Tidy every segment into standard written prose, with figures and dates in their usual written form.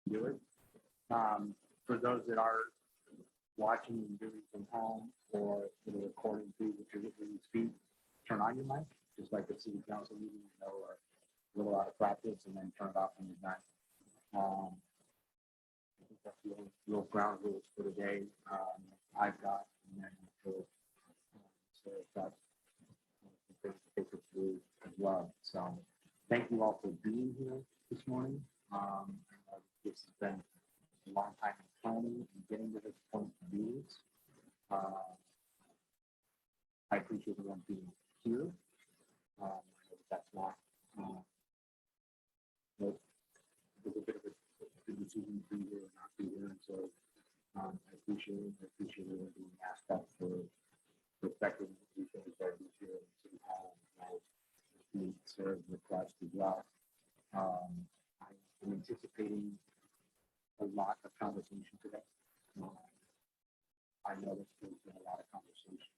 do it. For those that are watching and doing from home or for the recording too, if you're when you speak, turn on your mic, just like a city council meeting, or a little out of practice, and then turn it off when you're done. I think that's the only real ground rules for today. I've got, and then so that's take it through as well. So thank you all for being here this morning. This has been a long time in planning and getting to this point to do this. I appreciate everyone being here. That's not it was a bit of a decision to be here or not be here, and so I appreciate it. I appreciate everyone being asked up for respecting the things that we here in City Hall and serve request as well. I'm anticipating a lot of conversation today. I know that there's been a lot of conversation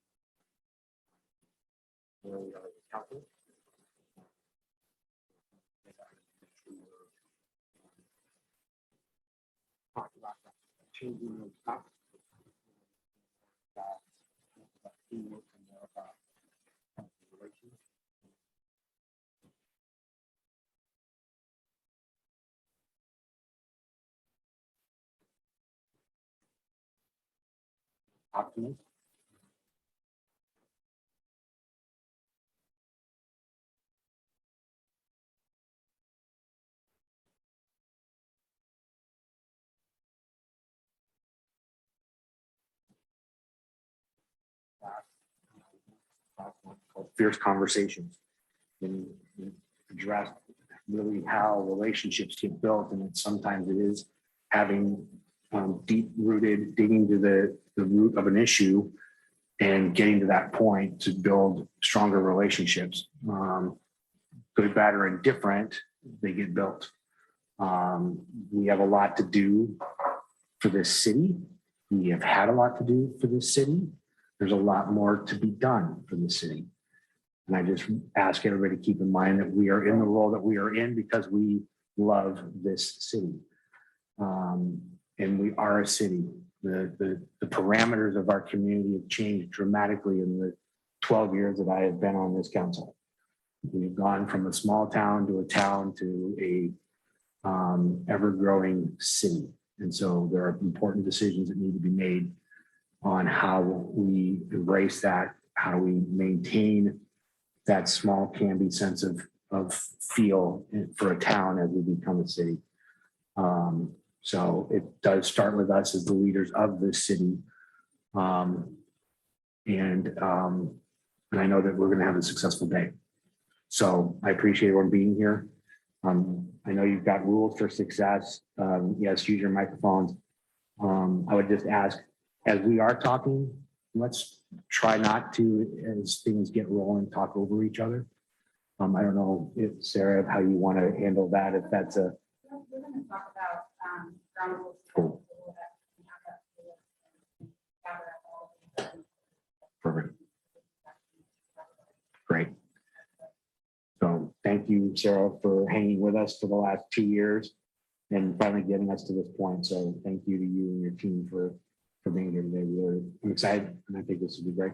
earlier with council. Talk about that changing those topics. About teamwork and more about relations. Optimist. Fierce conversations and address really how relationships get built, and sometimes it is having deep rooted digging to the root of an issue and getting to that point to build stronger relationships. Good, bad, or indifferent, they get built. We have a lot to do for this city. We have had a lot to do for this city. There's a lot more to be done for the city. And I just ask everybody to keep in mind that we are in the role that we are in because we love this city. And we are a city. The parameters of our community have changed dramatically in the 12 years that I have been on this council. We've gone from a small town to a ever-growing city. And so there are important decisions that need to be made on how we embrace that, how we maintain that small Canby sense of feel for a town as we become a city. So it does start with us as the leaders of this city. And I know that we're going to have a successful day. So I appreciate everyone being here. I know you've got rules for success. Yes, use your microphones. I would just ask, as we are talking, let's try not to, as things get rolling, talk over each other. I don't know if Sarah, how you want to handle that, if that's a. We're going to talk about ground rules. Cool. Perfect. Great. So thank you, Sarah, for hanging with us for the last 2 years and finally getting us to this point. So thank you to you and your team for being here today. I'm excited, and I think this will be great.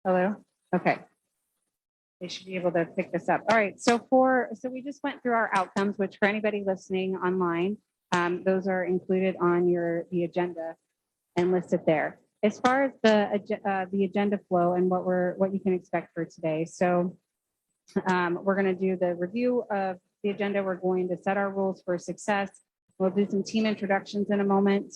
Hello? Okay. They should be able to pick this up. All right, so we just went through our outcomes, which for anybody listening online, those are included on the agenda and listed there. As far as the agenda flow and what you can expect for today. So we're going to do the review of the agenda. We're going to set our rules for success. We'll do some team introductions in a moment.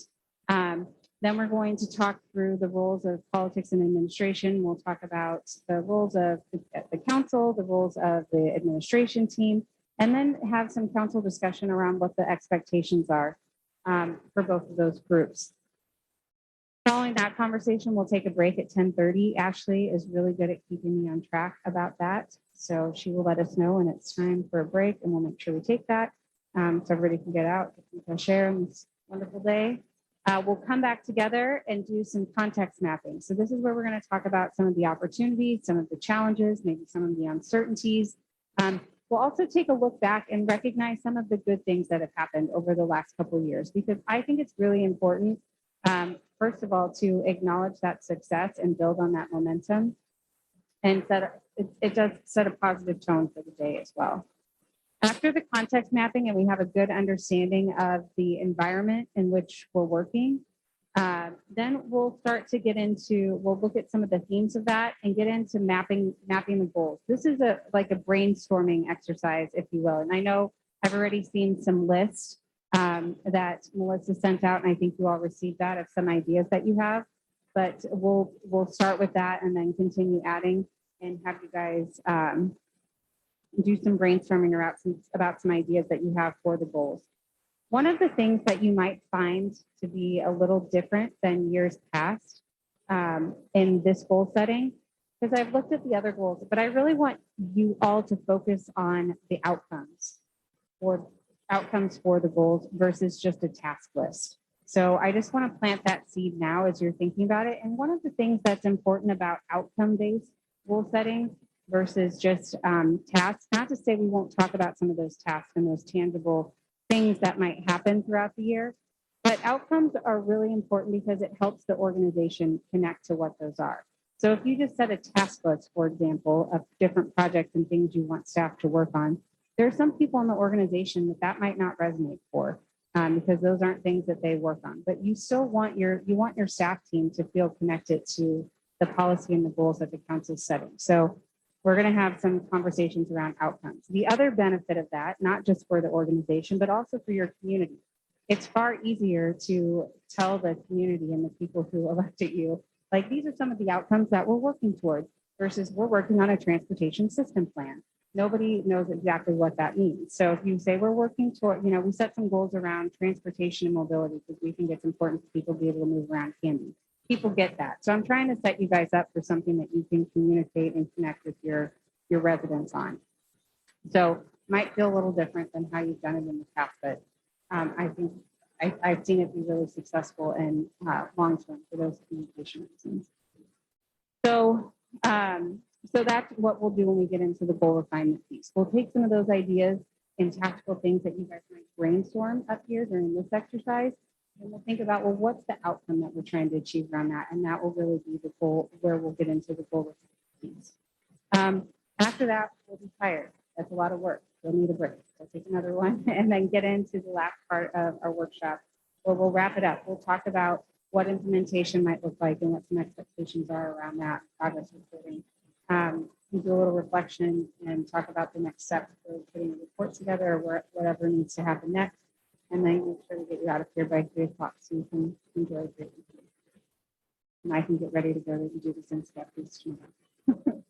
Then we're going to talk through the roles of politics and administration. We'll talk about the roles of the council, the roles of the administration team, and then have some council discussion around what the expectations are for both of those groups. Following that conversation, we'll take a break at 10:30. Ashley is really good at keeping me on track about that. So she will let us know when it's time for a break, and we'll make sure we take that so everybody can get out, get some fresh air on this wonderful day. We'll come back together and do some context mapping. So this is where we're going to talk about some of the opportunities, some of the challenges, maybe some of the uncertainties. We'll also take a look back and recognize some of the good things that have happened over the last couple of years, because I think it's really important, first of all, to acknowledge that success and build on that momentum. And it does set a positive tone for the day as well. After the context mapping and we have a good understanding of the environment in which we're working, then we'll start to we'll look at some of the themes of that and get into mapping the goals. This is like a brainstorming exercise, if you will. And I know I've already seen some lists that Melissa sent out, and I think you all received that of some ideas that you have. But we'll start with that and then continue adding and have you guys do some brainstorming about some ideas that you have for the goals. One of the things that you might find to be a little different than years past in this goal setting, because I've looked at the other goals, but I really want you all to focus on the outcomes for the goals versus just a task list. So I just want to plant that seed now as you're thinking about it. And one of the things that's important about outcome-based goal setting versus just tasks, not to say we won't talk about some of those tasks and those tangible things that might happen throughout the year, but outcomes are really important because it helps the organization connect to what those are. So if you just set a task list, for example, of different projects and things you want staff to work on, there are some people in the organization that might not resonate for because those aren't things that they work on, but you still want your staff team to feel connected to the policy and the goals that the council is setting. So we're going to have some conversations around outcomes. The other benefit of that, not just for the organization, but also for your community. It's far easier to tell the community and the people who elected you, like, these are some of the outcomes that we're working towards versus we're working on a transportation system plan. Nobody knows exactly what that means. So if you say we're working toward, we set some goals around transportation and mobility because we think it's important for people to be able to move around Canby. People get that. So I'm trying to set you guys up for something that you can communicate and connect with your residents on. So might feel a little different than how you've done it in the past, but I think I've seen it be really successful and long-term for those communication reasons. So that's what we'll do when we get into the goal refinement piece. We'll take some of those ideas and tactical things that you guys might brainstorm up here during this exercise. And we'll think about, well, what's the outcome that we're trying to achieve around that? And that will really be the goal where we'll get into the goal piece. After that, we'll be tired. That's a lot of work. We'll need a break. We'll take another one and then get into the last part of our workshop where we'll wrap it up. We'll talk about what implementation might look like and what some expectations are around that progress reporting. We do a little reflection and talk about the next steps for putting a report together or whatever needs to happen next. And then make sure to get you out of here by 3 o'clock so you can enjoy a great weekend. And I can get ready to go and do this in step piece tomorrow.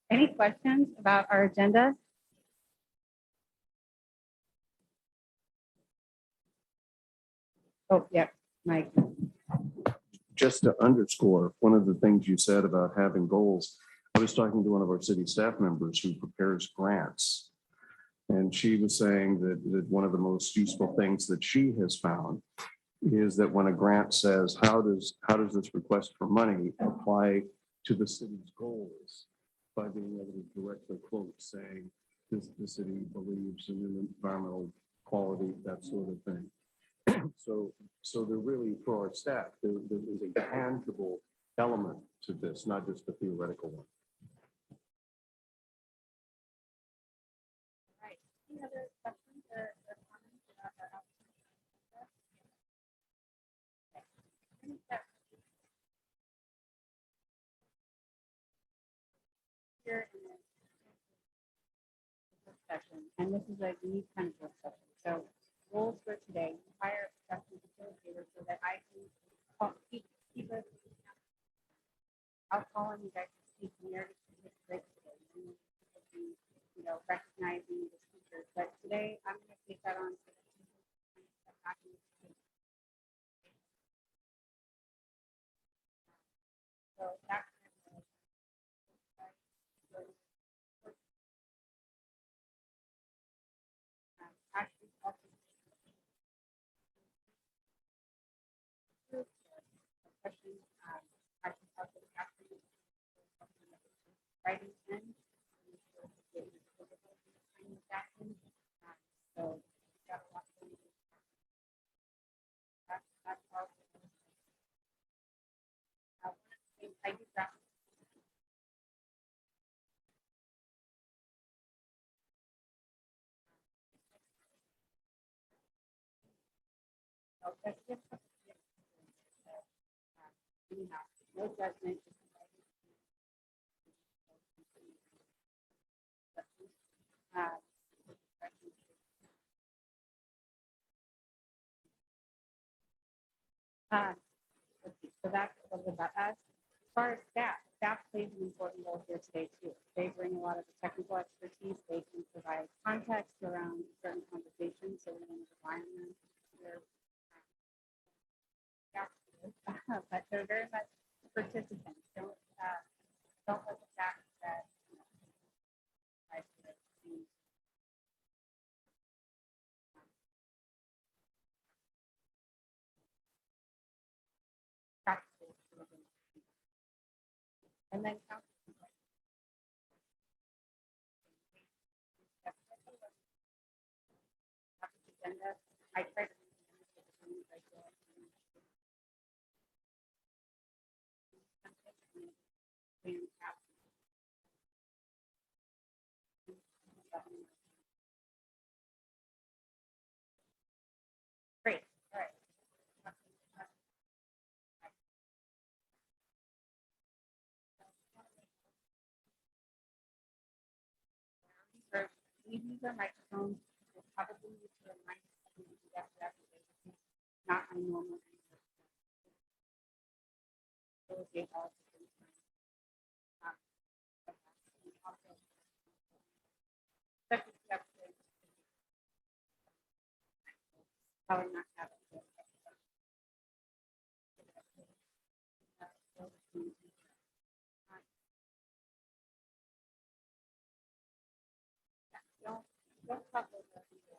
Any questions about our agenda? Oh, yeah, Mike. Just to underscore one of the things you said about having goals, I was talking to one of our city staff members who prepares grants. And she was saying that one of the most useful things that she has found is that when a grant says, how does this request for money apply to the city's goals, by being able to directly quote saying, the city believes in environmental quality, that sort of thing. So they're really, for our staff, there is a tangible element to this, not just a theoretical one. Right. Any other questions or comments about our outcome? Any steps here in this session, and this is a unique kind of work session. So goals for today, hire a professional facilitator so that I can keep us. I'll call on you guys to speak narrative today. And people can, recognizing the speakers. But today I'm going to take that on so that people can step back and speak. So that's actually also questions. I can also actually writing in. So got a lot of that's also I do that. That's just anyhow, no judgment. Uh, let's see, so that's a little bit about us. As far as staff plays an important role here today too. They bring a lot of the technical expertise. They can provide context around certain conversations, so we're going to rely on them. But they're very much participants. Don't let the fact that I see practices and then agenda. I try to great. All right. We use our microphones. We'll probably use to remind us to do that. Not my normal. Okay, probably not have it. Don't talk over people.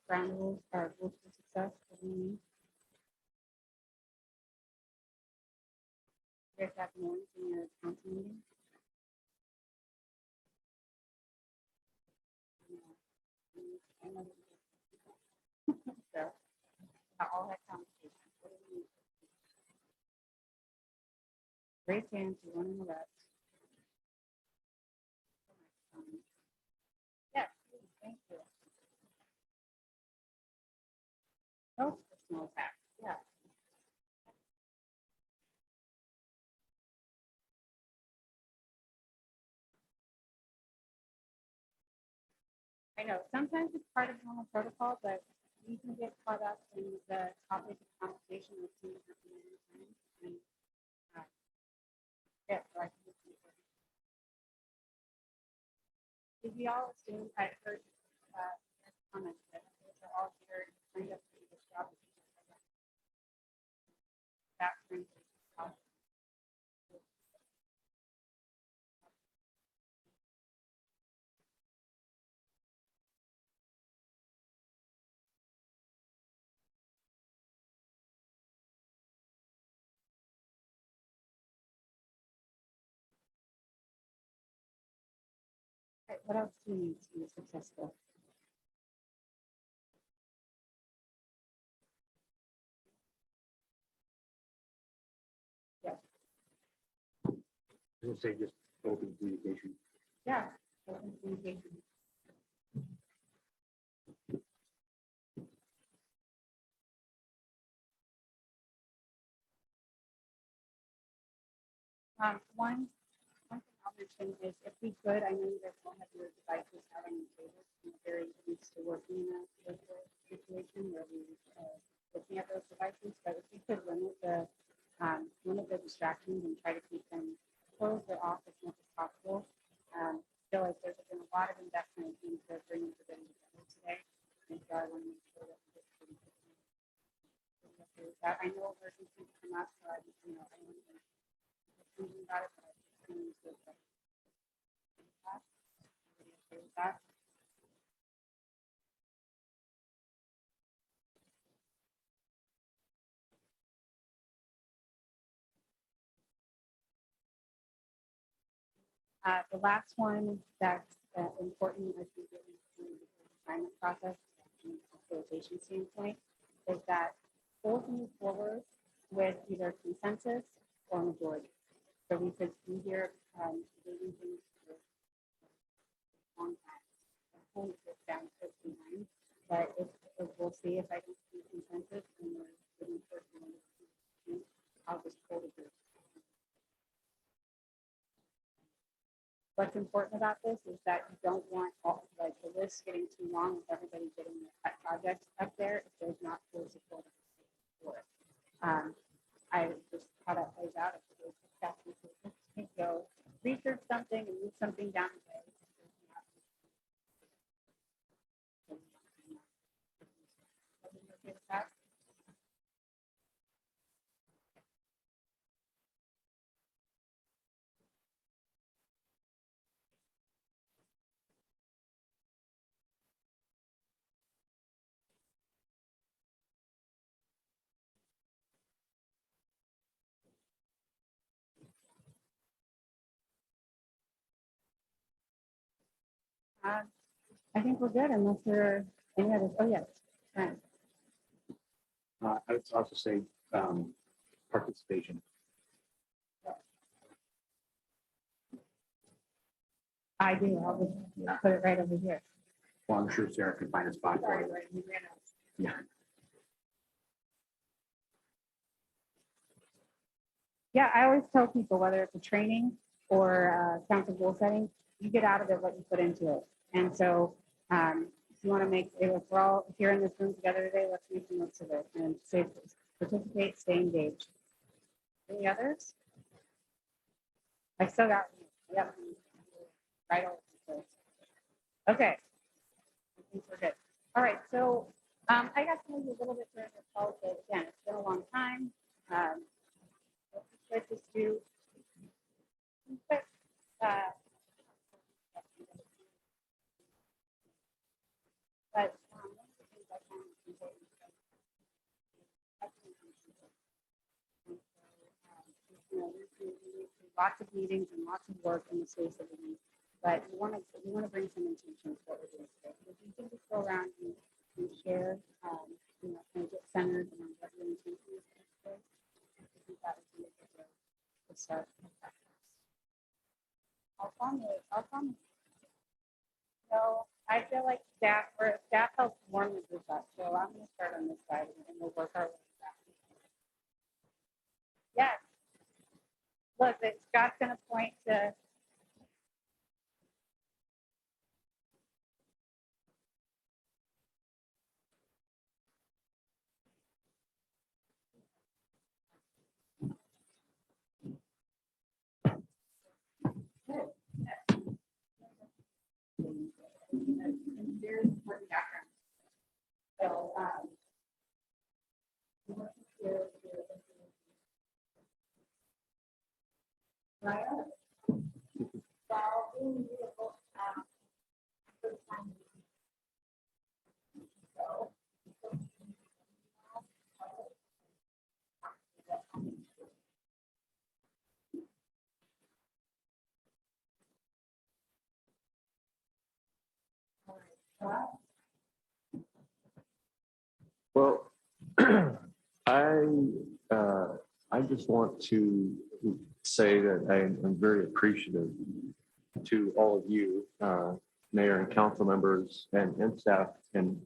Ground rules are rules for success. What do you mean? You guys have norms in your council meeting? So, all that conversation. What do you mean? Raise hands, you want to know that. Yes, please, thank you. No personal attacks, yeah. I know, sometimes it's part of normal protocol, but you can get caught up in the topic of conversation with too many times. And, yeah, so I think it's important. Did we all assume, I heard comments that all here signed up for this job. That brings us out. Okay, what else do you need to be successful? I would say just open communication. Yeah. Open communication. One thing I'll mention is if we could, I know you guys don't have your devices out on the table. I'm very used to working in a virtual situation where we looking at those devices, but if we could limit the distractions and try to keep them closed or off as much as possible. Feel like there's been a lot of investment into bringing everybody together today. And so I want to make sure that we get that. I know emergencies come up, so I don't know thinking about it, but I think it's okay with that. The last one that's important, I think, in the assignment process, from a facilitation standpoint, is that schools move forward with either consensus or majority. So we could be here debating things for a long time. I think it's down to 59, but if we'll see if I can see consensus and we're getting first one, I'll just pull the group. What's important about this is that you don't want all, like the list getting too long with everybody getting their pet projects up there if there's not full support for it. I just how that plays out. If there's discussion, you go research something and move something down the way. Okay with that? I think we're good unless there are any others. Oh, yes. Right. I would also say participation. I do. I'll just put it right over here. Well, I'm sure Sarah can find a spot for Sorry, it. right, we ran out. Yeah. Yeah, I always tell people, whether it's a training or council goal setting, you get out of it what you put into it. And so if you want to make, if we're all here in this room together today, let's make the most of it and say, participate, stay engaged. Any others? I still got, yep, right over. Okay. I think we're good. All right, so I got to know you a little bit during this call, but again, it's been a long time. Let's just do quick, but one of the things I found important we do lots of meetings and lots of work in the space of the week, but we want to bring some intention to what we're doing today. If you can just go around and share, kind of get centered on what your intention is today. I think that would be a good way to start. I'll come. So I feel like staff helps warm the group up. So I'm going to start on this side and we'll work our way back. Yes. Look, Scott's going to point to. Very important background. So, Well, I just want to say that I'm very appreciative to all of you, mayor and council members and staff and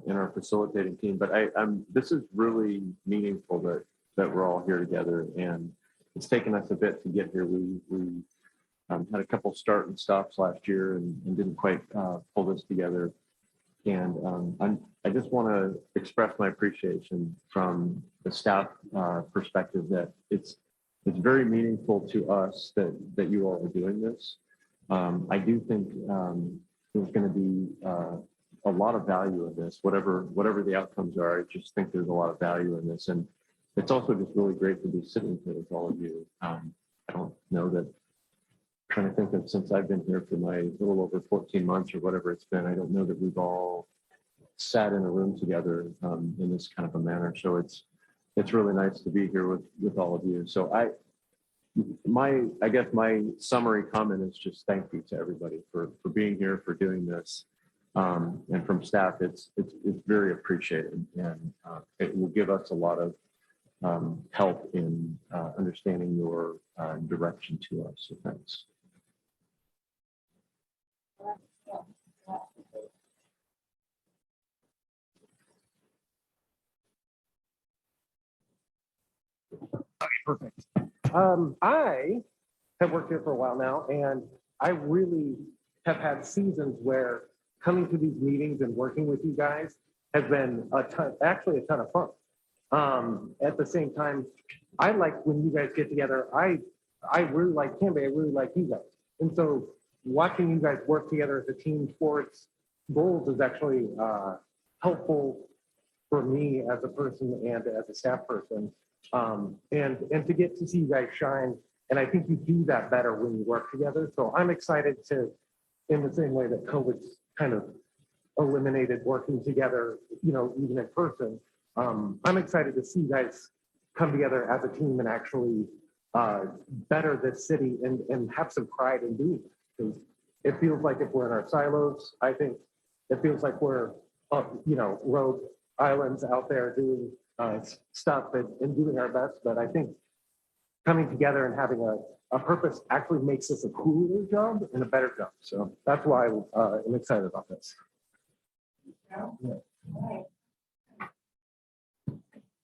in our facilitating team. But this is really meaningful that we're all here together, and it's taken us a bit to get here. We had a couple start and stops last year and didn't quite pull this together. And I just want to express my appreciation from the staff perspective that it's very meaningful to us that you all are doing this. I do think there's going to be a lot of value in this, whatever the outcomes are. I just think there's a lot of value in this, and it's also just really great to be sitting here with all of you. I don't know that. Trying to think of since I've been here for my little over 14 months or whatever it's been, I don't know that we've all sat in a room together in this kind of a manner. So it's really nice to be here with all of you. So I guess my summary comment is just thank you to everybody for being here, for doing this. And from staff, it's very appreciated, and it will give us a lot of help in understanding your direction to us. So thanks. Perfect. I have worked here for a while now, and I really have had seasons where coming to these meetings and working with you guys has been actually a ton of fun. At the same time, I like when you guys get together. I really like Canby. I really like you guys, and so watching you guys work together as a team towards goals is actually helpful for me as a person and as a staff person. And to get to see you guys shine. And I think you do that better when you work together. So I'm excited to, in the same way that COVID's kind of eliminated working together, even in person, I'm excited to see you guys come together as a team and actually better this city and have some pride in doing it. Because it feels like if we're in our silos, I think it feels like we're, rogue islands out there doing stuff and doing our best. But I think coming together and having a purpose actually makes this a cooler job and a better job. So that's why I'm excited about this.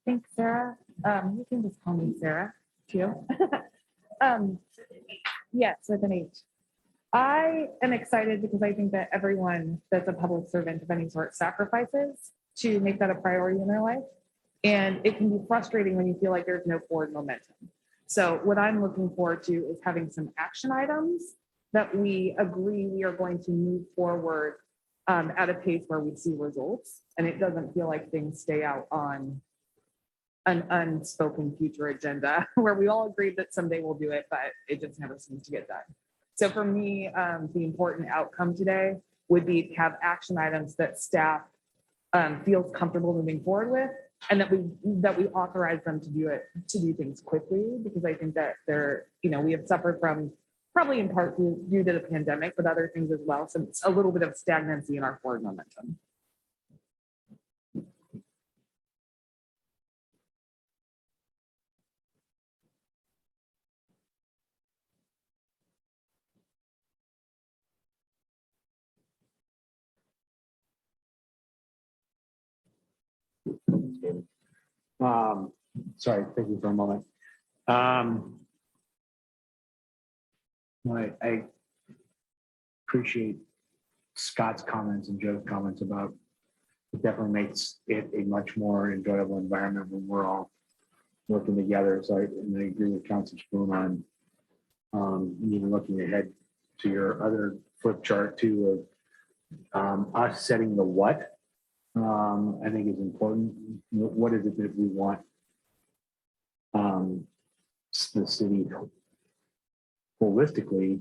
Thanks, Sarah. You can just call me Sarah too. Yes, with an H. I am excited because I think that everyone that's a public servant of any sort sacrifices to make that a priority in their life. And it can be frustrating when you feel like there's no forward momentum. So what I'm looking forward to is having some action items that we agree we are going to move forward at a pace where we see results. And it doesn't feel like things stay out on an unspoken future agenda where we all agreed that someday we'll do it, but it just never seems to get done. So for me, the important outcome today would be to have action items that staff feels comfortable moving forward with, and that we authorize them to do things quickly, because I think that we have suffered from, probably in part due to the pandemic, but other things as well. So it's a little bit of stagnancy in our forward momentum. Sorry, thank you for a moment. I appreciate Scott's comments and Joe's comments about it definitely makes it a much more enjoyable environment when we're all working together. So I agree with Councilor Spoon on even looking ahead to your other flip chart too of us setting the what I think is important. What is it that we want the city holistically,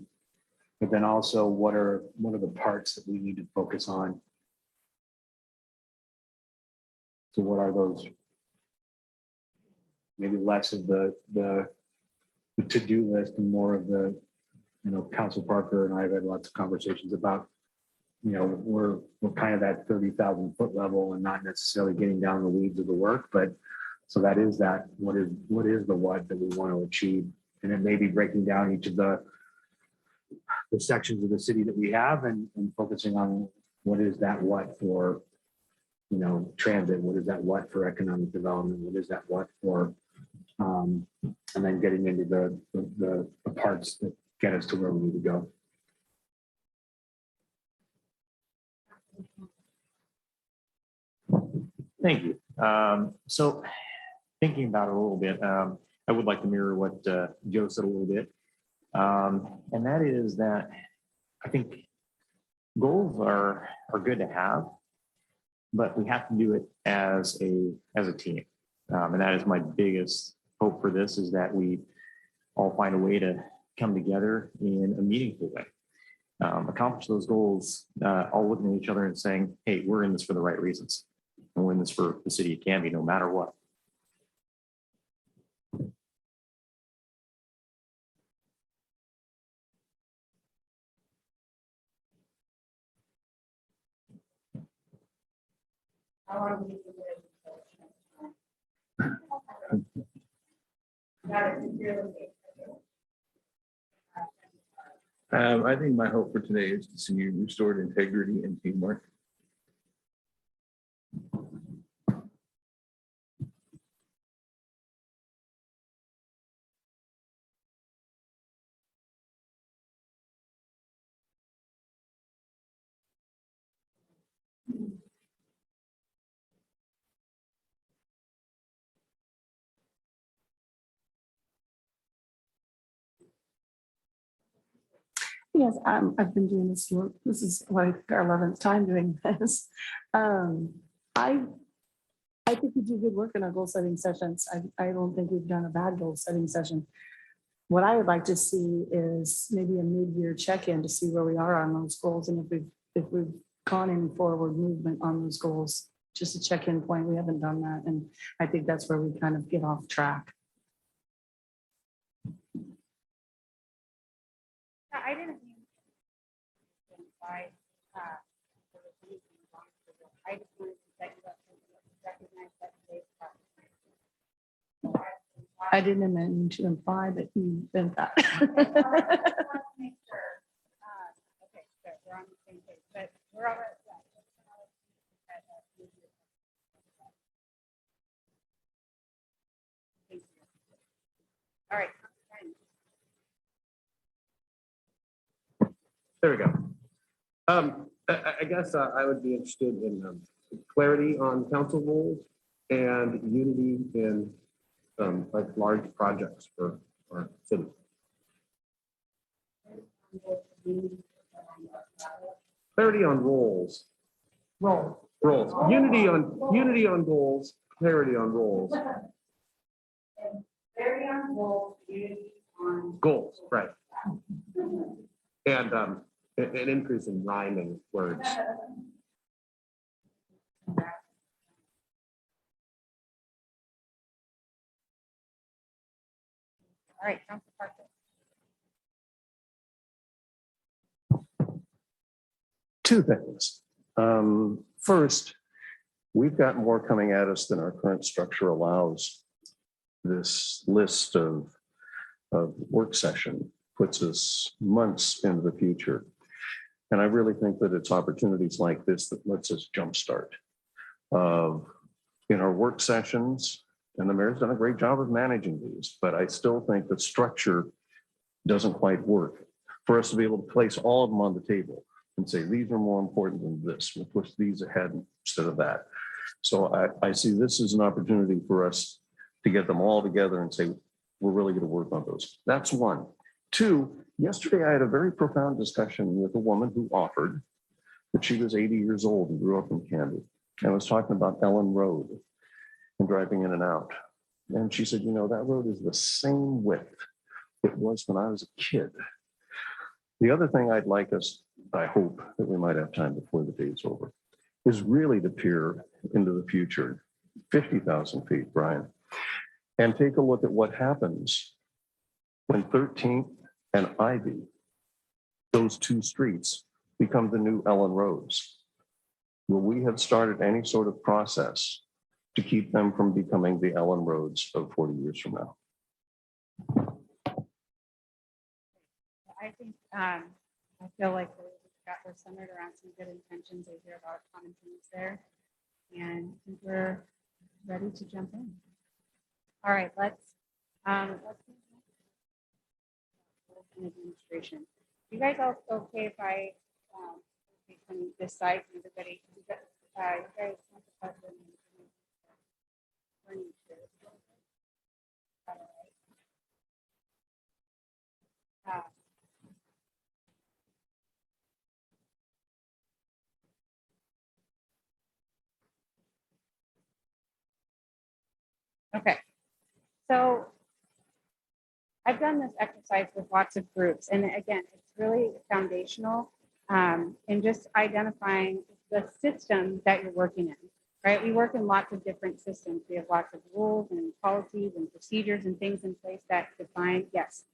but then also what are the parts that we need to focus on? So what are those? Maybe less of the to-do list and more of the, Council Parker and I have had lots of conversations about, we're kind of that 30,000 foot level and not necessarily getting down the weeds of the work, but so that is what is the what that we want to achieve. And it may be breaking down each of the sections of the city that we have and focusing on what is that what for, transit, what is that what for economic development, what is that what for, and then getting into the parts that get us to where we need to go. Thank you. So thinking about it a little bit, I would like to mirror what Joe said a little bit. And that is that I think goals are good to have, but we have to do it as a team. And that is my biggest hope for this, is that we all find a way to come together in a meaningful way. Accomplish those goals, all looking at each other and saying, hey, we're in this for the right reasons. And we're in this for the city of Canby, no matter what. I think my hope for today is to see restored integrity and teamwork. Yes, I've been doing this work. This is like our 11th time doing this. I think we do good work in our goal setting sessions. I don't think we've done a bad goal setting session. What I would like to see is maybe a mid-year check-in to see where we are on those goals and if we've gone any forward movement on those goals. Just a check-in point. We haven't done that, and I think that's where we kind of get off track. I didn't mean by there was anything wrong with it. I just wanted to set you up to recognize that today's I didn't mean to imply that you meant that. Make sure. Okay, good. We're on the same page, but we're all right. All right. There we go. I guess I would be interested in clarity on council goals and unity in like large projects for our city. Clarity on roles. Roles. Unity on goals. Clarity on roles. Clarity on goals, unity on Goals, right. And an increase in rhyming words. All right, Council Parker. Two things. First, we've got more coming at us than our current structure allows. This list of work session puts us months into the future. And I really think that it's opportunities like this that lets us jumpstart. In our work sessions, and the mayor's done a great job of managing these, but I still think the structure doesn't quite work. For us to be able to place all of them on the table and say, these are more important than this, we'll push these ahead instead of that. So I see this as an opportunity for us to get them all together and say, we're really going to work on those. That's one. Two, yesterday I had a very profound discussion with a woman who offered that she was 80 years old and grew up in Canby. I was talking about Ellen Road and driving in and out. And she said, you know, that road is the same width it was when I was a kid. The other thing I'd like us, I hope that we might have time before the day's over, is really to peer into the future, 50,000 feet, Brian, and take a look at what happens when 13th and Ivy, those two streets, become the new Ellen Roads. Will we have started any sort of process to keep them from becoming the Ellen Roads of 40 years from now? I think, I feel like we're centered around some good intentions. I hear a lot of common themes there. And I think we're ready to jump in. All right, let's administration. You guys all okay if I take from this side and everybody, you guys want the president and okay, so I've done this exercise with lots of groups, and again, it's really foundational in just identifying the system that you're working in, right? We work in lots of different systems. We have lots of rules and policies and procedures and things in place that define, yes.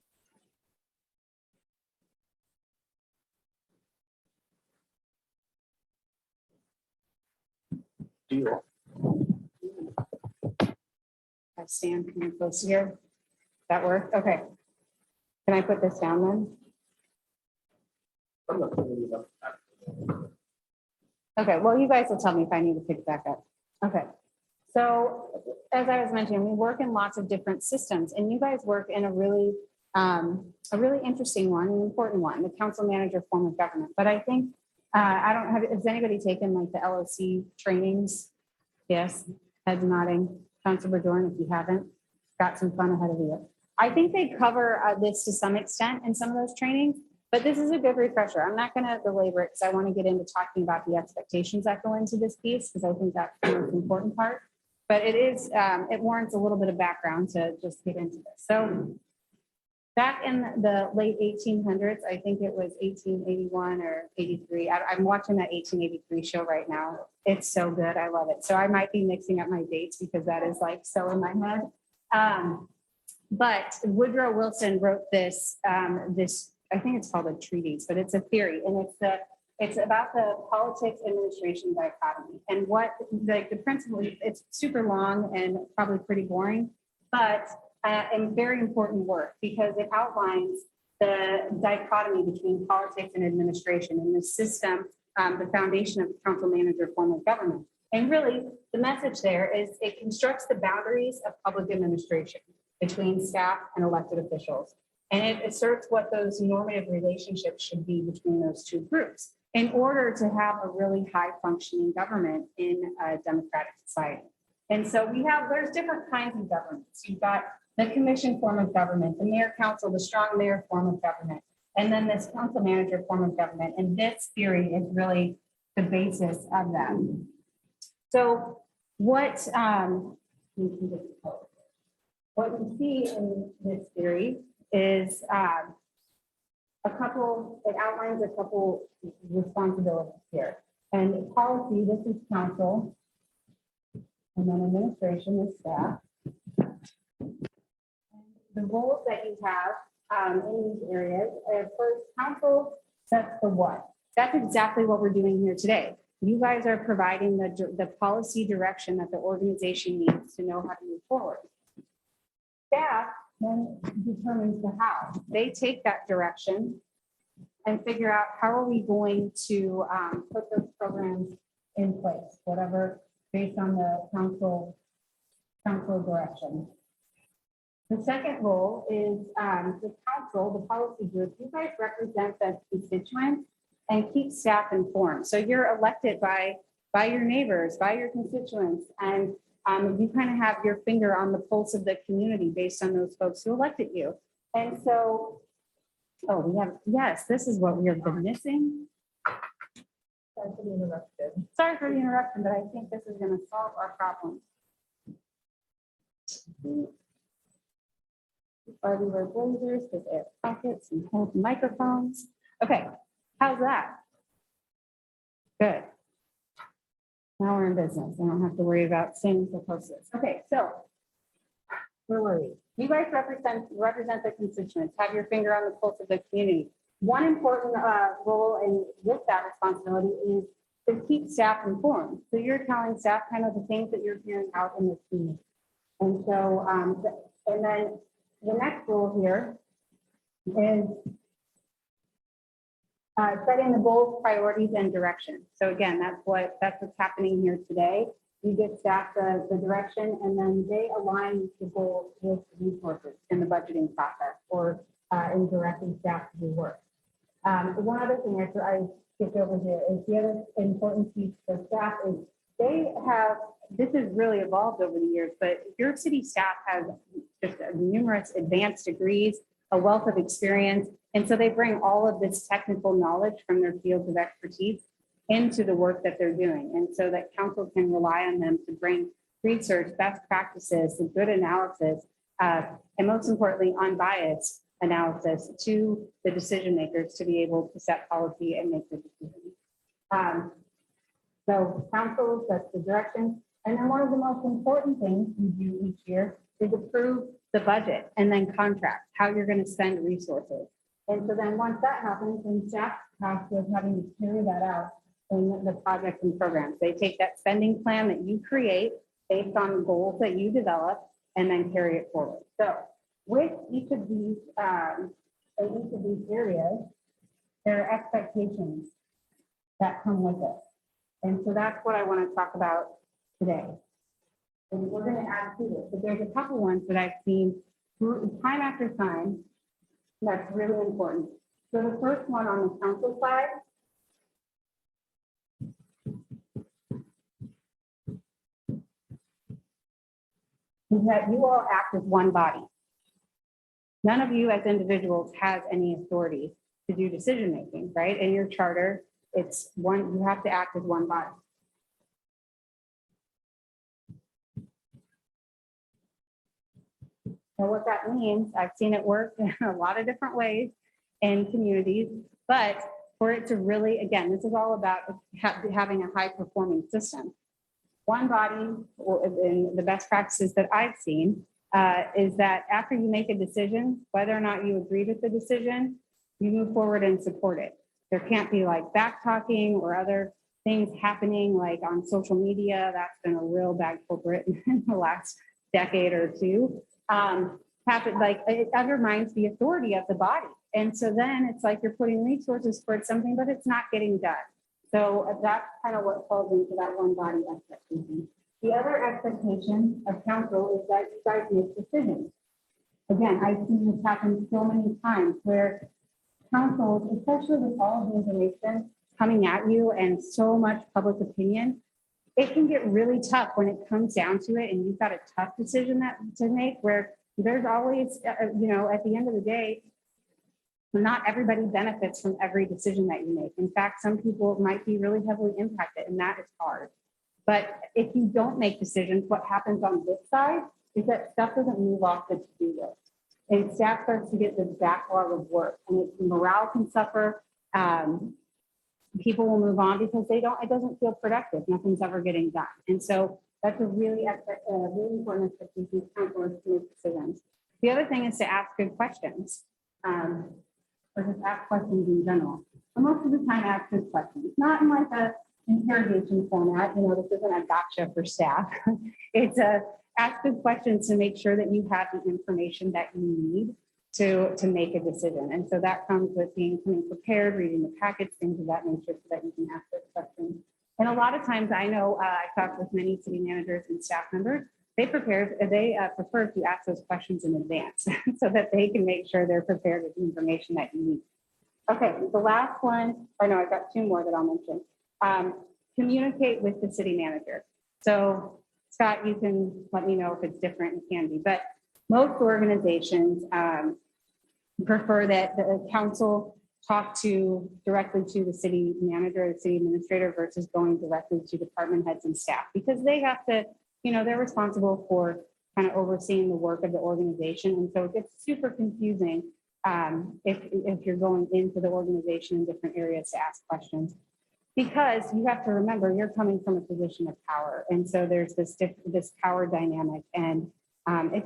Deal. I stand kind of close here. That work? Okay. Can I put this down then? Okay, well, you guys will tell me if I need to pick it back up. Okay. So as I was mentioning, we work in lots of different systems, and you guys work in a really interesting one, an important one, the council manager form of government. But I think I don't have, has anybody taken like the LOC trainings? Yes, heads nodding. Councilor Dorn, if you haven't, got some fun ahead of you. I think they cover this to some extent in some of those trainings, but this is a good refresher. I'm not going to belabor it because I want to get into talking about the expectations that go into this piece, because I think that's the most important part. But it is, it warrants a little bit of background to just get into this. So back in the late 1800s, I think it was 1881 or 83. I'm watching that 1883 show right now. It's so good. I love it. So I might be mixing up my dates because that is like so in my head. But Woodrow Wilson wrote this, I think it's called a treatise, but it's a theory. And it's about the politics administration dichotomy. And what like the principle, it's super long and probably pretty boring, but and very important work because it outlines the dichotomy between politics and administration in this system, the foundation of the council manager form of government. And really the message there is it constructs the boundaries of public administration between staff and elected officials. And it asserts what those normative relationships should be between those two groups in order to have a really high functioning government in a democratic society. And so there's different kinds of governments. You've got the commission form of government, the mayor council, the strong mayor form of government, and then this council manager form of government. And this theory is really the basis of that. So what we see in this theory is it outlines a couple responsibilities here. And policy, this is council, and then administration is staff. The roles that you have in these areas, first, council sets the what. That's exactly what we're doing here today. You guys are providing the policy direction that the organization needs to know how to move forward. Staff then determines the how. They take that direction and figure out how are we going to put those programs in place, whatever, based on the council direction. The second role is the council, the policy group. You guys represent the constituents and keep staff informed. So you're elected by your neighbors, by your constituents, and you kind of have your finger on the pulse of the community based on those folks who elected you. And so, yes, this is what we have been missing. Sorry for the interruption. Sorry for the interruption, but I think this is going to solve our problem. Barbie wear blazers because they have pockets and hold microphones. Okay, how's that? Good. Now we're in business. I don't have to worry about saying so close to this. Okay, so where were we? You guys represent the constituents, have your finger on the pulse of the community. One important role in with that responsibility is to keep staff informed. So you're telling staff kind of the things that you're hearing out in the community. And so, and then the next rule here is setting the goals, priorities, and direction. So again, that's what's happening here today. You give staff the direction, and then they align the goals with resources in the budgeting process or in directing staff to do work. One other thing I skipped over here is the other important piece for staff is they have, this has really evolved over the years, but your city staff has just numerous advanced degrees, a wealth of experience. And so they bring all of this technical knowledge from their fields of expertise into the work that they're doing. And so that council can rely on them to bring research, best practices, and good analysis, and most importantly, unbiased analysis to the decision makers to be able to set policy and make the decisions. So council sets the direction. And then one of the most important things you do each year is approve the budget and then contract how you're going to spend resources. And so then once that happens, then staff has to having to carry that out in the projects and programs. They take that spending plan that you create based on goals that you develop and then carry it forward. So with each of these areas, there are expectations that come with it. And so that's what I want to talk about today. And we're going to add to this, but there's a couple ones that I've seen time after time that's really important. So the first one on the council side is that you all act as one body. None of you as individuals has any authority to do decision making, right? In your charter, it's one, you have to act as one body. So what that means, I've seen it work in a lot of different ways in communities, but for it to really, again, this is all about having a high performing system. One body, or in the best practices that I've seen, is that after you make a decision, whether or not you agree with the decision, you move forward and support it. There can't be like back talking or other things happening like on social media. That's been a real bad culprit in the last decade or two. It undermines the authority of the body. And so then it's like you're putting resources towards something, but it's not getting done. So that's kind of what falls into that one body expectation. The other expectation of council is that you guys make decisions. Again, I've seen this happen so many times where councils, especially with all of the information coming at you and so much public opinion, it can get really tough when it comes down to it and you've got a tough decision to make where there's always, at the end of the day, not everybody benefits from every decision that you make. In fact, some people might be really heavily impacted and that is hard. But if you don't make decisions, what happens on this side is that stuff doesn't move off the to-do list. And staff starts to get this backlog of work and morale can suffer. People will move on because it doesn't feel productive. Nothing's ever getting done. And so that's a really important expectation of council to make decisions. The other thing is to ask good questions, or just ask questions in general. And most of the time, ask good questions, not in like a interrogation format. This isn't a gotcha for staff. It's ask good questions to make sure that you have the information that you need to make a decision. And so that comes with coming prepared, reading the packets, things of that nature, so that you can ask those questions. And a lot of times I know I've talked with many city managers and staff members, they prefer to ask those questions in advance so that they can make sure they're prepared with the information that you need. Okay, the last one, I've got two more that I'll mention. Communicate with the city manager. So Scott, you can let me know if it's different in Canby, but most organizations prefer that the council talk directly to the city manager or the city administrator versus going directly to department heads and staff, because they have to, they're responsible for kind of overseeing the work of the organization. And so it gets super confusing if you're going into the organization in different areas to ask questions, because you have to remember you're coming from a position of power. And so there's this power dynamic, and it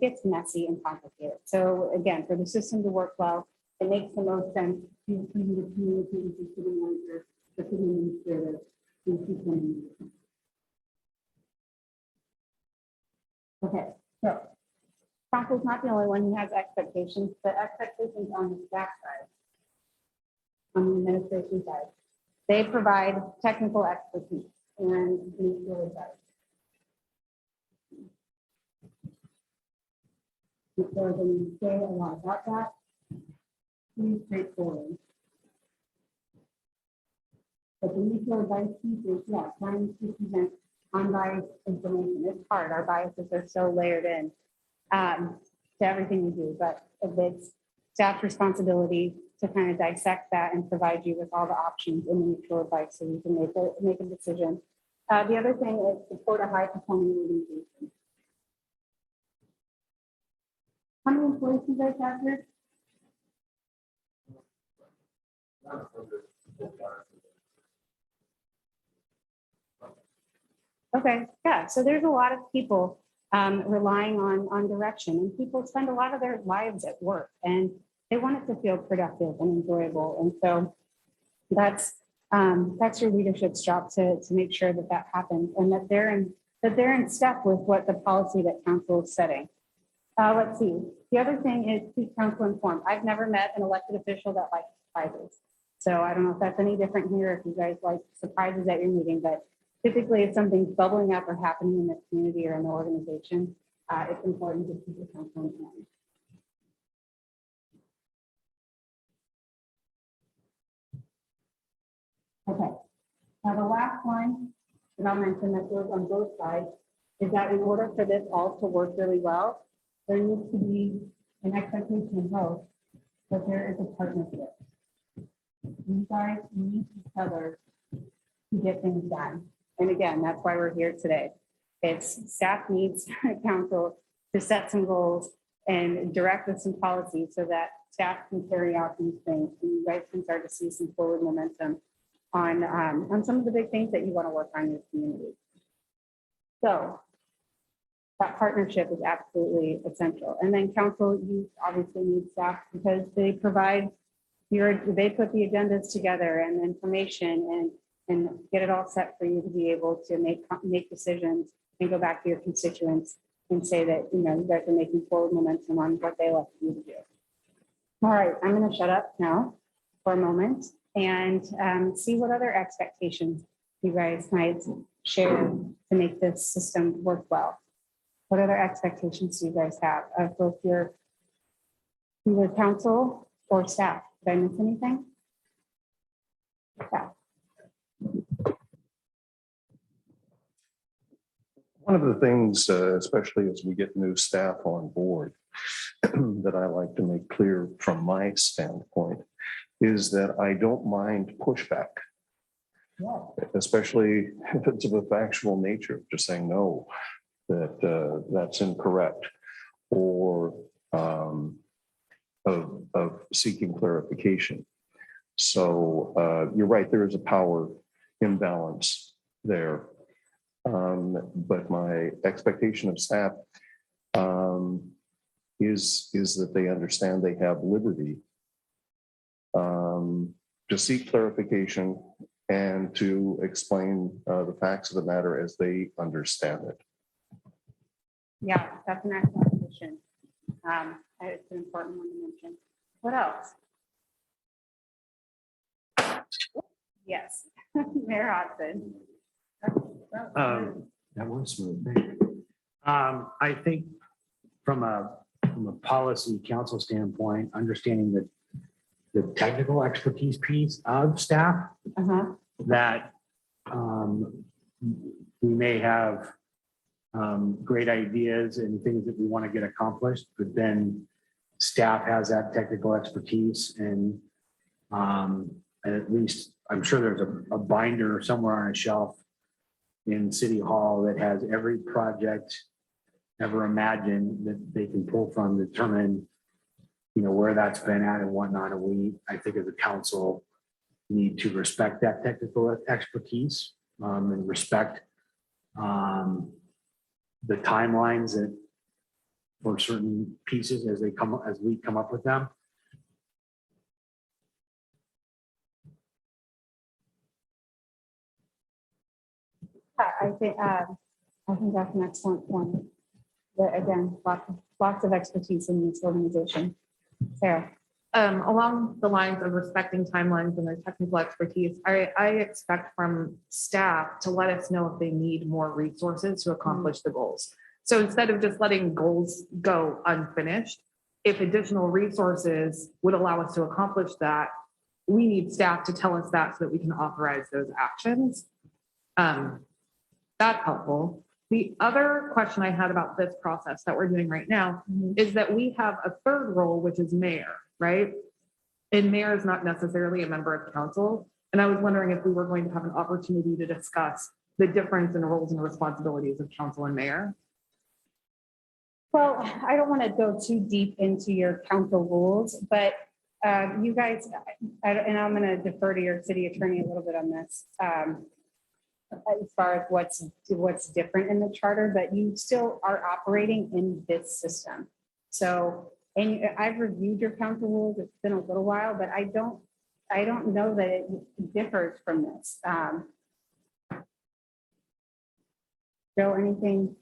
gets messy and complicated. So again, for the system to work well, it makes the most sense for you to communicate with the city manager, the city administrator, and the city manager. Okay, so council's not the only one who has expectations. The expectations on the staff side, on the administration side, they provide technical expertise and legal advice. If there's any say a lot about that, pretty straightforward. But the legal advice piece is, trying to present unbiased information. It's hard. Our biases are so layered in to everything we do, but it's staff's responsibility to kind of dissect that and provide you with all the options in the mutual advice so you can make a decision. The other thing is support a high performing organization. How many employees do you guys have here? Okay, yeah, so there's a lot of people relying on direction, and people spend a lot of their lives at work and they want it to feel productive and enjoyable. And so that's your leadership's job to make sure that happens, and that they're in step with what the policy that council is setting. Let's see. The other thing is keep council informed. I've never met an elected official that likes surprises. So I don't know if that's any different here, if you guys like surprises at your meeting, but typically if something's bubbling up or happening in the community or in the organization, it's important to keep the council informed. Okay. Now the last one that I'll mention that goes on both sides is that in order for this all to work really well, there needs to be an expectation of both, that there is a partnership. You guys need each other to get things done. And again, that's why we're here today. It's staff needs council to set some goals and direct with some policies so that staff can carry out these things and you guys can start to see some forward momentum on some of the big things that you want to work on in your community. So that partnership is absolutely essential. And then council, you obviously need staff because they provide they put the agendas together and information and get it all set for you to be able to make decisions and go back to your constituents and say that, you guys are making forward momentum on what they left you to do. All right, I'm going to shut up now for a moment and see what other expectations you guys might share to make this system work well. What other expectations do you guys have of both your either council or staff? Did I miss anything? Yeah. One of the things, especially as we get new staff on board, that I like to make clear from my standpoint is that I don't mind pushback, especially if it's of a factual nature, just saying no, that that's incorrect, or of seeking clarification. So you're right, there is a power imbalance there. But my expectation of staff is that they understand they have liberty to seek clarification and to explain the facts of the matter as they understand it. Yeah, that's an excellent position. It's an important one to mention. What else? Yes, Mayor Hodson. That was smooth. I think from a policy council standpoint, understanding the technical expertise piece of staff, that we may have great ideas and things that we want to get accomplished, but then staff has that technical expertise and And at least, I'm sure there's a binder somewhere on a shelf in City Hall that has every project ever imagined that they can pull from, to determine, where that's been at and whatnot. And I think as a council, need to respect that technical expertise, and respect the timelines that for certain pieces as we come up with them. I think that's an excellent point. But again, lots of expertise in this organization. Sarah. Along the lines of respecting timelines and their technical expertise, I expect from staff to let us know if they need more resources to accomplish the goals. So instead of just letting goals go unfinished, if additional resources would allow us to accomplish that, we need staff to tell us that so that we can authorize those actions. That's helpful. The other question I had about this process that we're doing right now is that we have a third role, which is mayor, right? And mayor is not necessarily a member of council. And I was wondering if we were going to have an opportunity to discuss the difference in roles and responsibilities of council and mayor. Well, I don't want to go too deep into your council rules, but you guys, and I'm going to defer to your city attorney a little bit on this. As far as what's different in the charter, but you still are operating in this system. So, and I've reviewed your council rules. It's been a little while, but I don't know that it differs from this. Joe, anything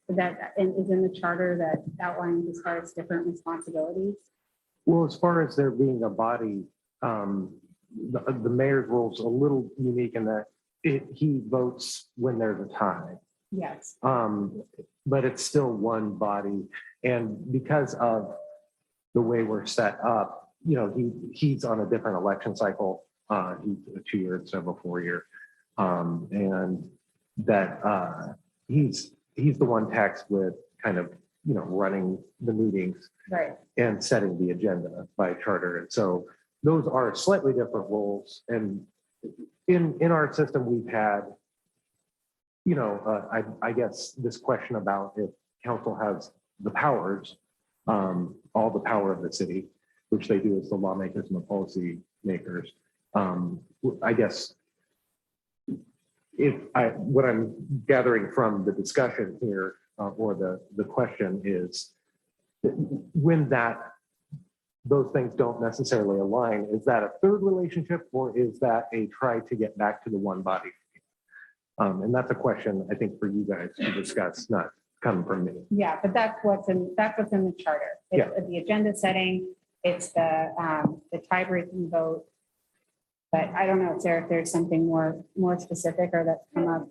that is in the charter that outlines as far as different responsibilities? Well, as far as there being a body, the mayor's role is a little unique in that he votes when there's a tie. Yes. But it's still one body. And because of the way we're set up, he's on a different election cycle. He's a 2-year instead of a 4-year. And that he's the one tasked with kind of, running the meetings, Right. and setting the agenda by charter. And so those are slightly different roles. And in our system, we've had, I guess this question about if council has the powers, all the power of the city, which they do as the lawmakers and the policy makers. I guess what I'm gathering from the discussion here, or the question is, when those things don't necessarily align, is that a third relationship, or is that a try to get back to the one body? And that's a question I think for you guys to discuss, not coming from me. Yeah, but that's what's in the charter. It's the agenda setting, it's the tie-breaking vote. But I don't know, Sarah, if there's something more specific or that's come up.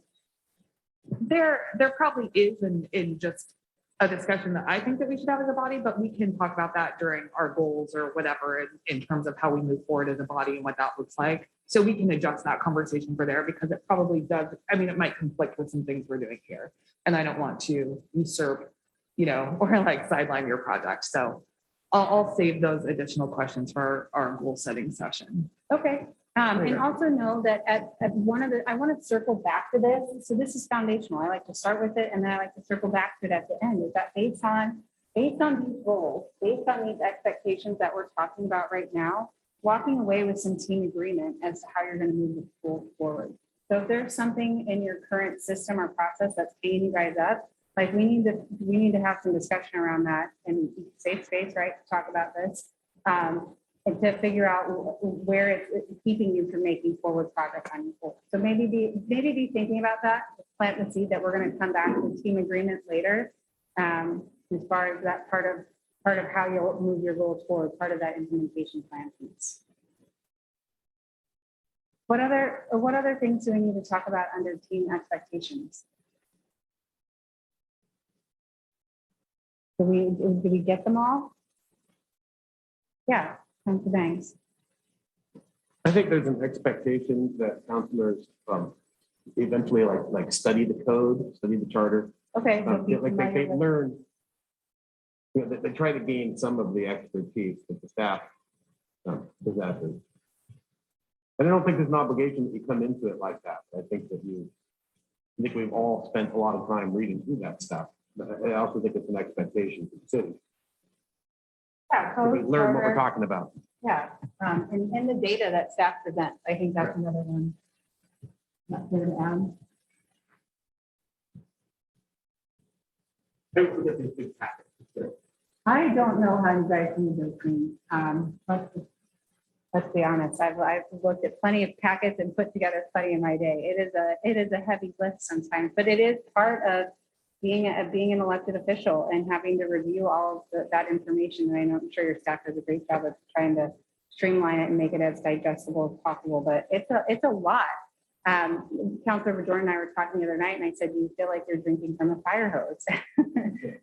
There probably is in just a discussion that I think that we should have as a body, but we can talk about that during our goals or whatever in terms of how we move forward as a body and what that looks like. So we can adjust that conversation for there, because it probably does. I mean, it might conflict with some things we're doing here, and I don't want to usurp, or like sideline your project. So I'll save those additional questions for our goal setting session. Okay. And also know that at one of I want to circle back to this. So this is foundational. I like to start with it, and then I like to circle back to it at the end. Is that based on these goals, based on these expectations that we're talking about right now, walking away with some team agreement as to how you're going to move the goals forward. So if there's something in your current system or process that's paying you guys up, like we need to have some discussion around that and safe space, right, to talk about this. And to figure out where it's keeping you from making forward progress on your goals. So maybe be thinking about that, plant the seed that we're going to come back to team agreement later. As far as that part of how you'll move your goals forward, part of that implementation plan piece. What other things do we need to talk about under team expectations? Did we get them all? Yeah. Thank you, thanks. I think there's an expectation that counselors eventually like study the code, study the charter. Okay. Like they learn, they try to gain some of the expertise that the staff possesses. And I don't think there's an obligation that you come into it like that. I think we've all spent a lot of time reading through that stuff. But I also think it's an expectation for the city. Yeah, So we code learn what we're charter. talking about. Yeah, and the data that staff presents, I think that's another one. Not there to add. I don't know how you guys need those things. Let's be honest, I've looked at plenty of packets and put together plenty in my day. It is a heavy lift sometimes, but it is part of being an elected official and having to review all of that information. And I know, I'm sure your staff does a great job of trying to streamline it and make it as digestible as possible, but it's a lot. Councilor Jordan and I were talking the other night, and I said, you feel like you're drinking from a fire hose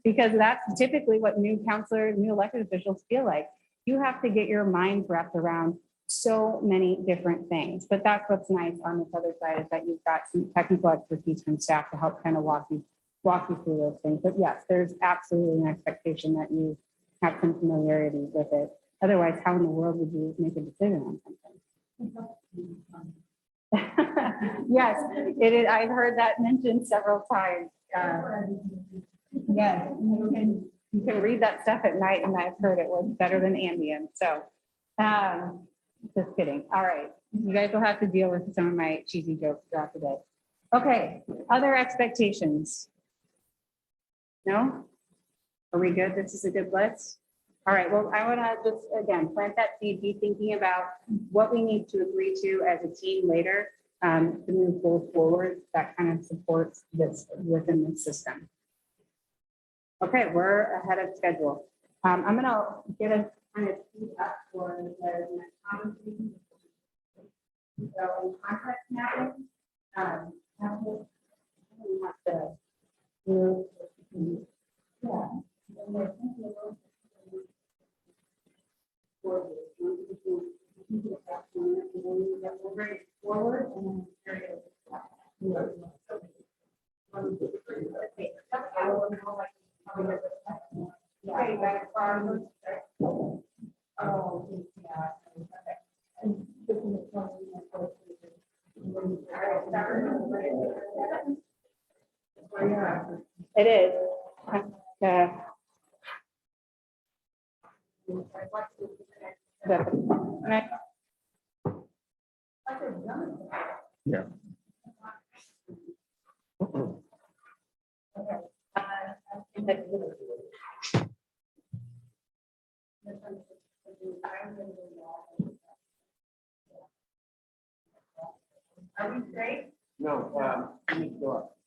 because that's typically what new elected officials feel like. You have to get your mind wrapped around so many different things. But that's what's nice on this other side, is that you've got some technical expertise from staff to help kind of walk you through those things. But yes, there's absolutely an expectation that you have some familiarity with it. Otherwise, how in the world would you make a decision on something? Yes, it is. I've heard that mentioned several times. Yes, you can read that stuff at night, and I've heard it was better than Ambien. So, just kidding. All right, you guys will have to deal with some of my cheesy jokes throughout the day. Okay, other expectations? No? Are we good? This is a good list. All right, well, I want to just, again, plant that seed, be thinking about what we need to agree to as a team later to move forward that kind of supports this within the system. Okay, we're ahead of schedule. I'm going to get us kind of speed up for the next conversation. So in contract mapping, we have to move. Yeah. We'll bring it forward and then carry it. It is. Yeah. Are we straight? No, you need to go up.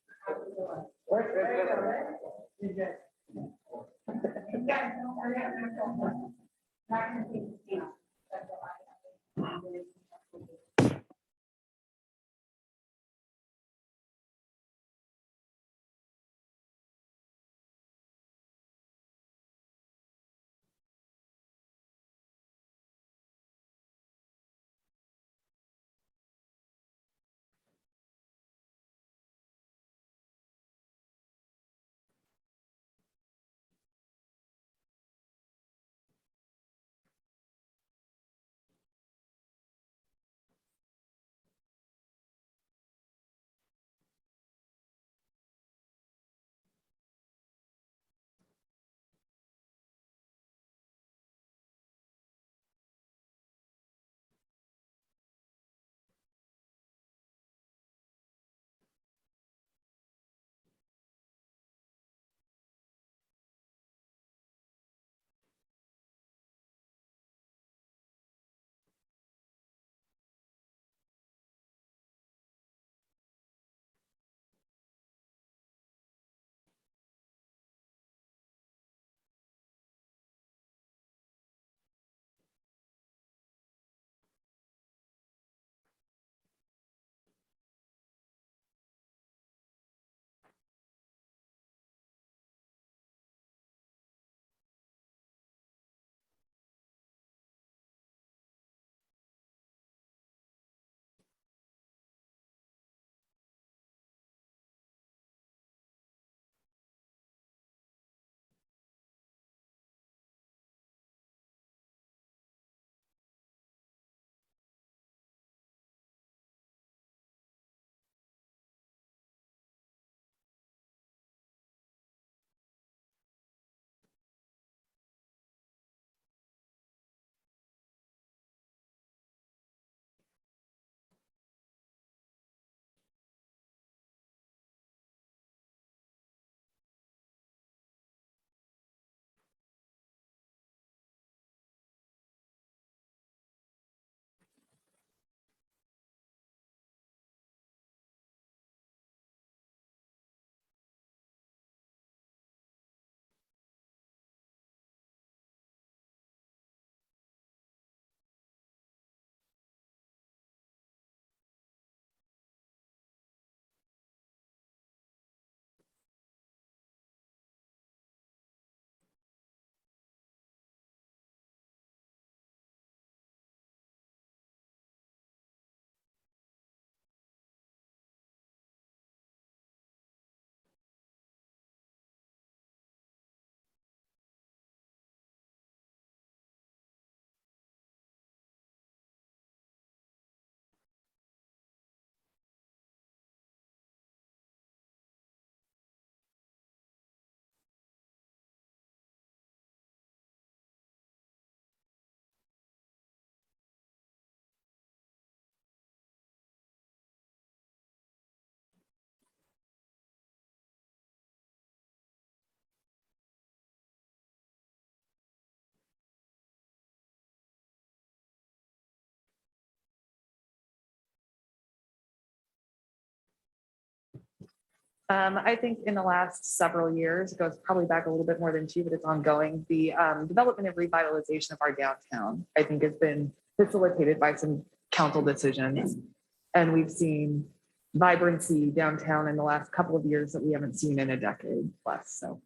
I think in the last several years, it goes probably back a little bit more than 2, but it's ongoing. The development and revitalization of our downtown, I think, has been facilitated by some council decisions. And we've seen vibrancy downtown in the last couple of years that we haven't seen in a decade plus. So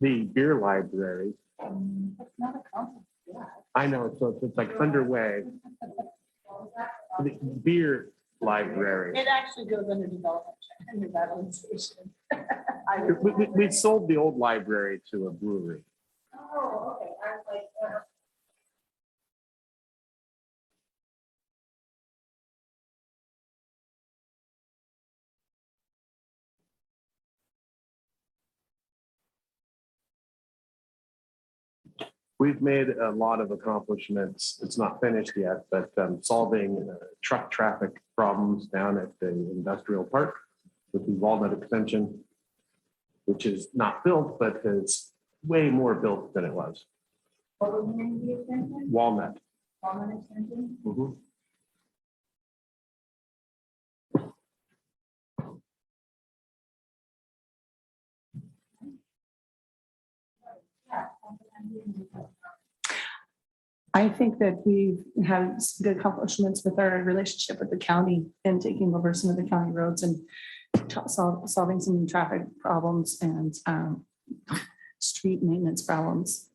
The beer library, I know, so it's like underway. The beer library. It actually goes under development, under revitalization. We sold the old library to a brewery. Oh, okay. I was like, We've made a lot of accomplishments. It's not finished yet, but solving truck traffic problems down at the industrial park with the Walnut extension, which is not built, but is way more built than it was. what was the name of the extension? Walnut. Common extension? Mhm. I think that we've had some good accomplishments with our relationship with the county and taking over some of the county roads and solving some traffic problems and street maintenance problems.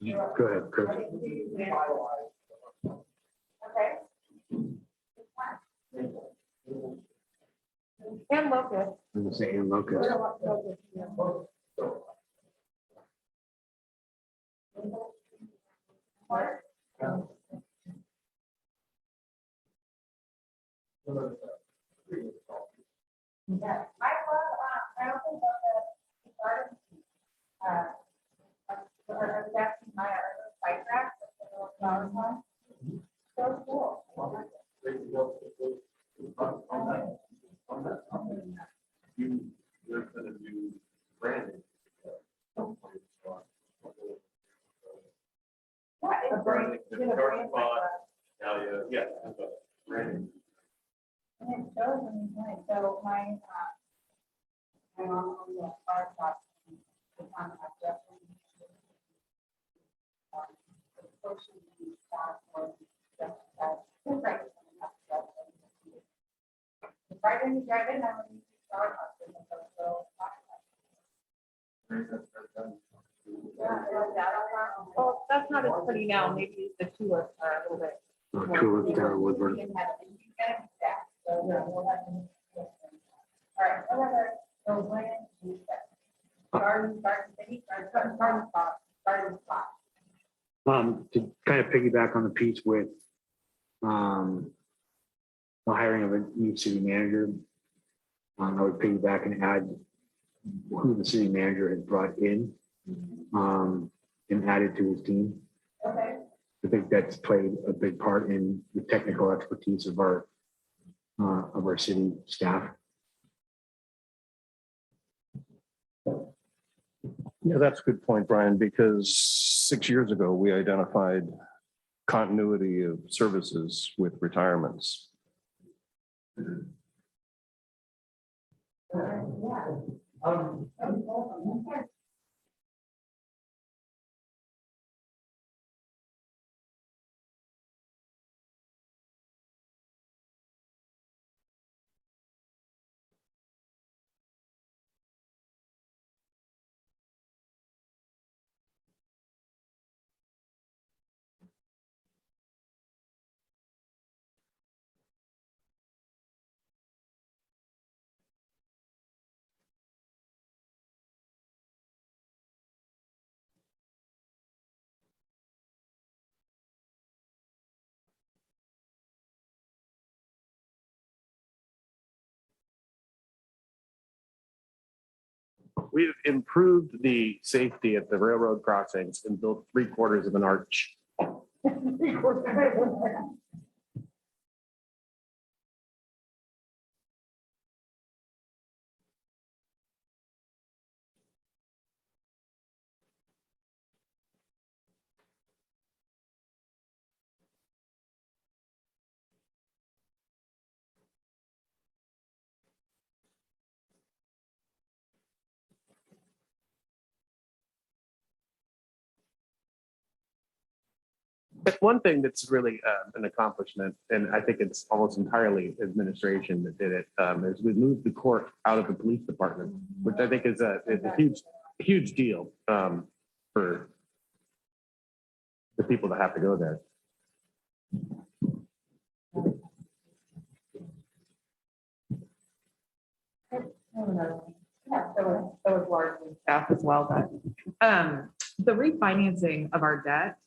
Go ahead, Chris. and locust. I'm gonna say, and locust. Right when you drive in, I'm going to start. Well, that's not as pretty now. Maybe the tulips are a little bit. Tulips down Woodward. To kind of piggyback on the piece with the hiring of a new city manager, I would piggyback and add who the city manager has brought in and added to his team. I think that's played a big part in the technical expertise of our city staff. Yeah, that's a good point, Brian, because 6 years ago, we identified continuity of services with retirements. We've improved the safety at the railroad crossings and built 3/4 of an arch. But one thing that's really an accomplishment, and I think it's almost entirely administration that did it, is we moved the court out of the police department, which I think is a huge deal for the people that have to go there. That was largely staff as well, but the refinancing of our debt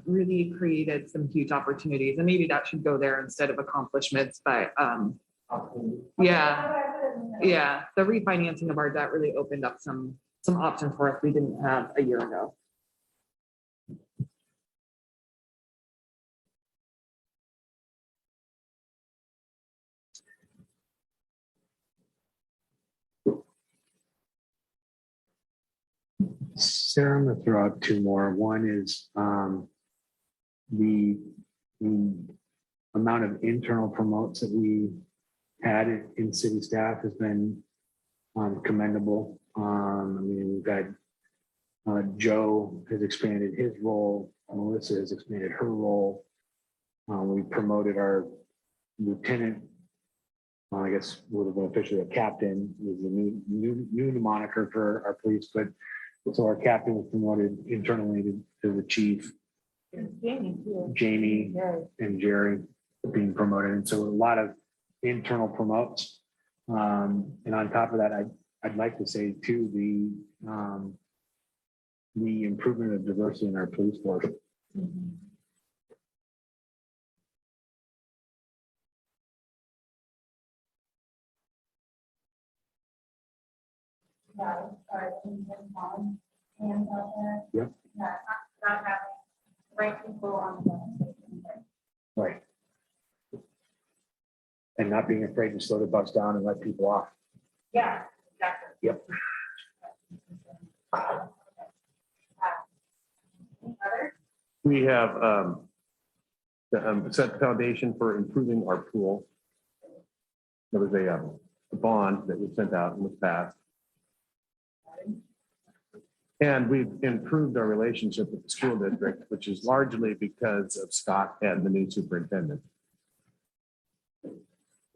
really created some huge opportunities, and maybe that should go there instead of accomplishments, but yeah, the refinancing of our debt really opened up some options for us we didn't have a year ago. Sarah, I'm gonna throw out two more. One is the amount of internal promotes that we had in city staff has been commendable. I mean, we've had Joe has expanded his role, Melissa has expanded her role. We promoted our lieutenant, I guess would have been officially a captain, was the new moniker for our police, but so our captain was promoted internally to the chief. Jamie and Jerry being promoted. And so a lot of internal promotes. And on top of that, I'd like to say too, the improvement of diversity in our police force. Yep. Right. And not being afraid to slow the bus down and let people off. Yeah, exactly. Yep. We have set the foundation for improving our pool. There was a bond that was sent out and was passed. And we've improved our relationship with the school district, which is largely because of Scott and the new superintendent.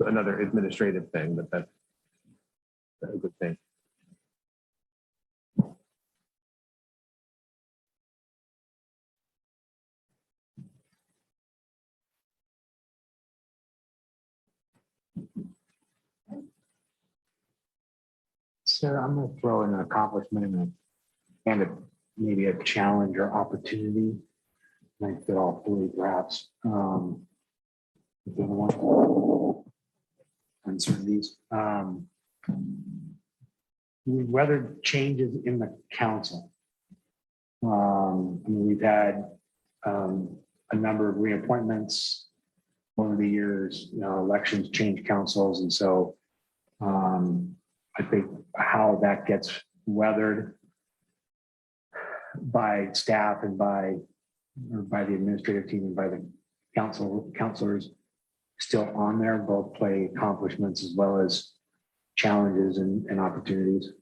Another administrative thing, but that's a good thing. Sarah, I'm gonna throw in an accomplishment maybe a challenge or opportunity. Might fit all three perhaps. If anyone- Uncertainties. We've weathered changes in the council. I mean, we've had a number of reappointments over the years, elections change councils. And so I think how that gets weathered by staff and by the administrative team and by the counselors still on there, both play accomplishments as well as challenges and opportunities.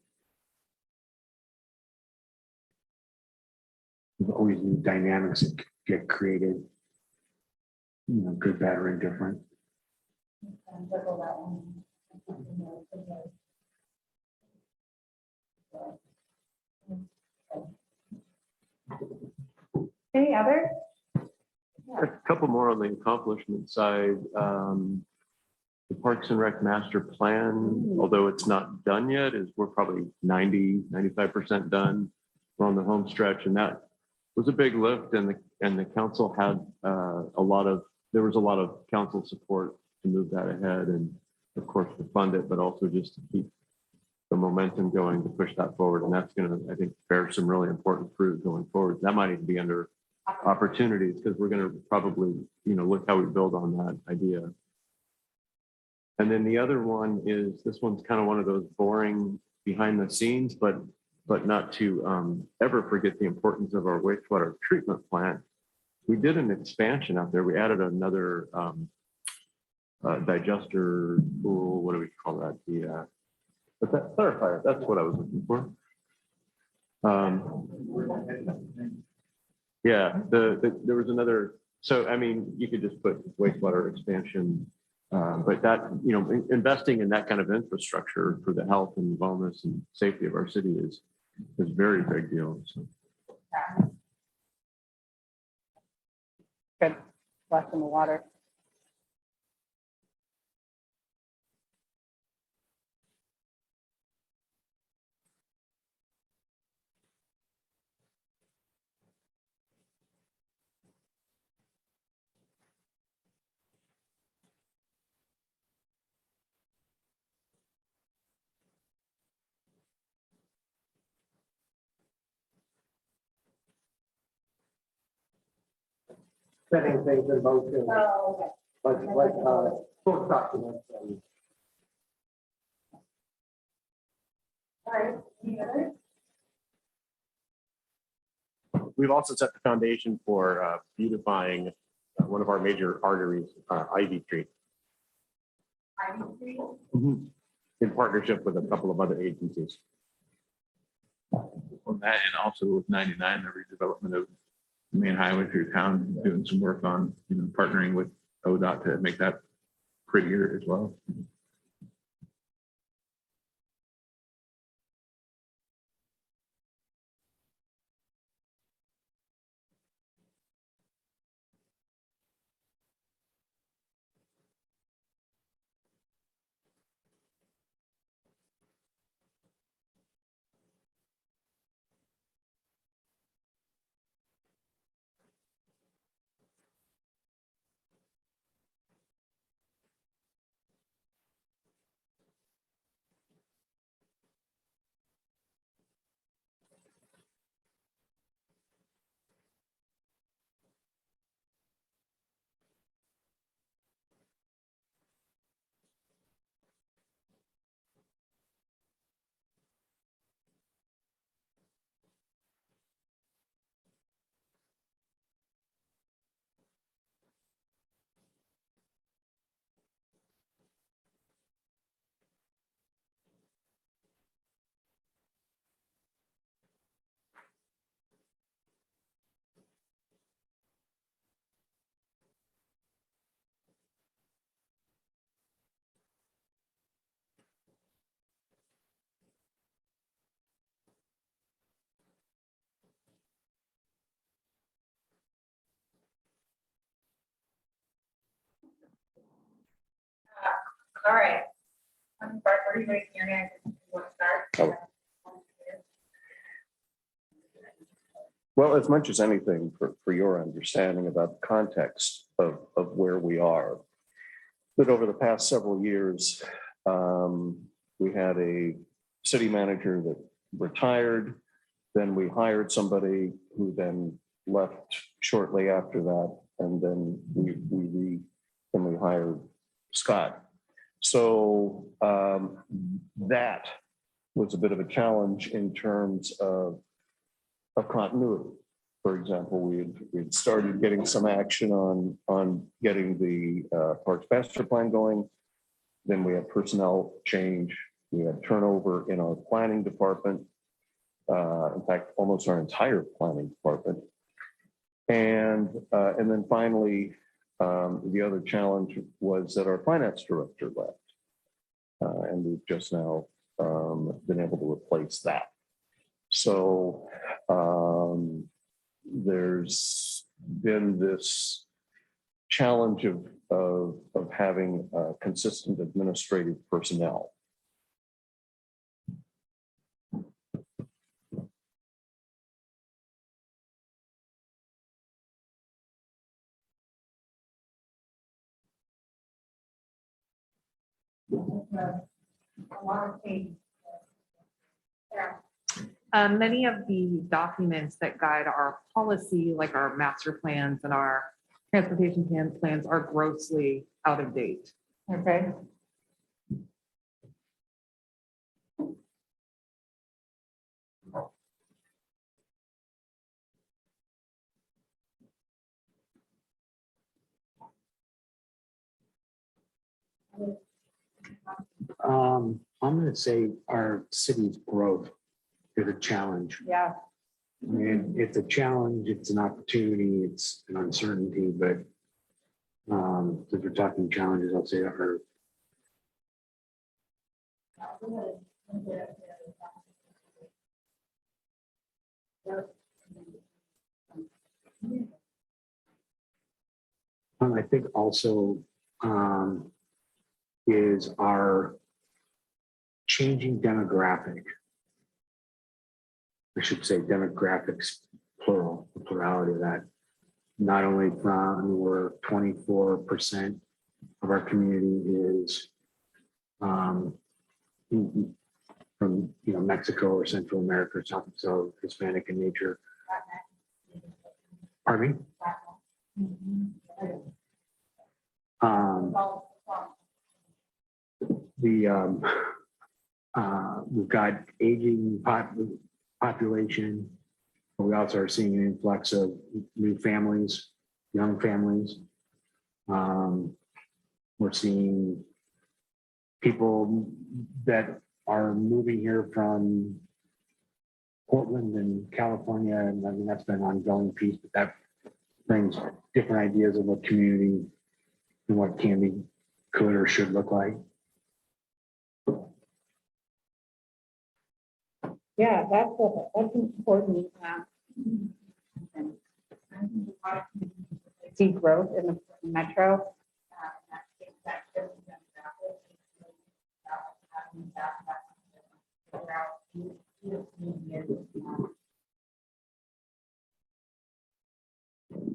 There's always new dynamics that get created, good, bad, or indifferent. Any other? A couple more on the accomplishment side. The Parks and Rec Master Plan, although it's not done yet, we're probably 95% done. We're on the home stretch, and that was a big lift, and the council had there was a lot of council support to move that ahead, and of course to fund it, but also just to keep the momentum going to push that forward. And that's going to, I think, bear some really important fruit going forward. That might even be under opportunities, because we're going to probably, look how we build on that idea. And then the other one is, this one's kind of one of those boring behind the scenes, but not to ever forget the importance of our wastewater treatment plant. We did an expansion out there. We added another digester pool. What do we call that? That clarifier. That's what I was looking for. Yeah, there was another. So, I mean, you could just put wastewater expansion, but that, investing in that kind of infrastructure for the health and wellness and safety of our city is a very big deal. So. Good. Left in the water. Setting things in motion, short documents. We've also set the foundation for beautifying one of our major arteries, Ivy Street. In partnership with a couple of other agencies. On that, and also with 99, the redevelopment of the main highway through town, doing some work on, partnering with ODOT to make that prettier as well. All right. Burke, are you raising your hand? Well, as much as anything, for your understanding about the context of where we are, that over the past several years, we had a city manager that retired. Then we hired somebody who then left shortly after that. And then we hired Scott. So that was a bit of a challenge in terms of continuity. For example, we'd started getting some action on getting the Parks Master Plan going. Then we had personnel change. We had turnover in our planning department. In fact, almost our entire planning department. And then finally, the other challenge was that our finance director left. And we've just now been able to replace that. So there's been this challenge of having consistent administrative personnel. Many of the documents that guide our policy, like our master plans and our transportation plans, are grossly out of date. Okay. I'm gonna say our city's growth is a challenge. Yeah. I mean, it's a challenge, it's an opportunity, it's an uncertainty, but if we're talking challenges, I'll say are I think also is our changing demographic. I should say demographics, plural, the plurality of that. Not only from where 24% of our community is from Mexico or Central America or something, so Hispanic in nature. Pardon me? We've got aging population. We also are seeing an influx of new families, young families. We're seeing people that are moving here from Portland and California, and I mean that's been an ongoing piece, but that brings different ideas of what community and what Canby could or should look like. Yeah, that's important. See growth in the metro.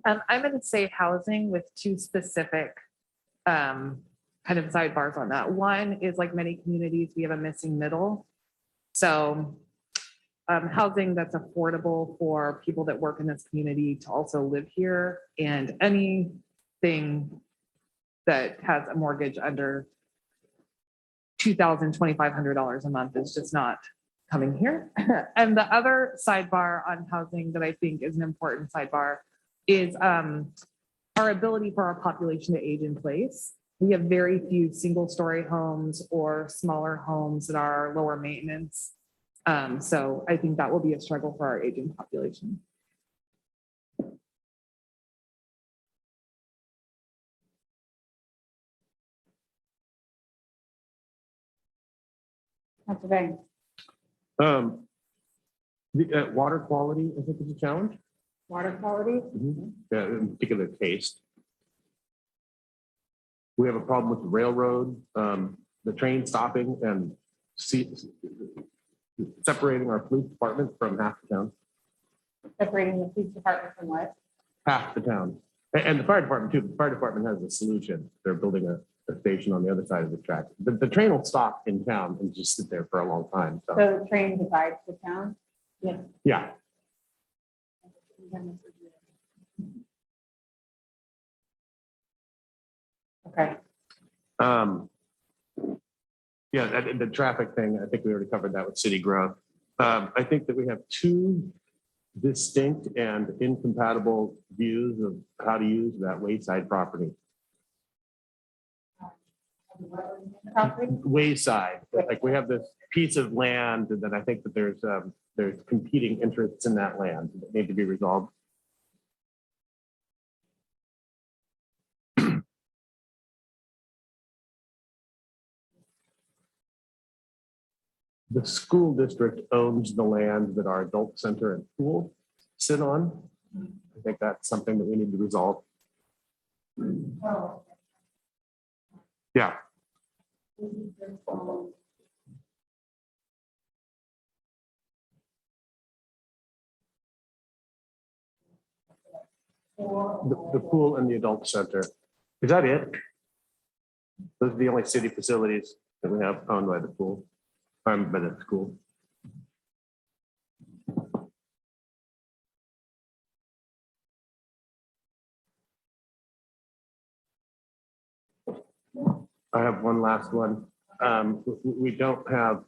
I'm going to say housing with two specific kind of sidebars on that. One is, like many communities, we have a missing middle. So housing that's affordable for people that work in this community to also live here, and anything that has a mortgage under $2,000, $2,500 a month is just not coming here. And the other sidebar on housing that I think is an important sidebar is our ability for our population to age in place. We have very few single-story homes or smaller homes that are lower maintenance. So I think that will be a struggle for our aging population. That's the thing. The water quality, I think, is a challenge. Water quality. Yeah, in particular taste. We have a problem with the railroad, the train stopping and separating our police department from half the town, Separating the police department from what? half the town. And the fire department too. The fire department has a solution. They're building a station on the other side of the track. The train will stop in town and just sit there for a long time. So, So the train divides the town? yeah. Okay. Yeah, the traffic thing, I think we already covered that with city growth. I think that we have two distinct and incompatible views of how to use that wayside property. Wayside, like we have this piece of land, and then I think that there's competing interests in that land that need to be resolved. The school district owns the land that our adult center and pool sit on. I think that's something that we need to resolve. Yeah. The pool and the adult center. Is that it? Those are the only city facilities that we have owned by the pool. By the school. I have one last one. We don't have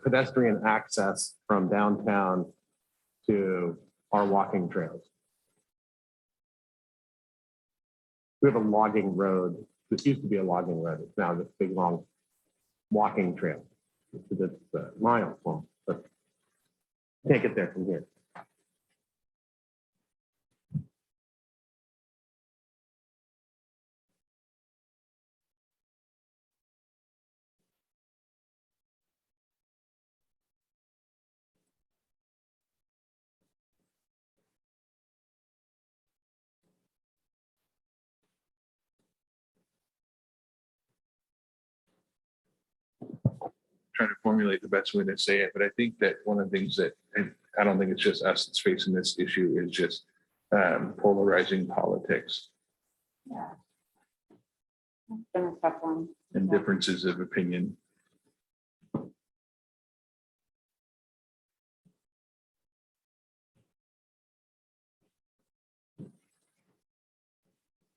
pedestrian access from downtown to our walking trails. We have a logging road. This used to be a logging road. It's now this big, long walking trail. It's miles long, but can't get there from here. Trying to formulate the best way to say it, but I think that one of the things that, and I don't think it's just us that's facing this issue, is just polarizing politics It's been a tough one. and differences of opinion.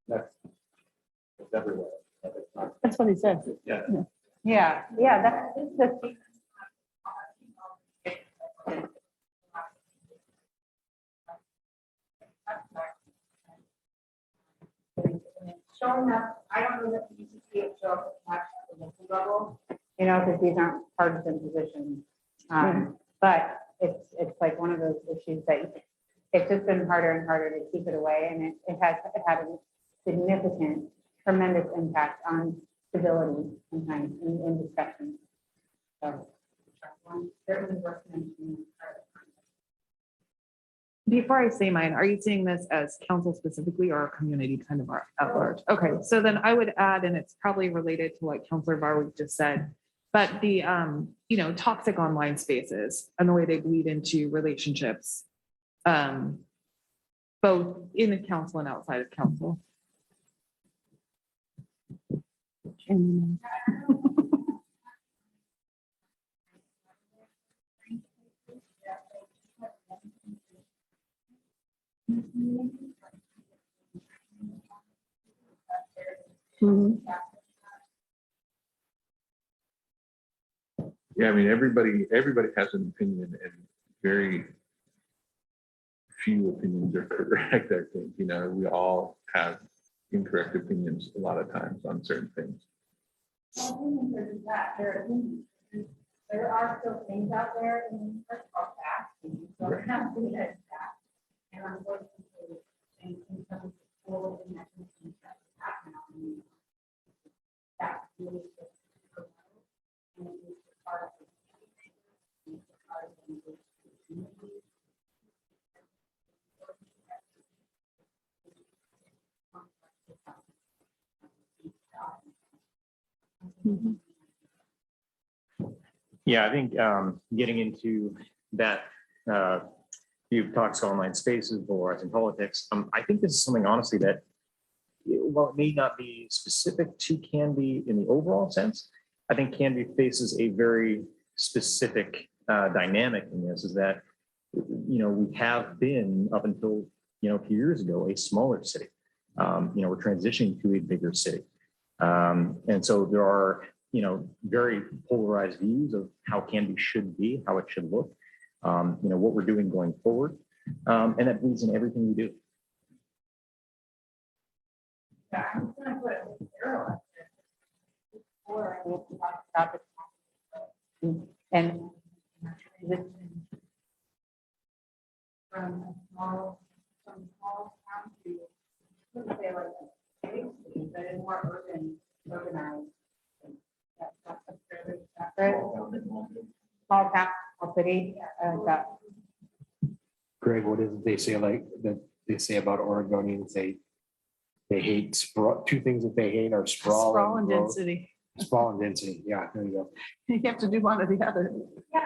That's everywhere. That's what he said. Yeah. Yeah, that's the. Showing up, I don't know that you can see it show up much at the local level, you know, because these aren't partisan positions. But it's like one of those issues that it's just been harder and harder to keep it away, and it has had a significant, tremendous impact on stability sometimes in discussions. So certainly worth mentioning. Before I say mine, are you seeing this as council specifically or a community kind of at large? Okay, so then I would add, and it's probably related to what Councilor Barwick just said, but the, toxic online spaces and the way they bleed into relationships, both in the council and outside of council. Yeah, I mean, everybody has an opinion, and very few opinions are correct. I think, we all have incorrect opinions a lot of times on certain things. There are still things out there in the first call back. So we're not doing it back. And unfortunately, in some of the schools and that happening, that's really just and it is part of the part of the community. Yeah, I think getting into that few talks online spaces, polarizing politics. I think this is something honestly that, while it may not be specific to Canby in the overall sense, I think Canby faces a very specific dynamic in this. Is that we have been up until a few years ago a smaller city. We're transitioning to a bigger city, and so there are very polarized views of how Canby should be, how it should look, what we're doing going forward. And that bleeds in everything we do. Yeah, I'm just gonna put an arrow up there. Before I will talk about the and transition from small town to, let's say, like a big city, but in more urbanized. That's a fairly separate. Small town, small city, that. Greg, what is it they say, like, that they say about Oregonians? They hate sprawl. Two things that they hate are sprawl. Sprawl and growth. density. Sprawl and density. Yeah, there you go. You have to do one or the other. Yeah,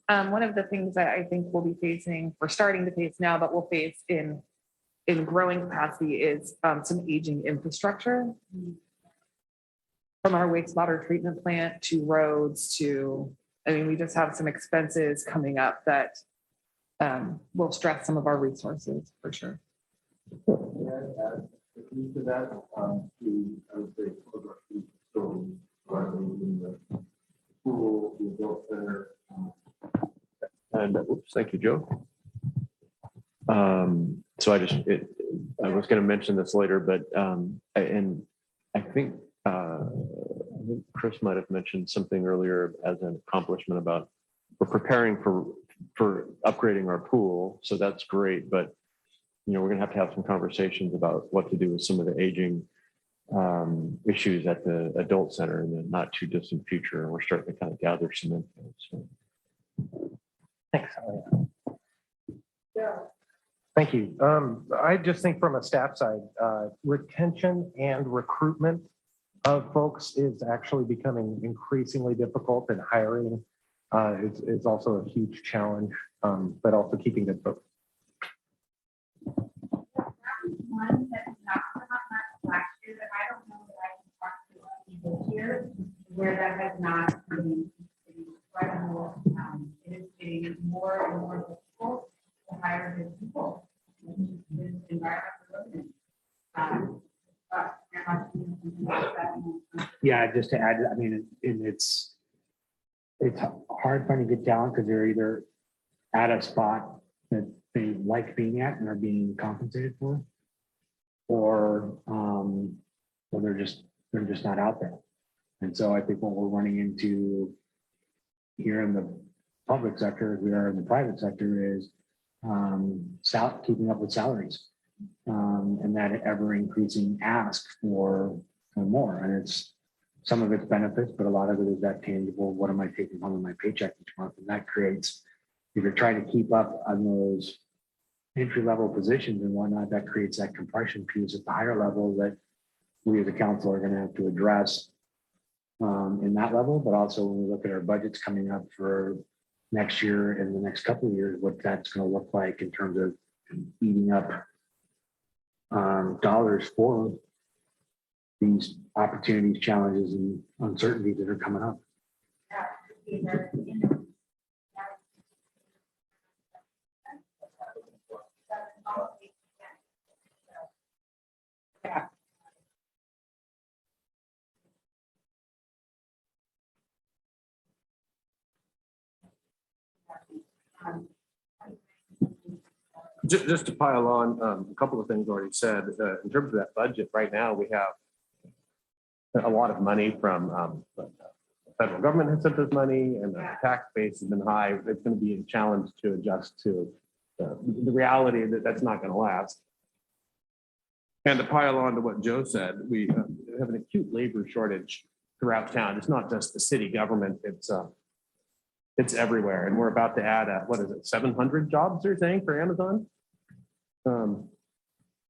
One of the things that I think we'll be facing, we're starting to face now, but we'll face in growing capacity is some aging infrastructure. From our wastewater treatment plant to roads to, we just have some expenses coming up that will stress some of our resources for sure. And oops, thank you, Joe. So I was going to mention this later, but I think Chris might have mentioned something earlier as an accomplishment about we're preparing for upgrading our pool. So that's great, but we're going to have some conversations about what to do with some of the aging issues at the adult center in the not too distant future. And we're starting to kind of gather some info. So. Thanks. Yeah. Thank you. I just think from a staff side, retention and recruitment of folks is actually becoming increasingly difficult, and hiring is also a huge challenge, but also keeping good folks. One that we talked about last year that I don't know that I can talk to people here where that has not been incredible. It is getting more and more difficult to hire good people. This environment we're living in. Yeah, just to add, it's hard finding good talent because they're either at a spot that they like being at and are being compensated for, or they're just not out there. And so I think what we're running into here in the public sector, as we are in the private sector, is keeping up with salaries, and that ever increasing ask for more. And it's some of it's benefits, but a lot of it is that tangible. What am I taking home in my paycheck each month? And that creates, if you're trying to keep up on those entry level positions and whatnot, that creates that compression piece at the higher level that we as a council are going to have to address in that level. But also when we look at our budgets coming up for next year and the next couple of years, what that's going to look like in terms of eating up dollars for these opportunities, challenges, and uncertainties that are coming up. Just to pile on, a couple of things already said, in terms of that budget, right now, we have a lot of money from, the federal government has sent us money and the tax base has been high. It's going to be a challenge to adjust to the reality that that's not going to last. And to pile on to what Joe said, we have an acute labor shortage throughout town. It's not just the city government, it's everywhere. And we're about to add, what is it, 700 jobs they're saying for Amazon?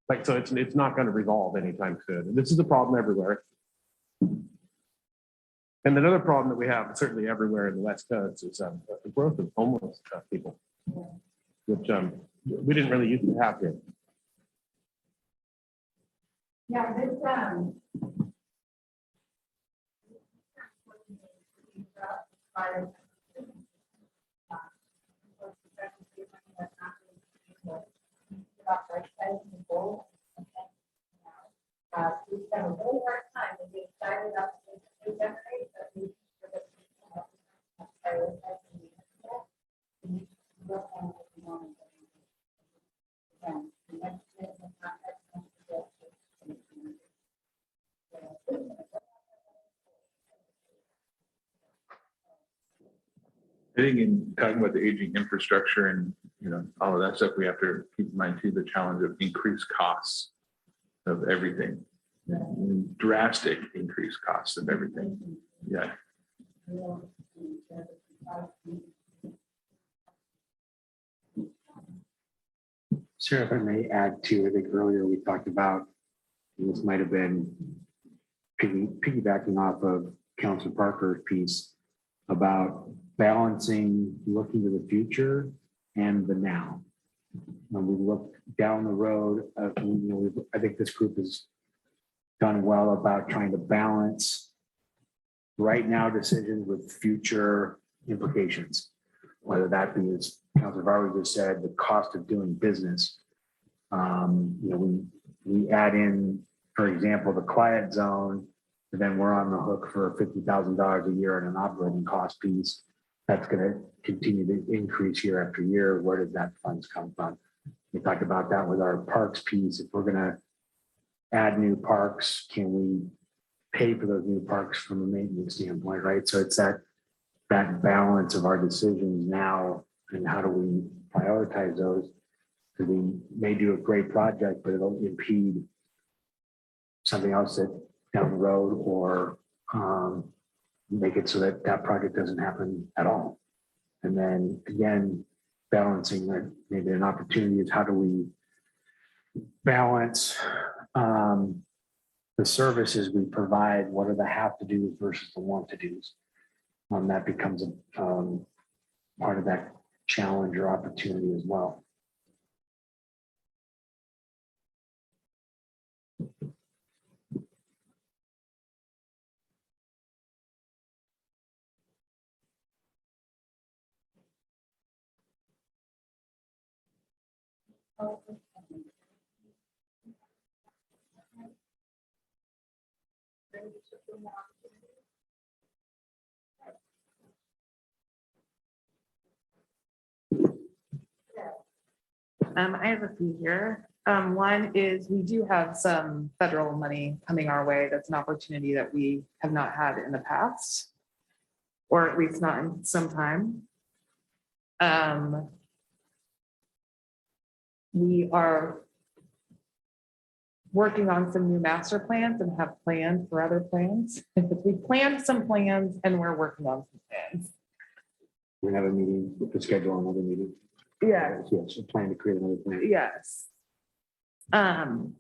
Like, so it's not going to resolve anytime soon. This is a problem everywhere. And another problem that we have certainly everywhere in the West Coast is the growth of homeless people, which we didn't really used to have here. Yeah, this, we spent a really hard time to get started up with the generate, but we I think in talking about the aging infrastructure and, all of that stuff, we have to keep in mind too, the challenge of increased costs of everything. Drastic increased costs of everything. Yeah. Sarah, if I may add to, I think earlier we talked about, and this might have been piggybacking off of Councilor Parker's piece about balancing looking to the future and the now. When we look down the road, I think this group has done well about trying to balance right now decisions with future implications, whether that be, as Councilor Varley just said, the cost of doing business. We add in, for example, the quiet zone, and then we're on the hook for $50,000 a year in an operating cost piece. That's going to continue to increase year after year. Where does that funds come from? We talked about that with our parks piece. If we're going to add new parks, can we pay for those new parks from a maintenance standpoint, right? So it's that balance of our decisions now and how do we prioritize those? Because we may do a great project, but it'll impede something else that down the road or make it so that that project doesn't happen at all. And then again, balancing that maybe an opportunity is how do we balance the services we provide, what are the have to do versus the want to do's. That becomes a part of that challenge or opportunity as well. I have a few here. One is we do have some federal money coming our way. That's an opportunity that we have not had in the past, or at least not in some time. We are working on some new master plans and have planned for other plans. We planned some plans and we're working on some plans. We have a meeting, we could schedule another meeting. Yeah. Yes, a plan to create another plan. Yes. And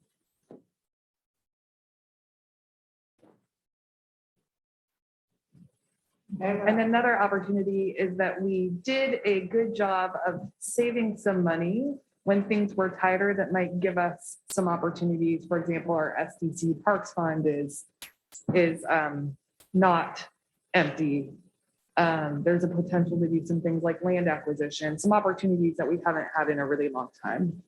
another opportunity is that we did a good job of saving some money when things were tighter that might give us some opportunities. For example, our SDC Parks Fund is not empty. There's a potential to do some things like land acquisition, some opportunities that we haven't had in a really long time.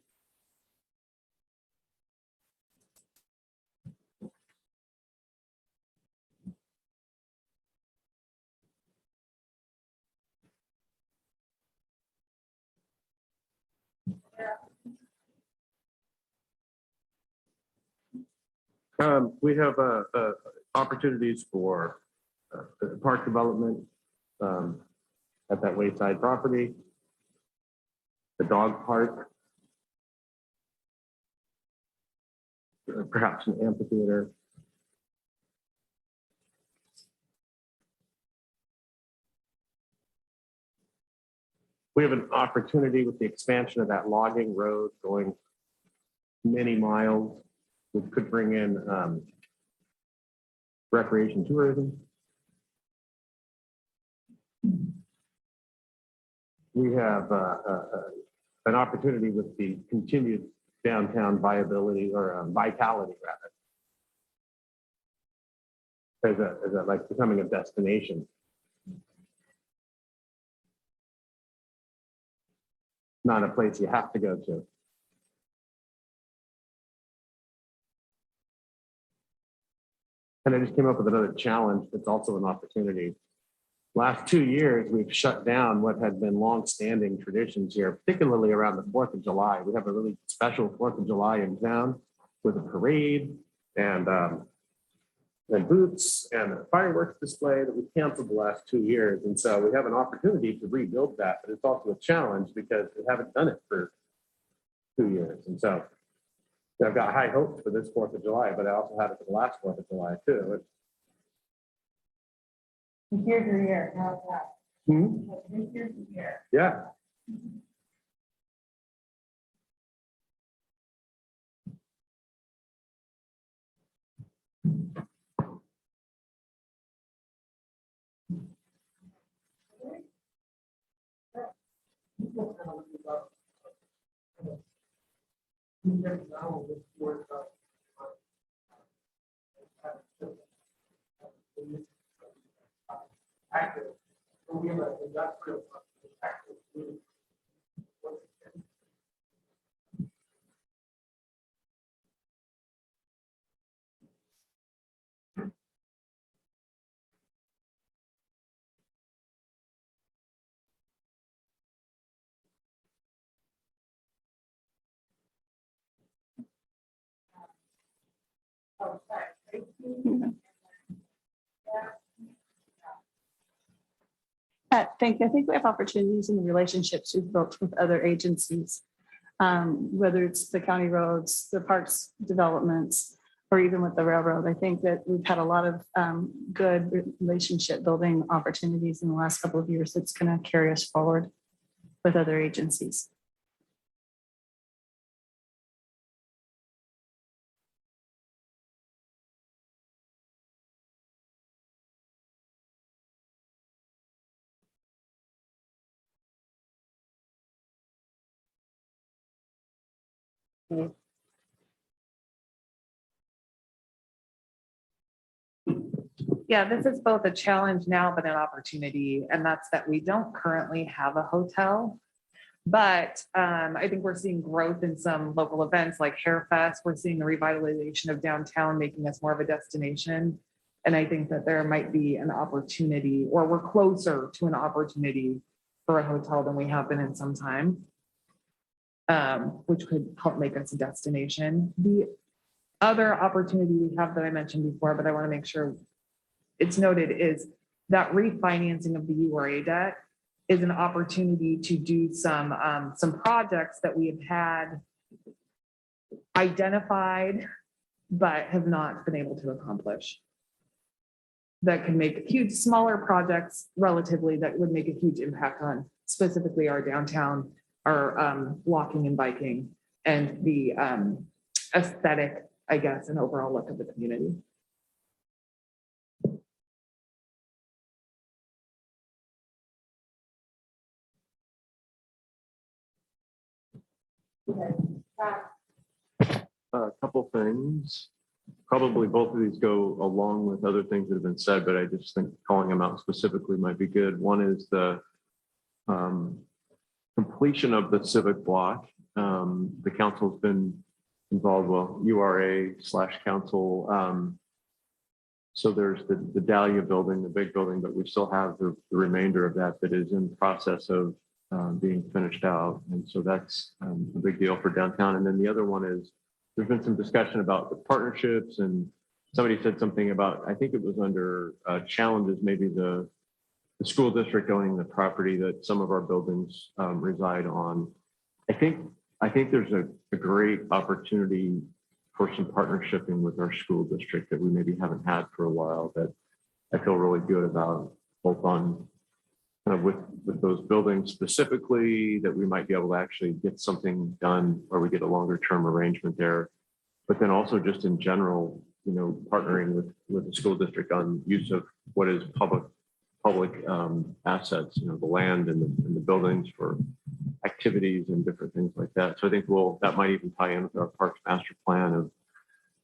We have opportunities for park development at that wayside property, the dog park, perhaps an amphitheater. We have an opportunity with the expansion of that logging road going many miles, which could bring in recreation tourism. We have an opportunity with the continued downtown viability or vitality rather, as a like becoming a destination. Not a place you have to go to. And I just came up with another challenge that's also an opportunity. Last 2 years, we've shut down what had been longstanding traditions here, particularly around the 4th of July. We have a really special 4th of July in town with a parade and booths and a fireworks display that we canceled the last 2 years. And so we have an opportunity to rebuild that, but it's also a challenge because we haven't done it for 2 years. And so I've got high hopes for this 4th of July, but I also had it for the last 4th of July too. Here's your year. How's that? Here's your year. Yeah. I think we have opportunities in the relationships we've built with other agencies, whether it's the county roads, the parks developments, or even with the railroad. I think that we've had a lot of good relationship building opportunities in the last couple of years that's going to carry us forward with other agencies. Yeah, this is both a challenge now, but an opportunity. And that's that we don't currently have a hotel. But I think we're seeing growth in some local events like Hair Fest. We're seeing the revitalization of downtown, making us more of a destination. And I think that there might be an opportunity, or we're closer to an opportunity for a hotel than we have been in some time, which could help make us a destination. The other opportunity we have that I mentioned before, but I want to make sure it's noted, is that refinancing of the Ura Deck is an opportunity to do some projects that we have had identified, but have not been able to accomplish. That can make huge, smaller projects relatively that would make a huge impact on specifically our downtown, our walking and biking, and the aesthetic, I guess, and overall look of the community. A couple things. Probably both of these go along with other things that have been said, but I just think calling them out specifically might be good. One is the completion of the civic block. The council's been involved, well, URA/council. So there's the Dahlia building, the big building, but we still have the remainder of that is in process of being finished out. And so that's a big deal for downtown. And then the other one is there's been some discussion about the partnerships, and somebody said something about, I think it was under challenges, maybe the school district owning the property that some of our buildings reside on. I think there's a great opportunity for some partnershiping with our school district that we maybe haven't had for a while, that I feel really good about, both on kind of with those buildings specifically, that we might be able to actually get something done where we get a longer term arrangement there. But then also just in general, you know, partnering with the school district on use of what is public assets, you know, the land and the buildings for activities and different things like that. So I think that might even tie in with our Parks Master Plan of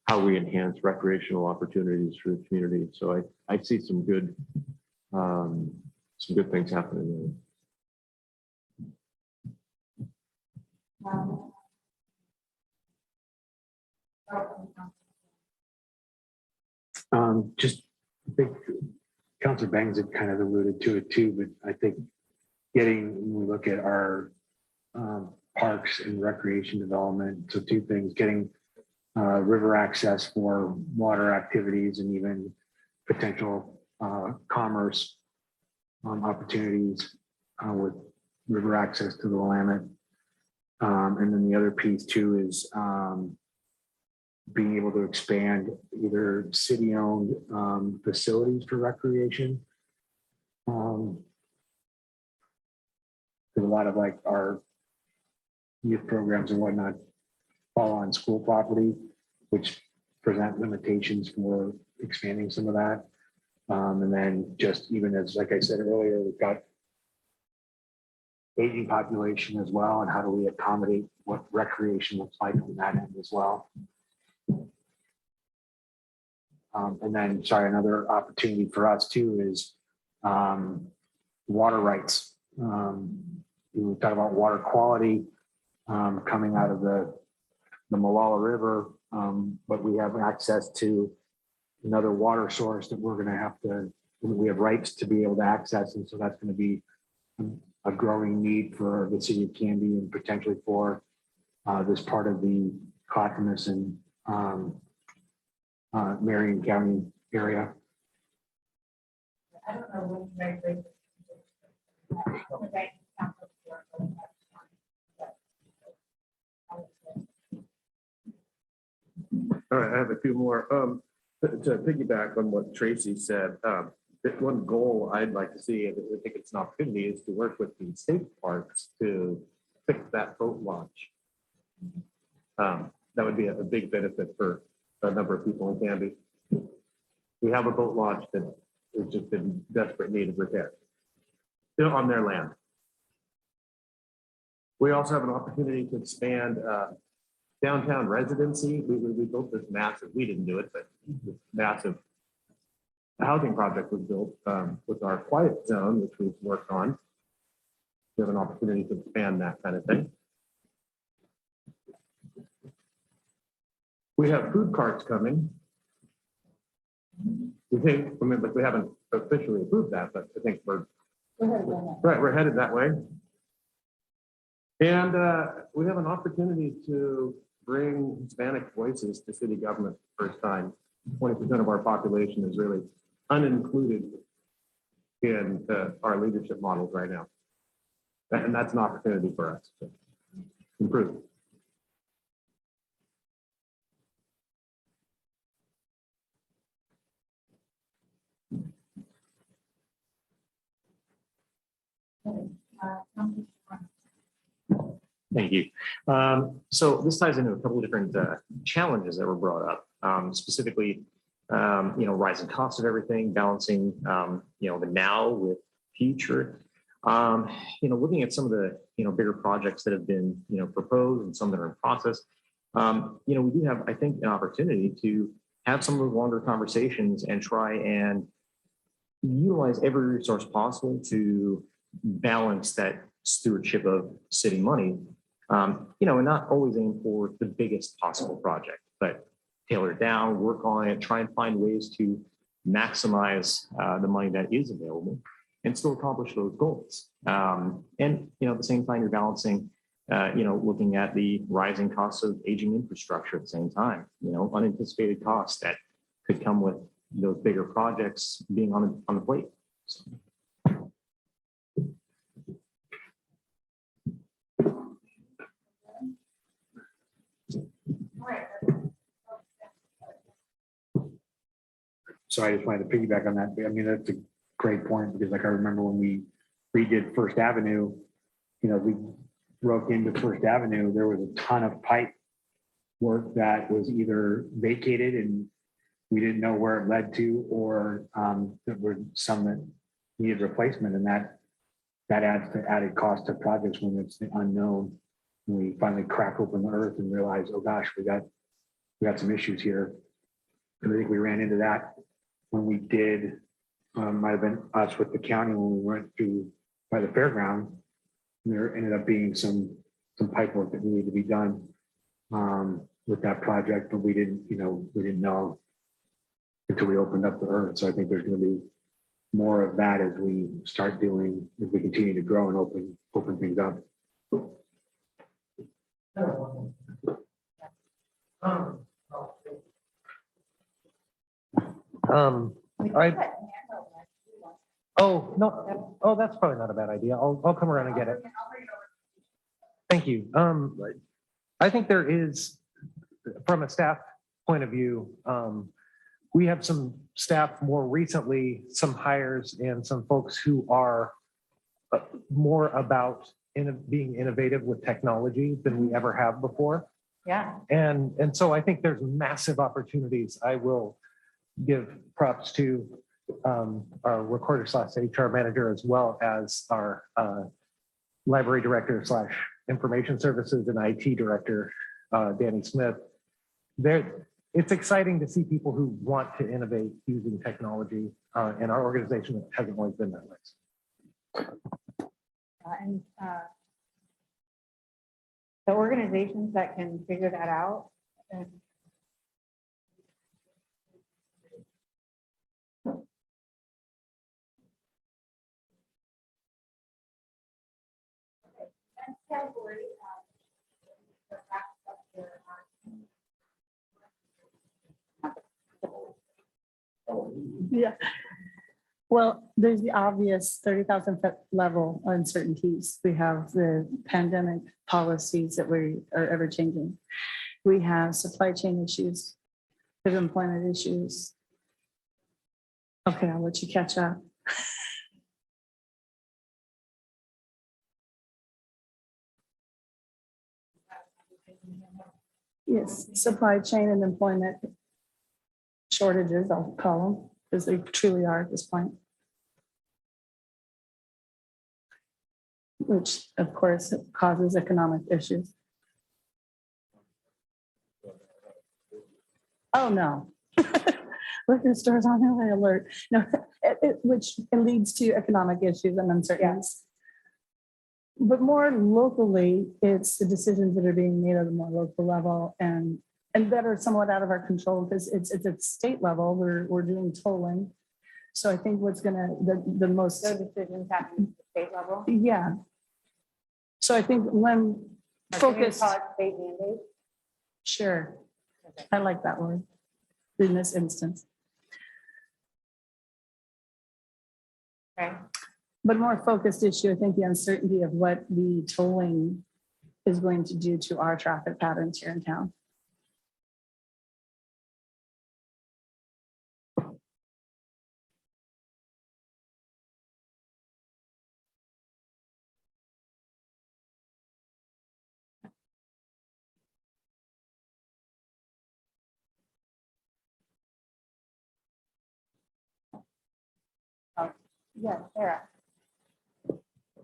how we enhance recreational opportunities for the community. So I see some good things happening there. Just, I think Councilor Bangs had kind of alluded to it too, but I think when we look at our parks and recreation development, so two things, getting river access for water activities and even potential commerce opportunities with river access to the Willamette. And then the other piece too is being able to expand either city-owned facilities for recreation. There's a lot of like our youth programs and whatnot fall on school property, which present limitations for expanding some of that. And then just even as, like I said earlier, we've got aging population as well, and how do we accommodate what recreation looks like on that end as well. And then, sorry, another opportunity for us too is water rights. We talk about water quality coming out of the Malala River, but we have access to another water source that we're going to have to, we have rights to be able to access. And so that's going to be a growing need for the city of Canby and potentially for this part of the Clackamas and Marion County area. I don't know when you guys All right, I have a few more. To piggyback on what Tracy said, one goal I'd like to see, and I think it's an opportunity, is to work with the state parks to fix that boat launch. That would be a big benefit for a number of people in Canby. We have a boat launch that is just in desperate need of repair, still on their land. We also have an opportunity to expand downtown residency. We built this massive, we didn't do it, but this massive housing project was built with our quiet zone, which we've worked on. We have an opportunity to expand that kind of thing. We have food carts coming. We think, I mean, but we haven't officially approved that, but I think we're headed that way. And we have an opportunity to bring Hispanic voices to city government for the first time. 20% of our population is really unincluded in our leadership models right now. And that's an opportunity for us to improve. Thank you. So this ties into a couple of different challenges that were brought up, specifically, rising costs of everything, balancing, the now with future. Looking at some of the, bigger projects that have been, proposed and some that are in process. We do have, I think, an opportunity to have some of the longer conversations and try and utilize every resource possible to balance that stewardship of city money, and not always aim for the biggest possible project, but tailor it down, work on it, try and find ways to maximize the money that is available and still accomplish those goals. And at the same time, you're balancing looking at the rising costs of aging infrastructure at the same time, unanticipated costs that could come with those bigger projects being on the plate. So, So I just wanted to piggyback on that. I mean, that's a great point because like I remember when we redid First Avenue, we broke into First Avenue, there was a ton of pipe work that was either vacated and we didn't know where it led to, or there were some that needed replacement, and that adds to added cost to projects when it's the unknown. When we finally crack open the earth and realize, oh gosh, we got some issues here. And I think we ran into that when we did, might have been us with the county when we went through by the fairground. There ended up being some pipe work that needed to be done with that project, but we didn't know until we opened up the earth. So I think there's going to be more of that as we start doing, as we continue to grow and open things up. Oh, that's probably not a bad idea. I'll come around and get it. Thank you. I think there is, from a staff point of view, we have some staff more recently, some hires and some folks who are more about being innovative with technology than we ever have before. Yeah. And so I think there's massive opportunities. I will give props to our recorder / HR manager, as well as our library director / information services and IT director, Danny Smith. It's exciting to see people who want to innovate using technology, and our organization hasn't always been that way. And the organizations that can figure that out. Yeah. Well, there's the obvious 30,000 foot level uncertainties. We have the pandemic policies that we are ever changing. We have supply chain issues, we have employment issues. Okay, I'll let you catch up. Yes, supply chain and employment shortages, I'll call them, because they truly are at this point. Which, of course, causes economic issues. Oh, no. Liquor stores on high alert. No, which leads to economic issues and uncertainties. But more locally, it's the decisions that are being made at a more local level and that are somewhat out of our control, because it's at state level. We're doing tolling. So I think what's gonna the most Decisions happen at the state level. yeah. So I think when focus, State mandate. sure, I like that word in this instance. Okay. But more focused issue, I think the uncertainty of what the tolling is going to do to our traffic patterns here in town. Yeah, Sarah.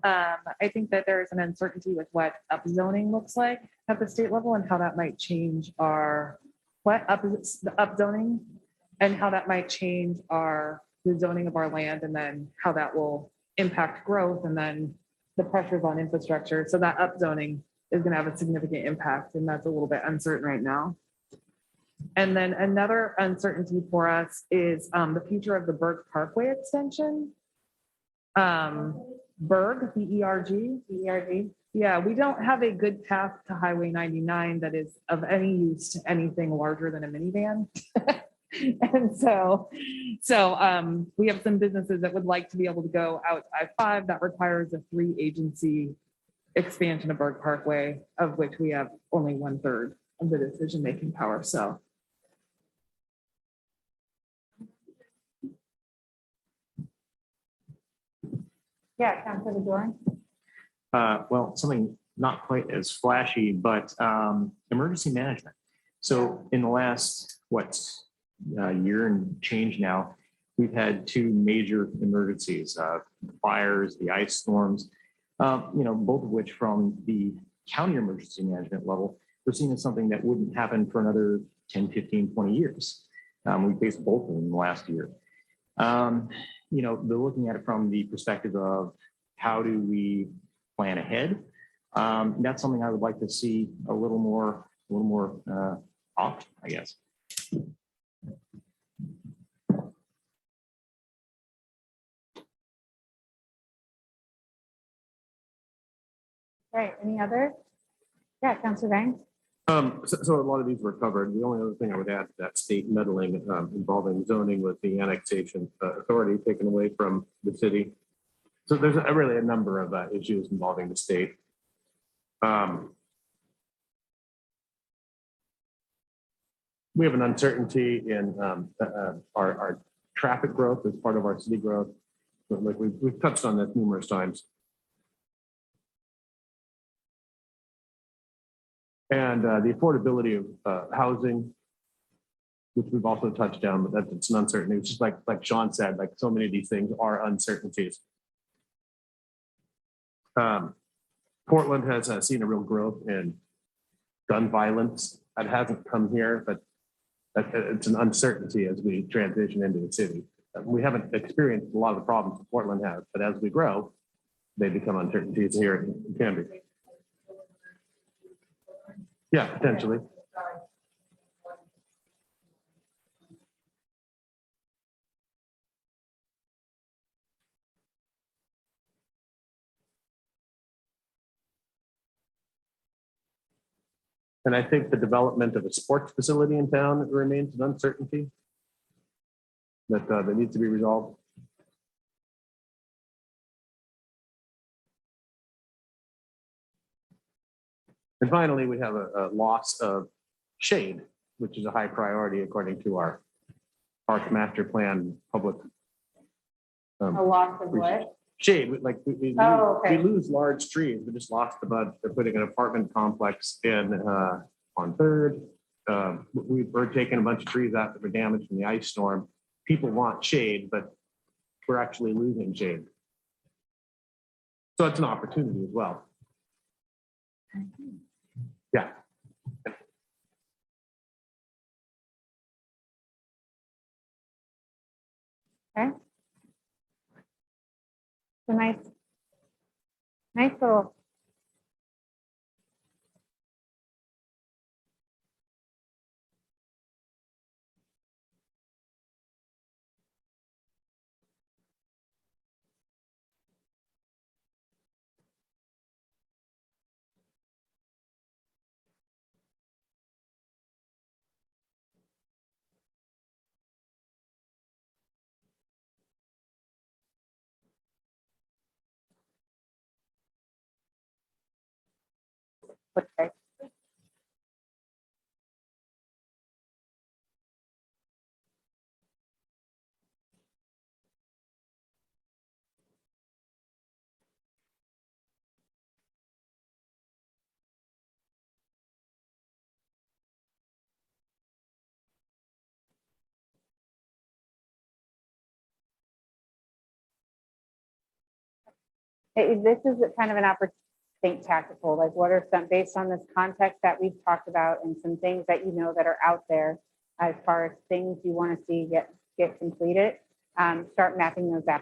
I think that there is an uncertainty with what upzoning looks like at the state level and how that might change the upzoning and how that might change the zoning of our land, and then how that will impact growth and then the pressures on infrastructure. So that upzoning is going to have a significant impact, and that's a little bit uncertain right now. And then another uncertainty for us is the future of the Burke Parkway extension. Burke, BERG, Yeah, we don't have a good path to Highway 99 that is of any use to anything larger than a minivan. And we have some businesses that would like to be able to go out I-5. That requires a 3-agency expansion of Burke Parkway, of which we have only 1/3 of the decision-making power. So Yeah, Councilor Doran. Well, something not quite as flashy, but emergency management. So in the last, year and change now, we've had 2 major emergencies, fires, the ice storms, both of which from the county emergency management level, we're seeing as something that wouldn't happen for another 10, 15, 20 years. We faced both of them in the last year. They're looking at it from the perspective of how do we plan ahead? That's something I would like to see a little more often, I guess. Right, any other? Yeah, Councilor Banks. So a lot of these were covered. The only other thing I would add to that state meddling involving zoning with the annexation authority taken away from the city. So there's really a number of issues involving the state. We have an uncertainty in our traffic growth as part of our city growth. Like we've touched on this numerous times. And the affordability of housing, which we've also touched on, but it's an uncertainty. It's just like Sean said, like so many of these things are uncertainties. Portland has seen a real growth in gun violence. That hasn't come here, but it's an uncertainty as we transition into the city. We haven't experienced a lot of the problems that Portland has, but as we grow, they become uncertainties here in Canby. Yeah, potentially. And I think the development of a sports facility in town remains an uncertainty that needs to be resolved. And finally, we have a loss of shade, which is a high priority according to our park master plan public. A loss of what? Shade, Oh, okay. we lose large trees. We just lost about, they're putting an apartment complex in on Third. We're taking a bunch of trees out that were damaged from the ice storm. People want shade, but we're actually losing shade. So it's an opportunity as well. Yeah. Okay. So nice little. Okay. This is kind of an opportunity to think tactical, like what are some, based on this context that we've talked about and some things that you know that are out there as far as things you want to see get completed, start mapping those out.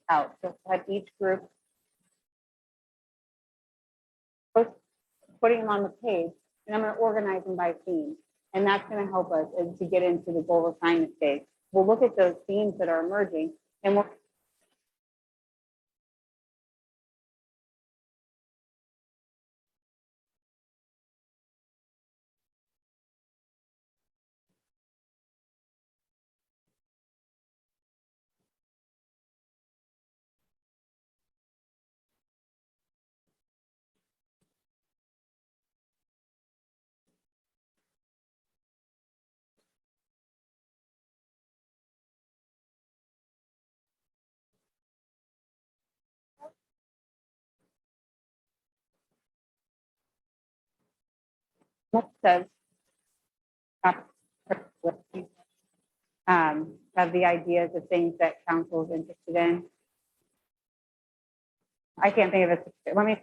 out. So have each group putting them on the page, and I'm going to organize them by theme. And that's going to help us as to get into the goal refinement stage. We'll look at those themes that are emerging, and we'll says of the ideas of things that council is interested in. I can't think of it. Let me.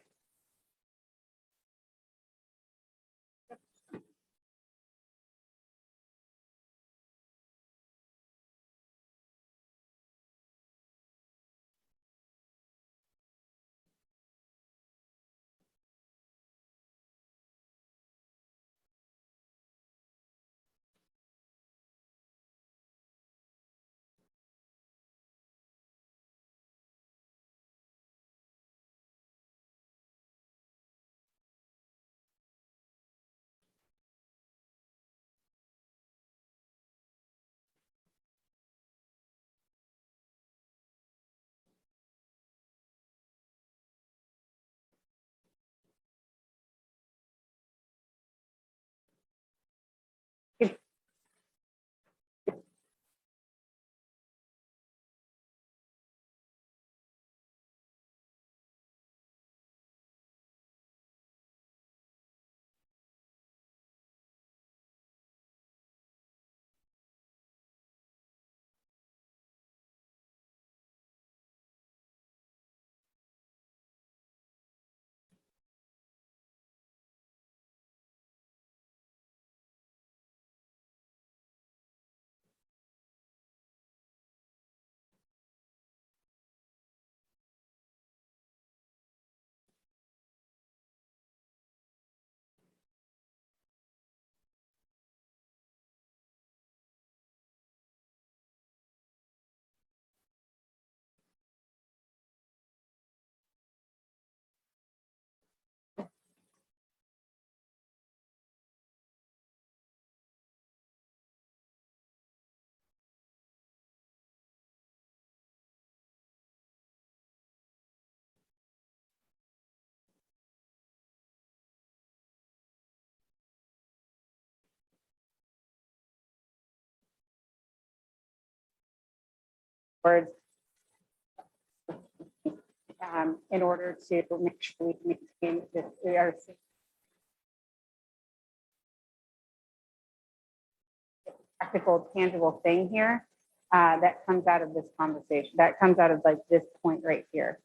Words in order to make sure we maintain this. We are practical, tangible thing here that comes out of this conversation. That comes out of like this point right here.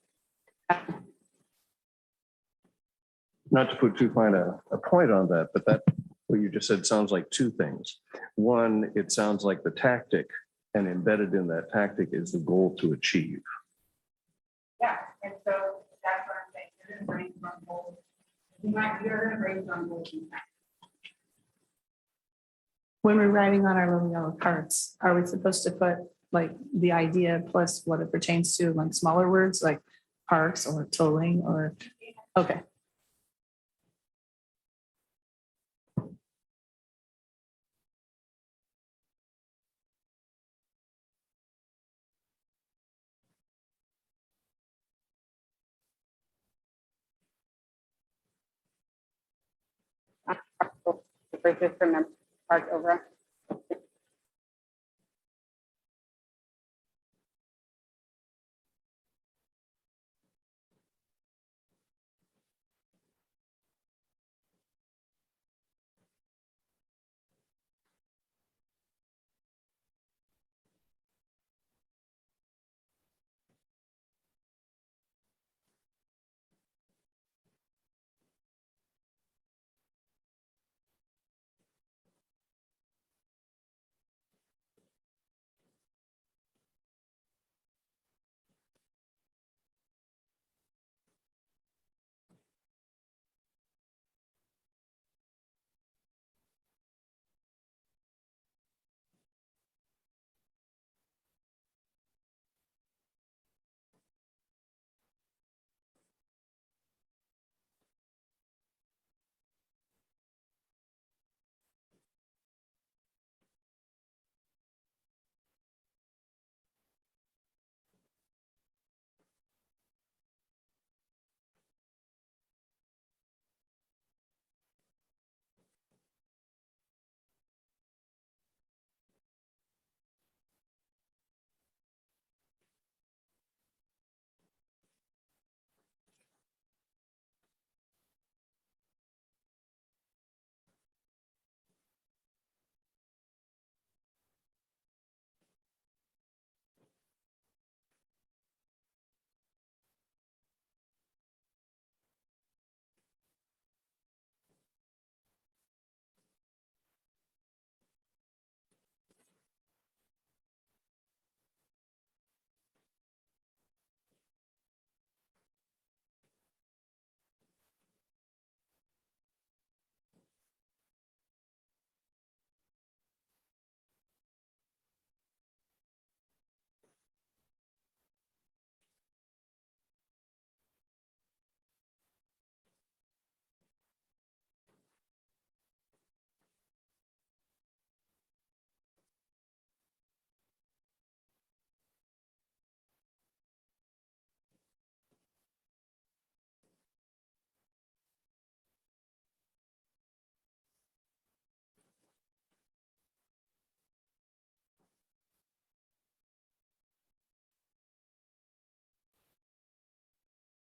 Not to put too fine a point on that, but that, what you just said sounds like two things. One, it sounds like the tactic, and embedded in that tactic is the goal to achieve. Yeah, and so that's what I'm saying. You're going to brainstorm goals. You're going to brainstorm goals. When we're writing on our little yellow cards, are we supposed to put like the idea plus what it pertains to, like smaller words like parks or tolling or, okay. Just remember, park over.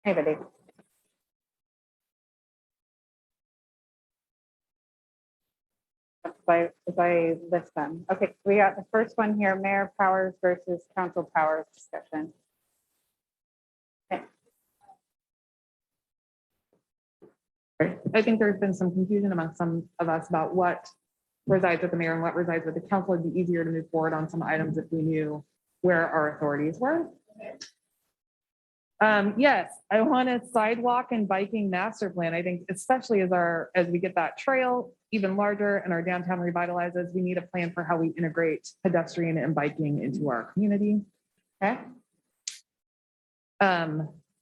Anybody? If I list them. Okay, we got the first one here, mayor powers versus council powers discussion. I think there's been some confusion among some of us about what resides with the mayor and what resides with the council. It'd be easier to move forward on some items if we knew where our authorities were. Yes, I want a sidewalk and biking master plan. I think especially as we get that trail even larger and our downtown revitalizes, we need a plan for how we integrate pedestrian and biking into our community. Okay.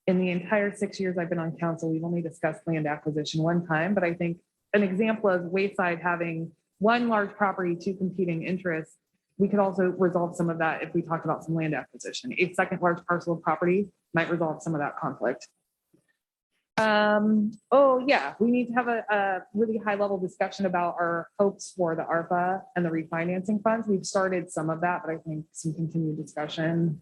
In the entire 6 years I've been on council, we've only discussed land acquisition one time, but I think an example of Wayside having one large property, two competing interests, we could also resolve some of that if we talked about some land acquisition. A second large parcel of property might resolve some of that conflict. Oh yeah, we need to have a really high level discussion about our hopes for the ARPA and the refinancing funds. We've started some of that, but I think some continued discussion.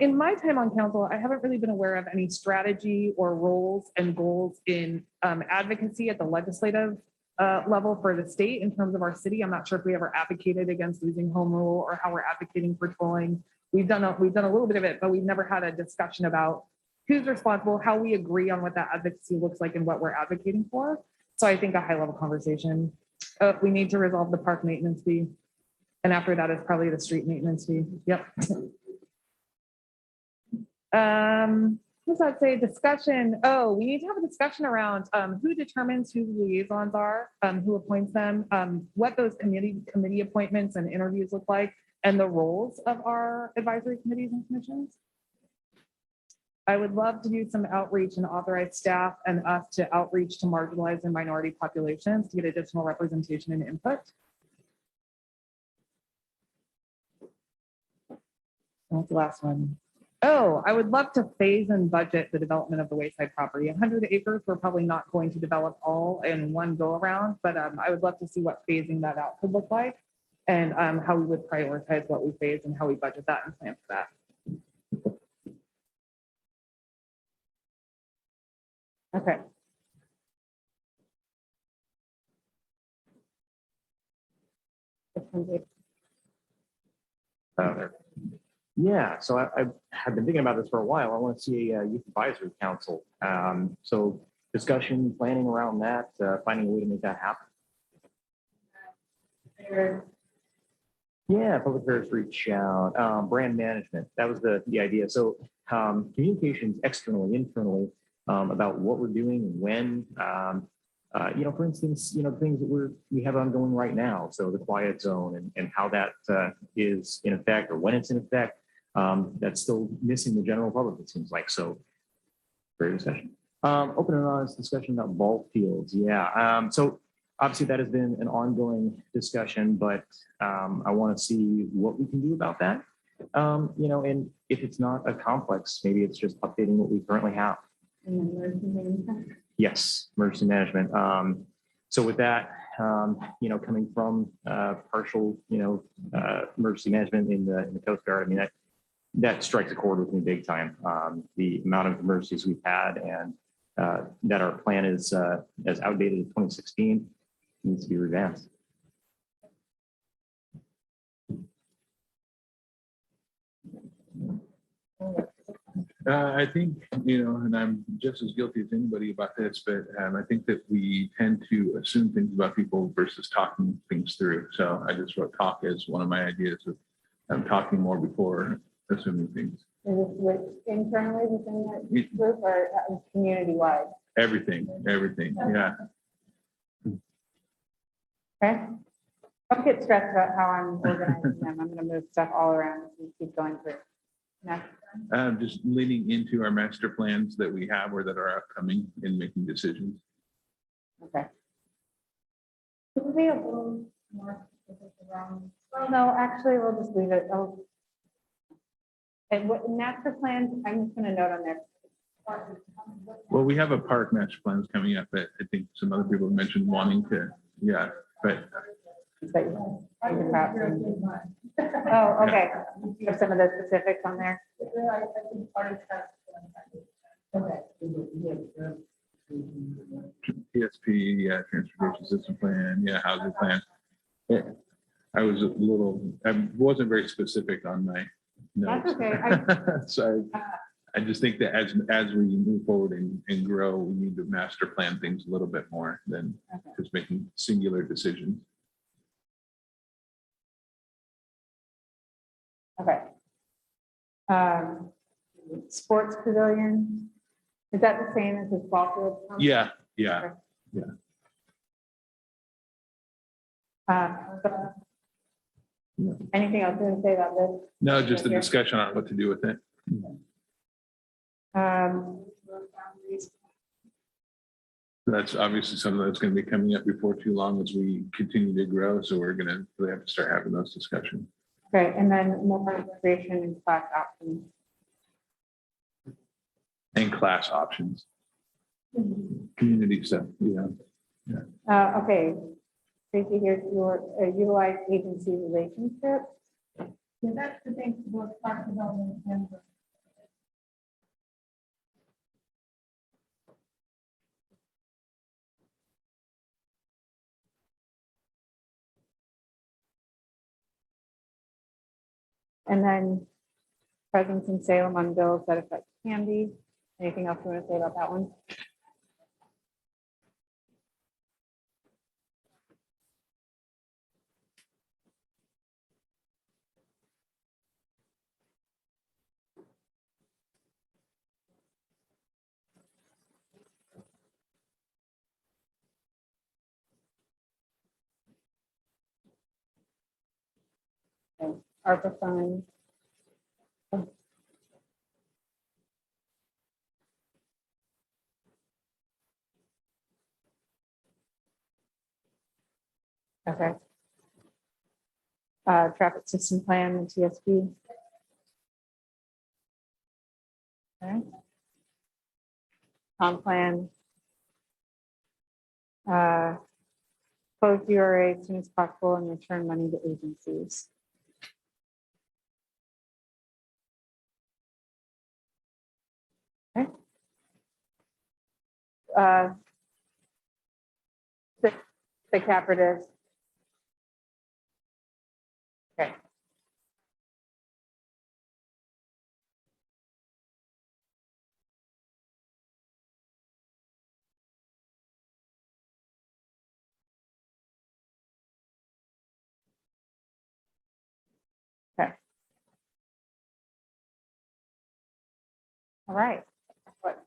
In my time on council, I haven't really been aware of any strategy or roles and goals in advocacy at the legislative level for the state in terms of our city. I'm not sure if we ever advocated against losing home rule or how we're advocating for tolling. We've done a little bit of it, but we've never had a discussion about who's responsible, how we agree on what that advocacy looks like and what we're advocating for. So I think a high level conversation. We need to resolve the park maintenance fee. And after that is probably the street maintenance fee. Yep. What's that say? Discussion. Oh, we need to have a discussion around who determines who liaisons are, who appoints them, what those committee appointments and interviews look like, and the roles of our advisory committees and commissions. I would love to do some outreach and authorize staff and us to outreach to marginalized and minority populations to get additional representation and input. What's the last one? Oh, I would love to phase and budget the development of the Wayside property. 100 acres, we're probably not going to develop all in one go around, but I would love to see what phasing that out could look like and how we would prioritize what we phase and how we budget that and plan for that. Okay. Yeah, so I have been thinking about this for a while. I want to see a youth advisory council. So discussion, planning around that, finding a way to make that happen. Yeah, public affairs reach out, brand management. That was the idea. So communications externally, internally about what we're doing and when. For instance, things that we have ongoing right now. So the quiet zone and how that is in effect or when it's in effect. That's still missing the general public, it seems like. So great discussion. Open and honest discussion about ball fields. Yeah. So obviously that has been an ongoing discussion, but I want to see what we can do about that. And if it's not a complex, maybe it's just updating what we currently have. Yes, emergency management. So with that, coming from partial, emergency management in the Coast Guard, I mean, that strikes a chord with me big time. The amount of emergencies we've had and that our plan is as outdated as 2016 needs to be revamped. I think, and I'm just as guilty as anybody about this, but I think that we tend to assume things about people versus talking things through. So I just wrote talk as one of my ideas of talking more before assuming things. Is this with internally within the group or community-wide? Everything, yeah. Okay. Don't get stressed about how I'm organizing them. I'm going to move stuff all around as we keep going through. Next. Just leaning into our master plans that we have or that are upcoming and making decisions. Okay. Could we be a little more specific around? Well, no, actually, we'll just leave it. And what master plans, I'm just going to note on there. Well, we have a park master plans coming up that I think some other people have mentioned wanting to, yeah, but that you think about. Oh, okay. You have some of the specifics on there. PSP, yeah, transportation system plan, yeah, housing plan. Yeah, I was a little, I wasn't very specific on my notes. That's okay. So I just think that as we move forward and grow, we need to master plan things a little bit more than just making singular decisions. Okay. Sports pavilion, is that the same as the ball field? Yeah, yeah. Anything else you want to say about this? No, just a discussion on what to do with it. That's obviously something that's going to be coming up before too long as we continue to grow. So we're going to really have to start having those discussions. Okay, and then more recreation and class options. And class options. Community stuff, yeah. Okay. Tracy, here's your utilize agency relationship. Yeah, that's the thing for park development and. And then presence in Salem on bills that affect Canby. Anything else you want to say about that one? Okay, ARPA funds. Okay. Traffic system plan and TSP. Okay. Comp plan. Close URA as soon as possible and return money to agencies. Okay. The capitative. Okay. Okay. All right. What?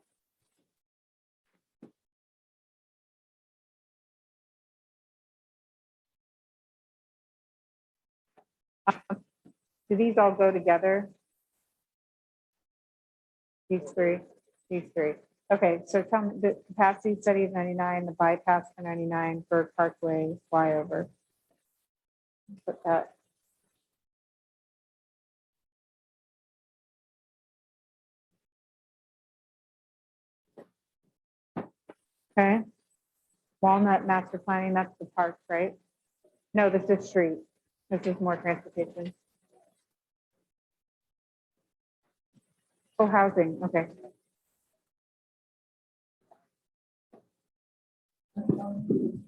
Do these all go together? These three. Okay, so tell me the capacity study of 99, the bypass for 99, Burke Parkway flyover. Put that. Okay. Walnut master planning, that's the parks, right? No, this is street. This is more transportation. Oh, housing, okay.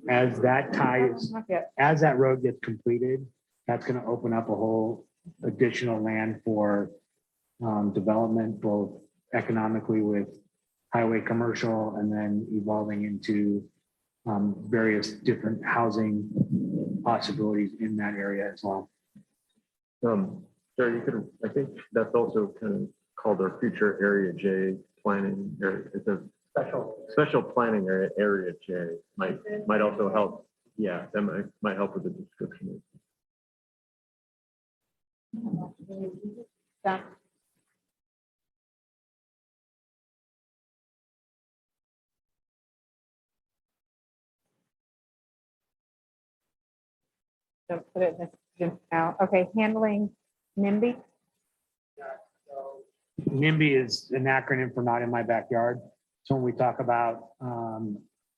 As that ties, Not yet. as that road gets completed, that's gonna open up a whole additional land for development, both economically with highway commercial and then evolving into various different housing possibilities in that area as well. Jerry, you could, I think that's also kind of called our future area J planning area. It's a special planning area J might also help. Yeah, that might help with the description. Yeah. So put it in this now. Okay, handling NIMBY. NIMBY is an acronym for not in my backyard. So when we talk about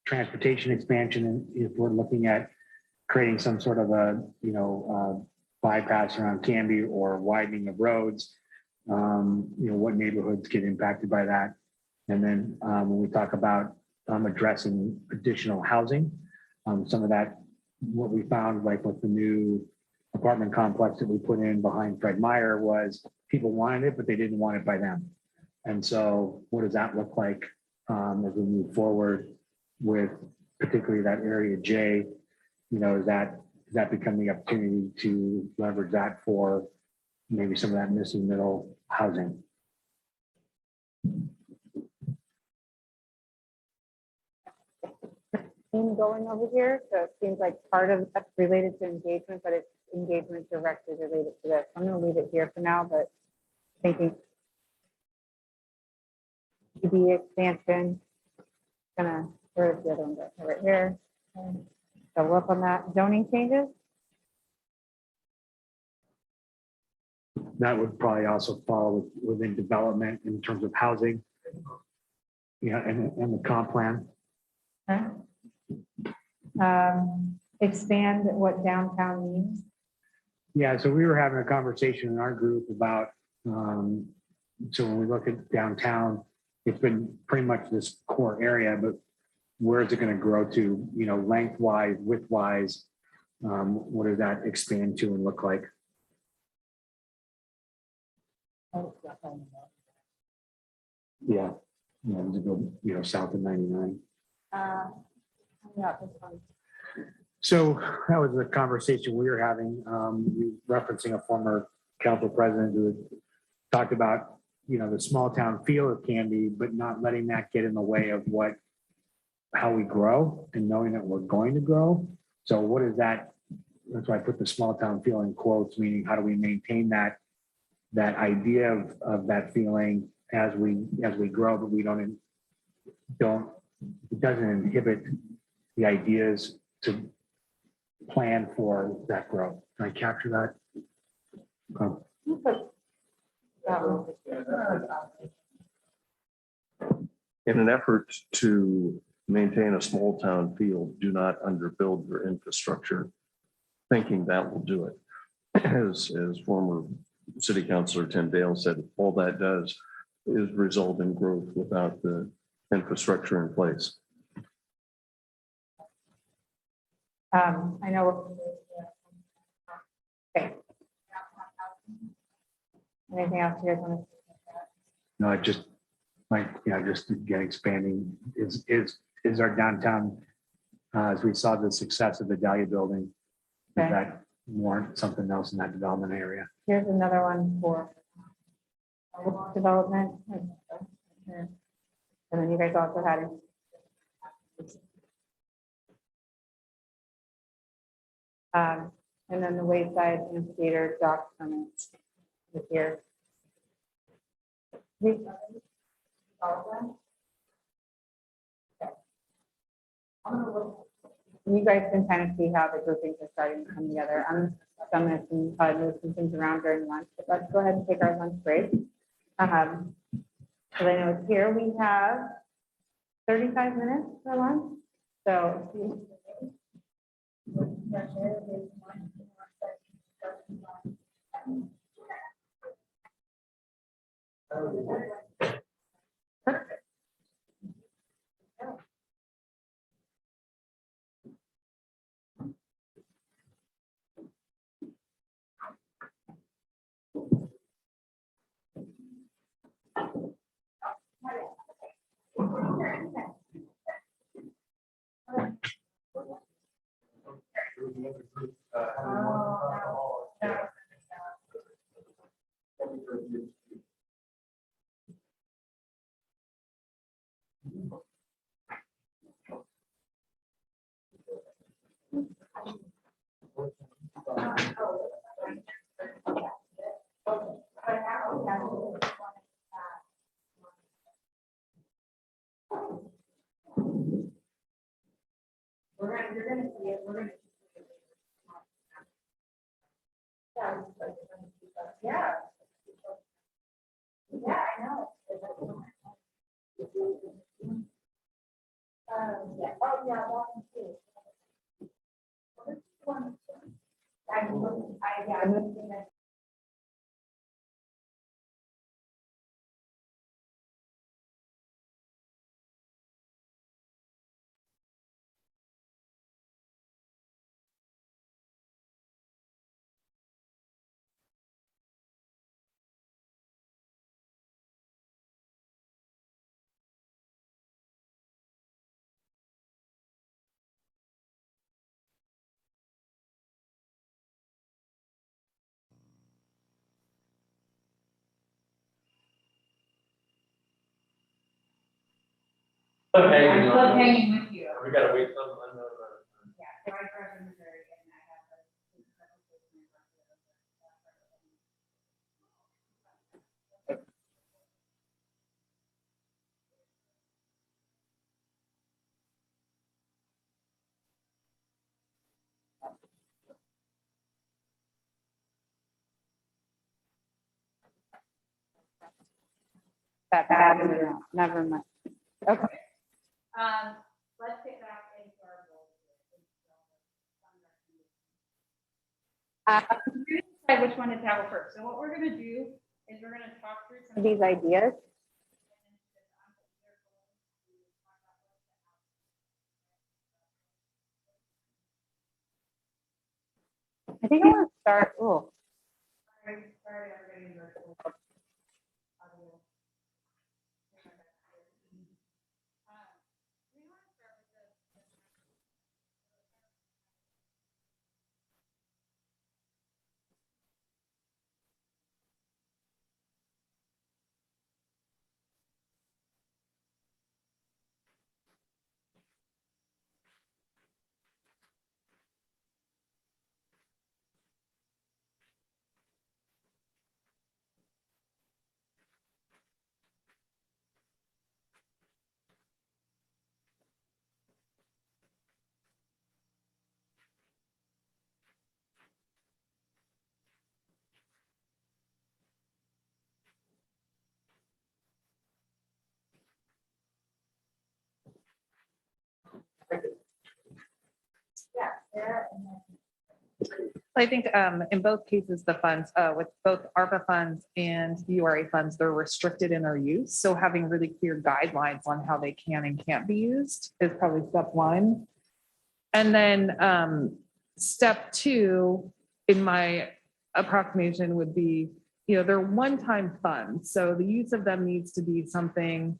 transportation expansion, and if we're looking at creating some sort of a, bypass around Canby or widening of roads. What neighborhoods get impacted by that? And then when we talk about addressing additional housing, some of that, what we found, like with the new apartment complex that we put in behind Fred Meyer, was people wanted it, but they didn't want it by them. And so what does that look like as we move forward with particularly that area J? Is that become the opportunity to leverage that for maybe some of that missing middle housing? Going over here, so it seems like part of that's related to engagement, but it's engagement directly related to this. I'm going to leave it here for now, but thinking the expansion, where's the other one? Right here. Double up on that. Zoning changes. That would probably also fall within development in terms of housing. And the comp plan. Okay. Expand what downtown means. Yeah, so we were having a conversation in our group about, so when we look at downtown, it's been pretty much this core area, but where is it going to grow to, lengthwise, widthwise? What does that expand to and look like? Yeah, to go, south of 99. Yeah, this one. So that was the conversation we were having, referencing a former council president who had talked about, the small town feel of Canby, but not letting that get in the way of how we grow and knowing that we're going to grow. So what is that? That's why I put the small town feel in quotes, meaning how do we maintain that idea of that feeling as we grow, but we don't, it doesn't inhibit the ideas to plan for that growth. Can I capture that? In an effort to maintain a small town feel, do not underbuild your infrastructure, thinking that will do it. As former city councilor Tim Dale said, all that does is result in growth without the infrastructure in place. I know. Okay. Anything else you guys want to? No, I just just again expanding is our downtown, as we saw the success of the Dahlia building, Okay. that warrant something else in that development area. Here's another one for development. And then you guys also had it. And then the wayside amphitheater dock permits with here. You guys can kind of see how the groupings are starting to come together. I'm going to move some things around during lunch, but let's go ahead and take our lunch break. So I know it's here. We have 35 minutes for lunch. So you're going to see it. We're going to Okay. I'm still hanging with you. We gotta wait some. Yeah. So I grew up in Missouri and I have a. That bad, never mind. Okay. Let's get back into our goals. We're gonna decide which one to tackle first. So what we're gonna do is we're gonna talk through some of these ideas. I think I want to start, Sorry, everybody in virtual. Audio. We want to start with the I think in both cases, the funds, with both ARPA funds and URA funds, they're restricted in their use. So having really clear guidelines on how they can and can't be used is probably step one. And then step two, in my approximation, would be, they're one-time funds. So the use of them needs to be something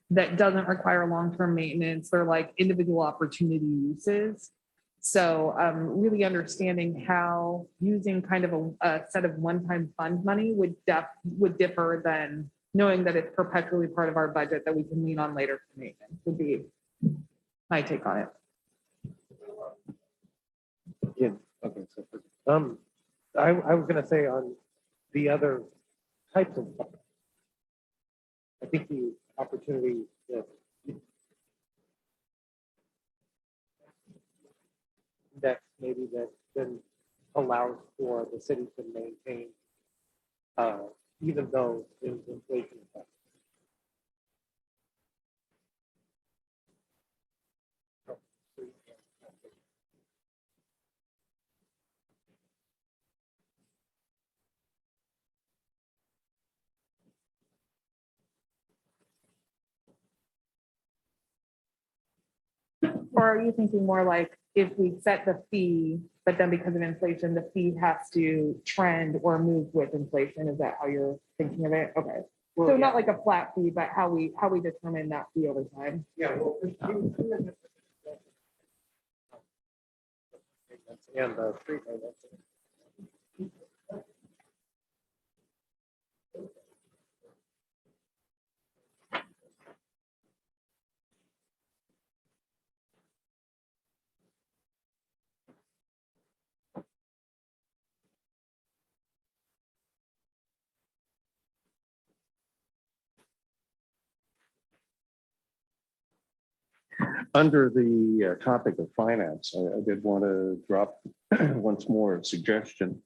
that doesn't require long-term maintenance. They're like individual opportunity uses. So really understanding how using kind of a set of one-time fund money would differ than knowing that it's perpetually part of our budget that we can lean on later for maintenance would be my take on it. Yeah, okay. So, I was gonna say on the other types of funds, I think the opportunity that maybe that then allows for the city to maintain, even though there's inflation. Or are you thinking more like if we set the fee, but then because of inflation, the fee has to trend or move with inflation? Is that how you're thinking of it? Okay. Well, So yeah. not like a flat fee, but how we determine that fee over time. Yeah, well, and the street maintenance. Under the topic of finance, I did want to drop once more a suggestion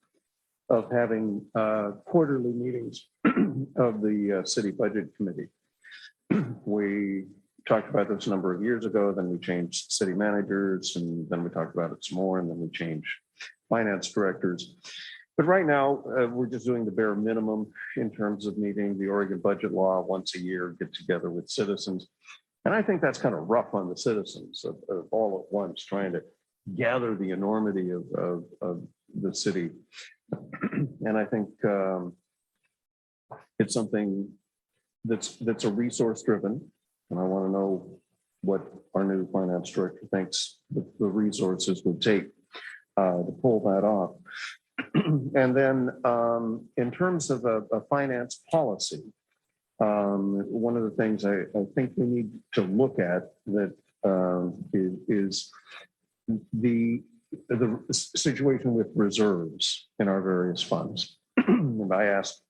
of having quarterly meetings of the city budget committee. We talked about this a number of years ago, then we changed city managers, and then we talked about it some more, and then we changed finance directors. But right now, we're just doing the bare minimum in terms of meeting the Oregon budget law once a year, get together with citizens. And I think that's kind of rough on the citizens of all at once, trying to gather the enormity of the city. And I think it's something that's a resource driven. And I want to know what our new finance director thinks the resources would take to pull that off. And then in terms of a finance policy, one of the things I think we need to look at that is the situation with reserves in our various funds. And I asked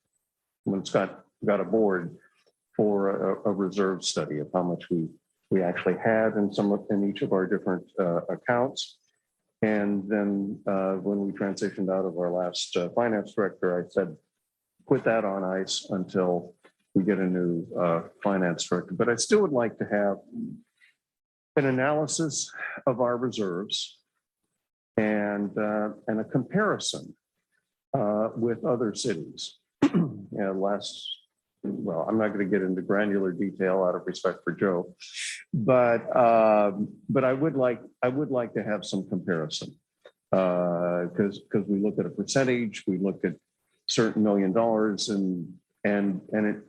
when Scott got aboard for a reserve study of how much we actually had in each of our different accounts. And then when we transitioned out of our last finance director, I said, put that on ice until we get a new finance director. But I still would like to have an analysis of our reserves and a comparison with other cities. Well, I'm not going to get into granular detail out of respect for Joe, but I would like to have some comparison because we look at a percentage, we look at certain $1 million, and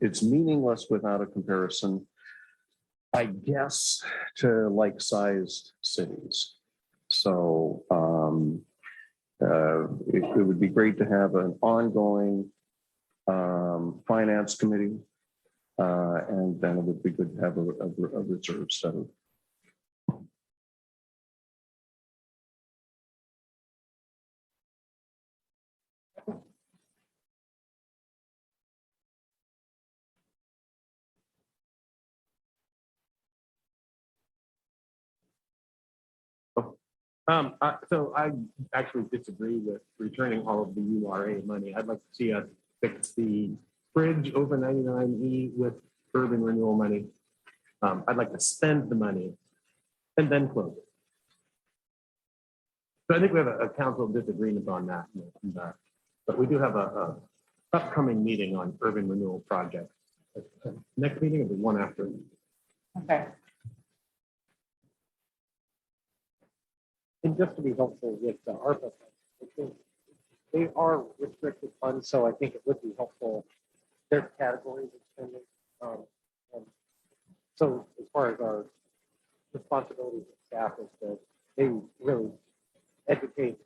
it's meaningless without a comparison, I guess, to like-sized cities. So it would be great to have an ongoing finance committee, and then it would be good to have a reserve study. So I actually disagree with returning all of the URA money. I'd like to see us fix the bridge over 99E with urban renewal money. I'd like to spend the money and then close it. So I think we have a council disagreement on that. But we do have a upcoming meeting on urban renewal projects. Next meeting will be one after. Okay. And just to be helpful with the ARPA funds, I think they are restricted funds, so I think it would be helpful. There's categories of spending. And so as far as our responsibilities of staff is that they really educate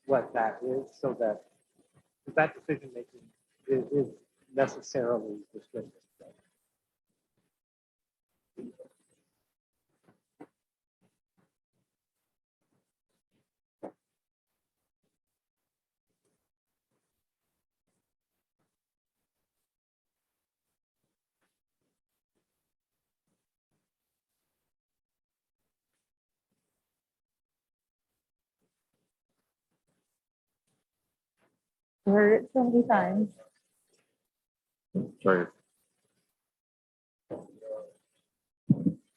what that is so that decision making is necessarily restricted. Heard it so many times. Sorry.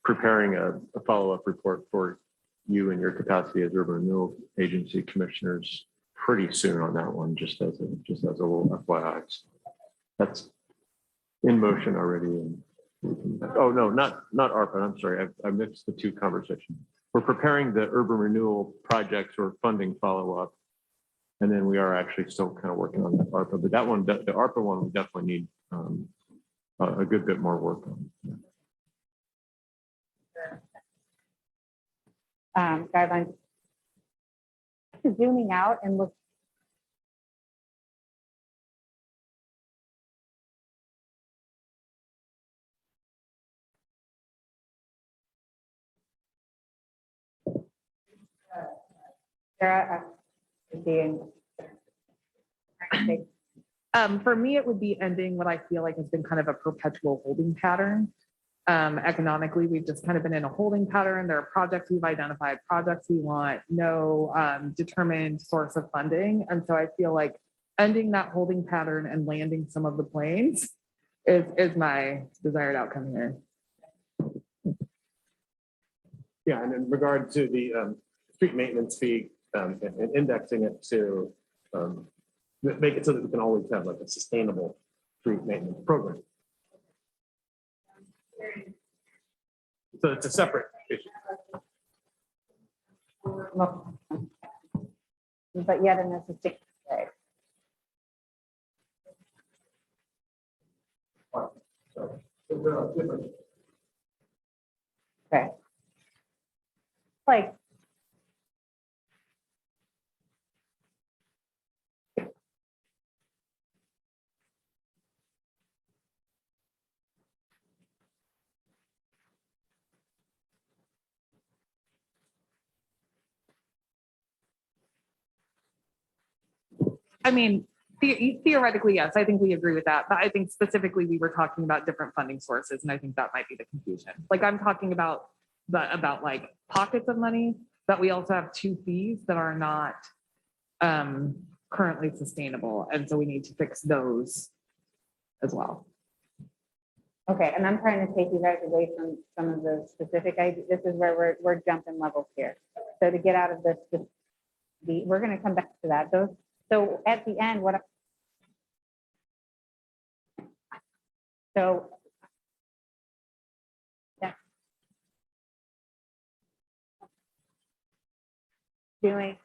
Preparing a follow-up report for you and your capacity as urban renewal agency commissioners pretty soon on that one, just as a little FYI. That's in motion already. And oh no, not ARPA. I'm sorry, I mixed the two conversations. We're preparing the urban renewal projects or funding follow-up. And then we are actually still kind of working on that ARPA, but that one, the ARPA one, we definitely need a good bit more work on. Guidelines. Zooming out and look. Sarah, For me, it would be ending what I feel like has been kind of a perpetual holding pattern. Economically, we've just kind of been in a holding pattern. There are projects we've identified, projects we want, no determined source of funding. And so I feel like ending that holding pattern and landing some of the planes is my desired outcome here. Yeah, and in regard to the street maintenance fee and indexing it to make it so that we can always have like a sustainable street maintenance program. So it's a separate issue. But yet in a sustainable way. So there are different. Okay. Like. I mean, theoretically, yes, I think we agree with that. But I think specifically we were talking about different funding sources, and I think that might be the confusion. Like I'm talking about like pockets of money, but we also have two fees that are not currently sustainable. And so we need to fix those as well. Okay, and I'm trying to take you guys away from some of the specific ideas. This is where we're jumping levels here. So to get out of this, we're going to come back to that. So at the end, so yeah. Doing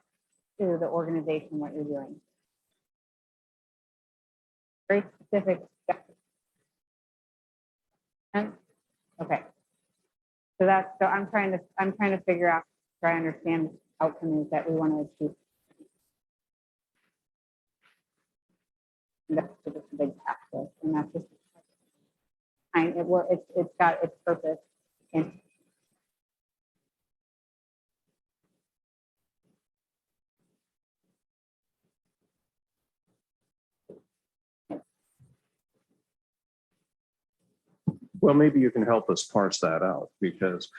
to the organization what you're doing. Very specific. And okay. So I'm trying to figure out, try to understand outcomes that we want to achieve. And that's just a big task, and that's just it's got its purpose. And Well, maybe you can help us parse that out, because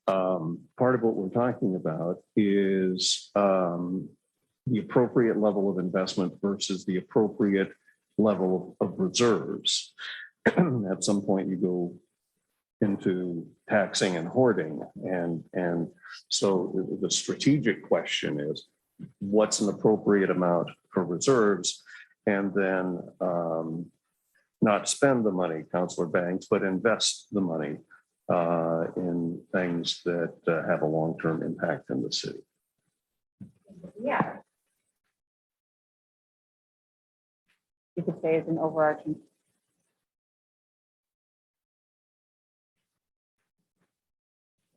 part of what we're talking about is the appropriate level of investment versus the appropriate level of reserves. At some point, you go into taxing and hoarding, and so the strategic question is, what's an appropriate amount for reserves, and then not spend the money, Councilor Banks, but invest the money in things that have a long-term impact in the city. yeah. You could say it's an overarching.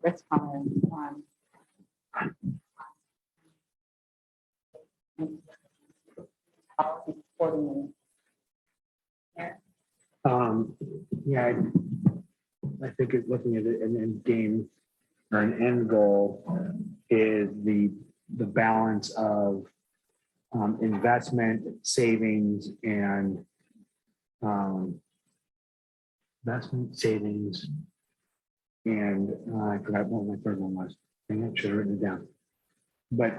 Risk tolerance on. Policy accordingly. Yeah, I think it's looking at it, an end game or an end goal is the balance of investment, savings, and investment, savings, and I forgot what my third one was. I should have written it down. But,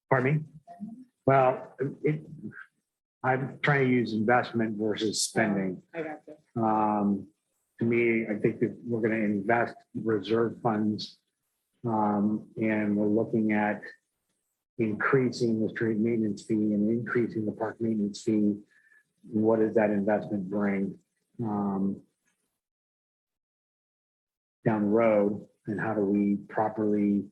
pardon me? Well, I'm trying to use investment versus spending. I got you. To me, I think that we're going to invest reserve funds, and we're looking at increasing the street maintenance fee and increasing the park maintenance fee. What does that investment bring down the road, and how do we properly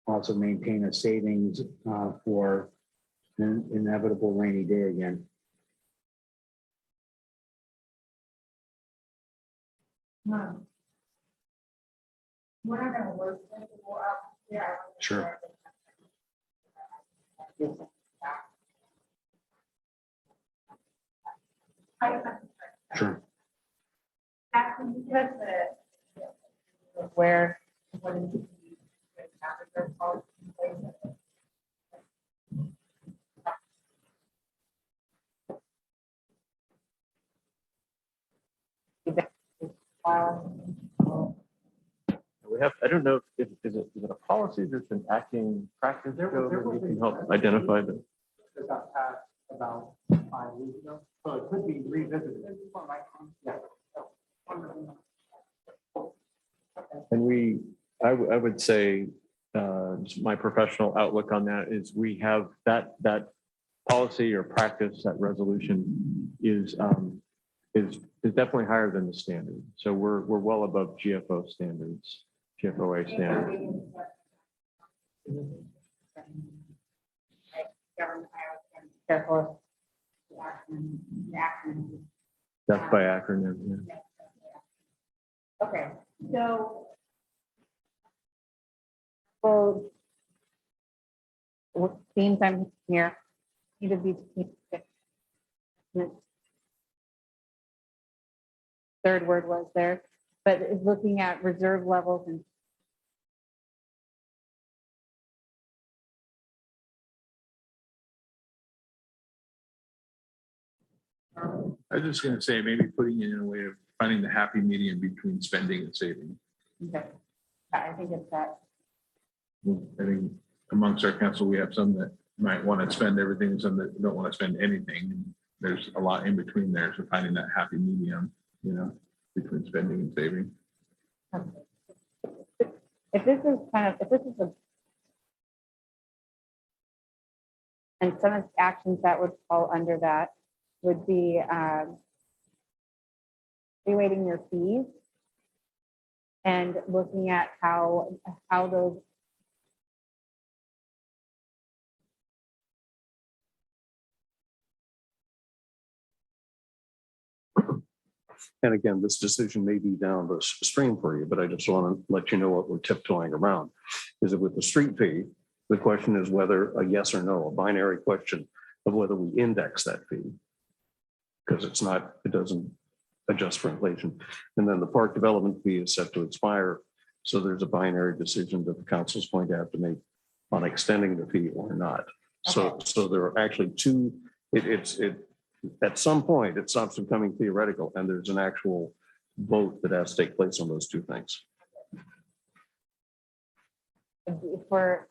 also maintain a savings for an inevitable rainy day again? We're not going to work with the more up there. Sure. Sure. Where We have, I don't know if is it a policy that's an acting practice? There Joe, was that you a- can help identify them. That got passed about 5 weeks ago, so it could be revisited. Yeah. And I would say, just my professional outlook on that is we have that policy or practice, that resolution is definitely higher than the standard. So we're well above GFO standards, GFOA standards. Careful. The acronym. That's by acronym. Yeah. Okay, so. Well. What themes I'm here, either these. Third word was there, but it's looking at reserve levels and. I was just gonna say, maybe putting it in a way of finding the happy medium between spending and saving. Okay. I think it's that. I think amongst our council, we have some that might want to spend everything, and some that don't want to spend anything. And there's a lot in between there. So finding that happy medium, between spending and saving. If this is a. And some of the actions that would fall under that would be evaluating your fees and looking at how those. And again, this decision may be down the stream for you, but I just want to let you know what we're tiptoeing around. Is it with the street fee? The question is whether a yes or no, a binary question of whether we index that fee. Because it doesn't adjust for inflation. And then the park development fee is set to expire. So there's a binary decision that the council's going to have to make on extending the fee or not. So there are actually two, at some point, it stops from becoming theoretical and there's an actual vote that has to take place on those two things. For.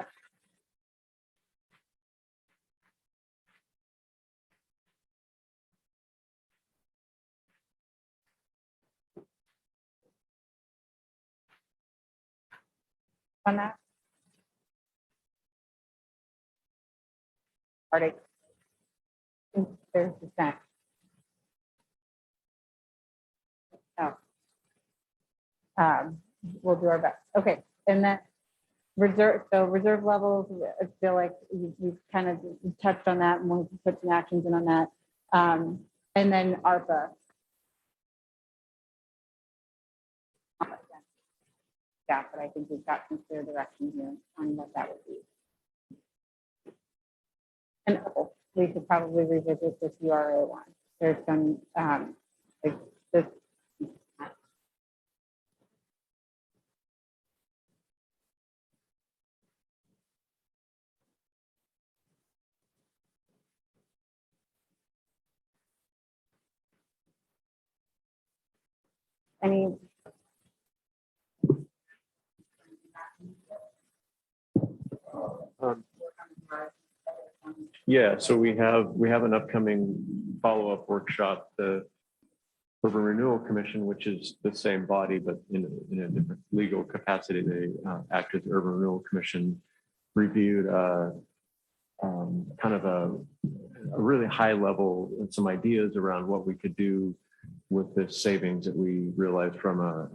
On that. Arctic. There's the snack. Oh. We'll do our best. Okay, and that reserve levels, I feel like we've kind of touched on that and we'll put some actions in on that. And then ARPA. Yeah, but I think we've got some clear direction here on what that would be. And we could probably revisit this URA one. There's some like this. Any. Yeah, so we have an upcoming follow-up workshop, the Urban Renewal Commission, which is the same body, but in a different legal capacity. They act as the Urban Renewal Commission, reviewed kind of a really high level and some ideas around what we could do with this savings that we realized from a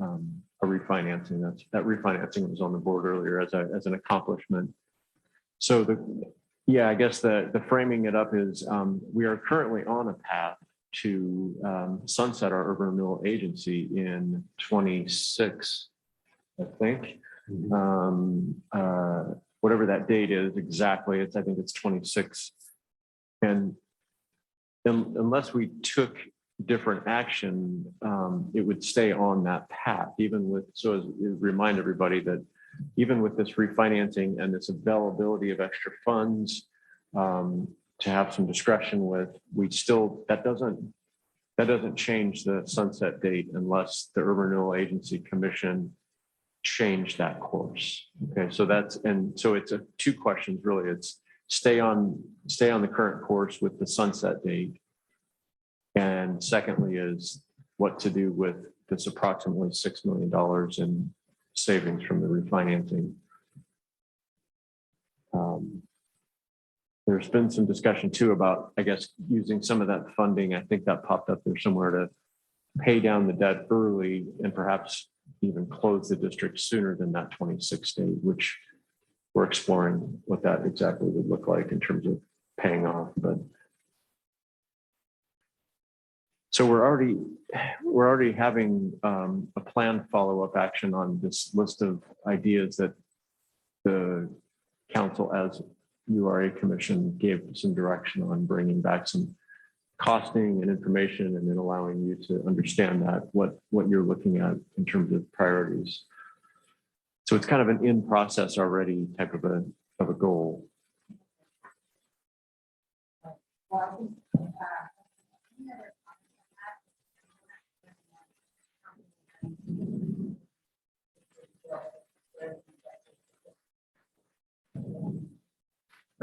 refinancing. That refinancing was on the board earlier as an accomplishment. So I guess the framing it up is we are currently on a path to sunset our urban renewal agency in 26, I think. Whatever that date is exactly, I think it's 26. And unless we took different action, it would stay on that path, so as remind everybody that even with this refinancing and this availability of extra funds to have some discretion with, that doesn't change the sunset date unless the Urban Renewal Agency Commission changed that course. Okay, so it's two questions really. It's stay on the current course with the sunset date. And secondly is what to do with this approximately $6 million savings from the refinancing. There's been some discussion too about, I guess, using some of that funding. I think that popped up there somewhere to pay down the debt early and perhaps even close the district sooner than that 26 days, which we're exploring what that exactly would look like in terms of paying off. But so we're already having a planned follow-up action on this list of ideas that the council as URA commission gave some direction on, bringing back some costing and information, and then allowing you to understand that what you're looking at in terms of priorities. So it's kind of an in process already type of a goal.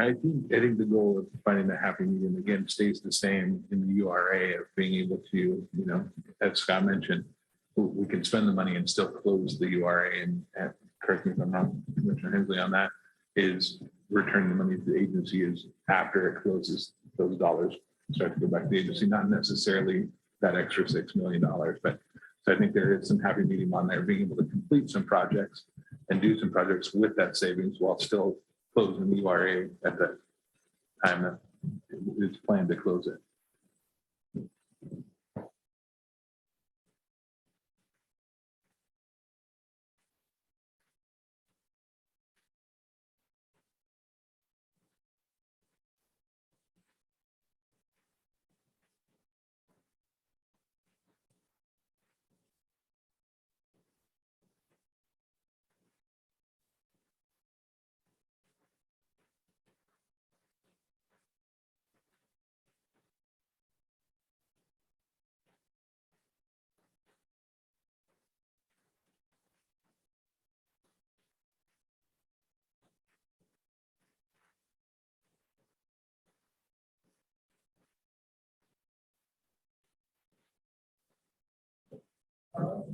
I think the goal of finding that happy medium again stays the same in the URA of being able to, you know, as Scott mentioned, we can spend the money and still close the URA, and correct me if I'm wrong, Commissioner Hensley, on that, is returning the money to the agency is after it closes, those dollars start to go back to the agency, not necessarily that extra $6 million, but so I think there is some happy medium on there, being able to complete some projects and do some projects with that savings while still closing the URA at the time that it's planned to close it.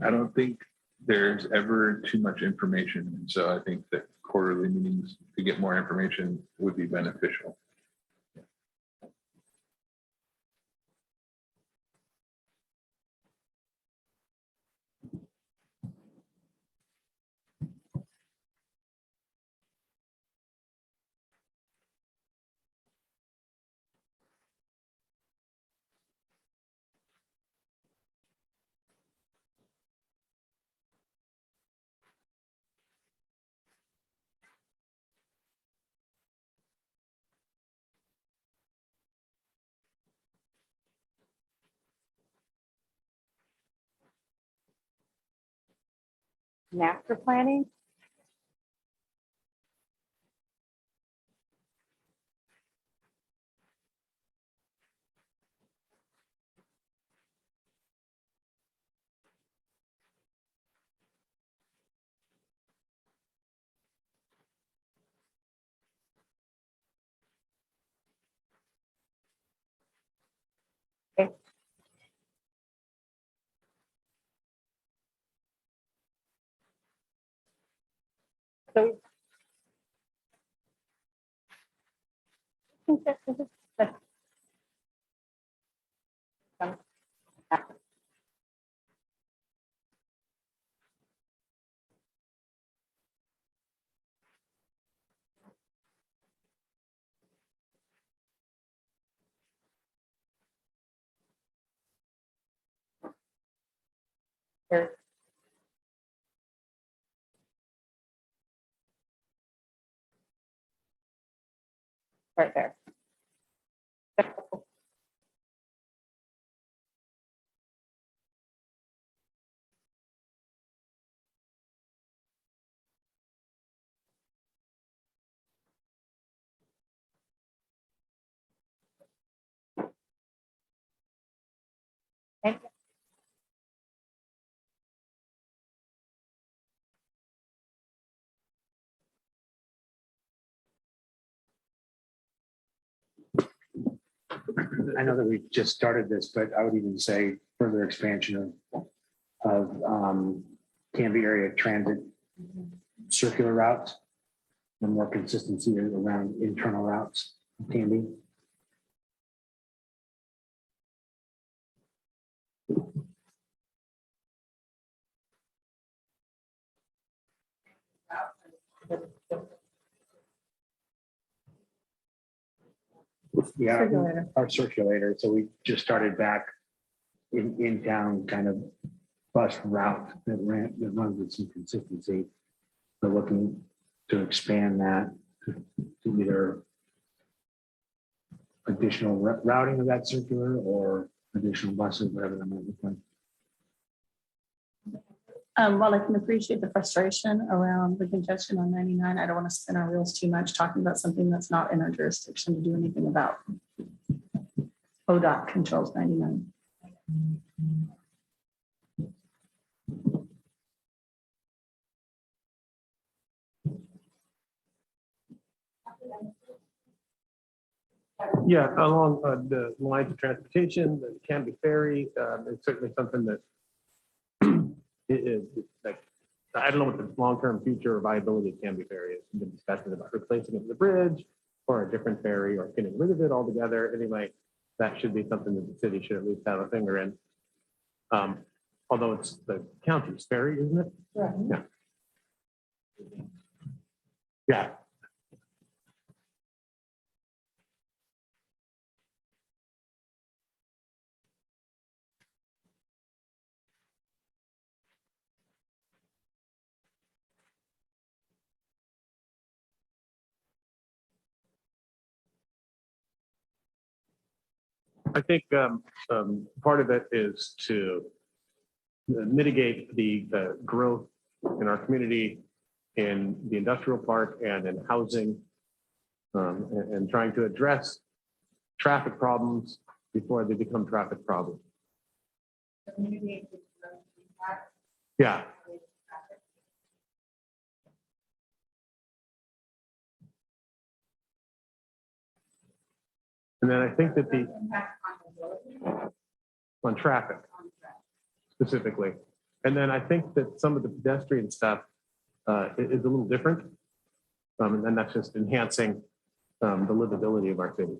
I don't think there's ever too much information. And so I think that quarterly meetings to get more information would be beneficial. Master planning? Okay. So there's right there. Thank you. I know that we just started this, but I would even say further expansion of Canby area transit circular routes and more consistency around internal routes, Canby. Yeah, Circulator. our circulator. So we just started back in town kind of bus route that runs with some consistency. We're looking to expand that to either additional routing of that circular or additional buses, whatever that might look like. While I can appreciate the frustration around the congestion on 99, I don't want to spin our wheels too much talking about something that's not in our jurisdiction to do anything about. ODOT controls 99. Yeah, along the lines of transportation, the Canby Ferry, it's certainly something that it is like, I don't know what the long-term future or viability of Canby Ferry is. We've been discussing about replacing it with a bridge or a different ferry or getting rid of it altogether. Anyway, that should be something that the city should at least have a finger in. Although it's the county's ferry, isn't it? Right. Yeah. Yeah. I think part of it is to mitigate the growth in our community, in the industrial park and in housing, and trying to address traffic problems before they become traffic problems. Yeah. And then I think that on traffic specifically. And then I think that some of the pedestrian stuff is a little different. And then that's just enhancing the livability of our city.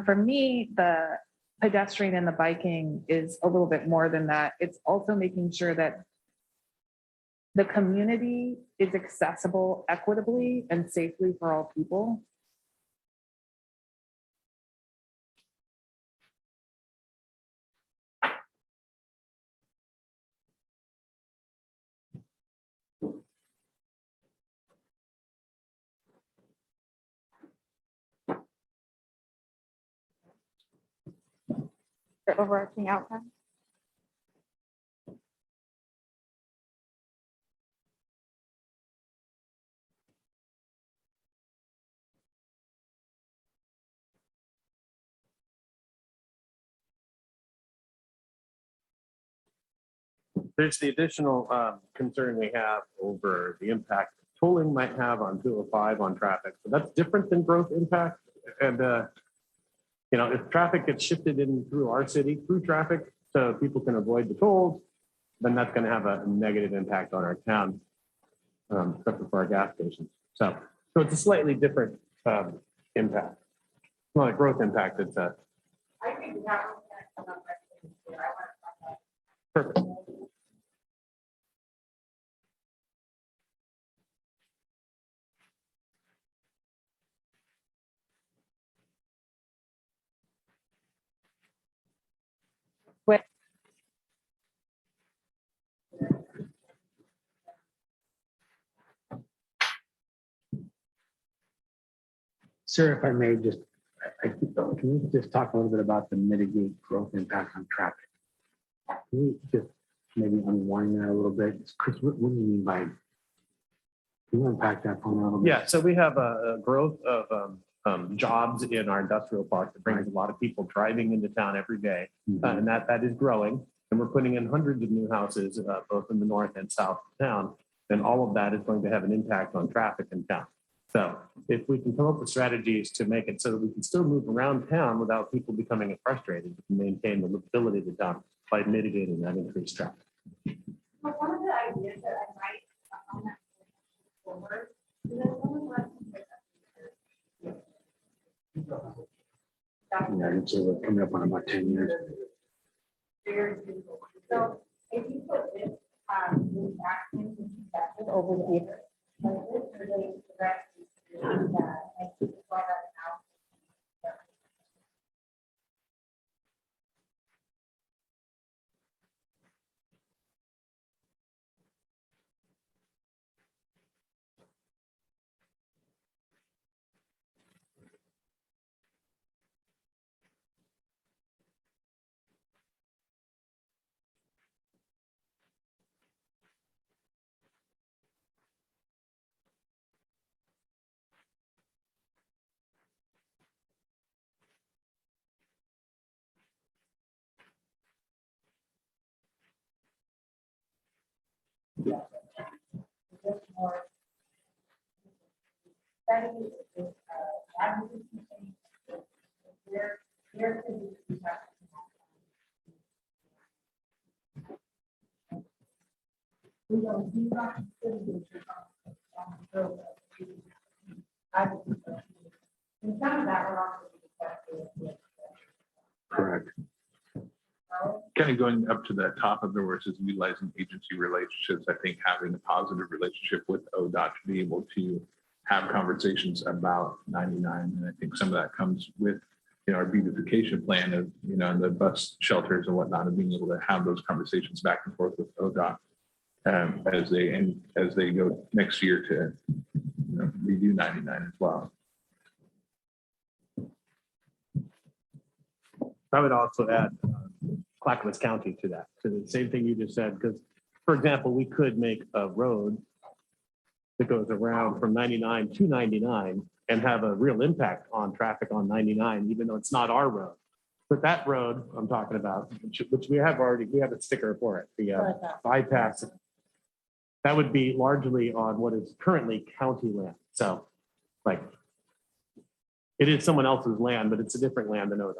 For me, the pedestrian and the biking is a little bit more than that. It's also making sure that the community is accessible equitably and safely for all people. The overarching outcome. There's the additional concern we have over the impact tolling might have on 205 on traffic. So that's different than growth impact. And, you know, if traffic gets shifted in through our city, through traffic, so people can avoid the tolls, then that's going to have a negative impact on our town, especially for our gas stations. So it's a slightly different impact. Not a growth impact, it's a. I think that was going to come up next year. I want to talk about. Perfect. Sir, if I may just, can you just talk a little bit about the mitigate growth impact on traffic? Can you just maybe unwind that a little bit? Chris, what do you mean by, can you unpack that for me a little bit? Yeah, so we have a growth of jobs in our industrial park that brings a lot of people driving into town every day. And that is growing. And we're putting in hundreds of new houses, both in the north and south of town. And all of that is going to have an impact on traffic in town. So if we can come up with strategies to make it so that we can still move around town without people becoming frustrated, we can maintain the livability of the town by mitigating that increased traffic. One of the ideas that I might on that forward is that someone left. Yeah, so we're coming up on about 10 years. So if you put this, over here. Like this, or the rest is that, like, this is why that's out. Correct. Kind of going up to that top of the versus utilizing agency relationships, I think having a positive relationship with ODOT to be able to have conversations about 99. And I think some of that comes with, our beautification plan of, and the bus shelters and whatnot, and being able to have those conversations back and forth with ODOT as they go next year to redo 99 as well. I would also add Clackamas County to that, to the same thing you just said, because, for example, we could make a road that goes around from 99 to 99 and have a real impact on traffic on 99, even though it's not our road. But that road I'm talking about, which we have a sticker for it, the bypass, that would be largely on what is currently county land. So, like, it is someone else's land, but it's a different land than ODOT.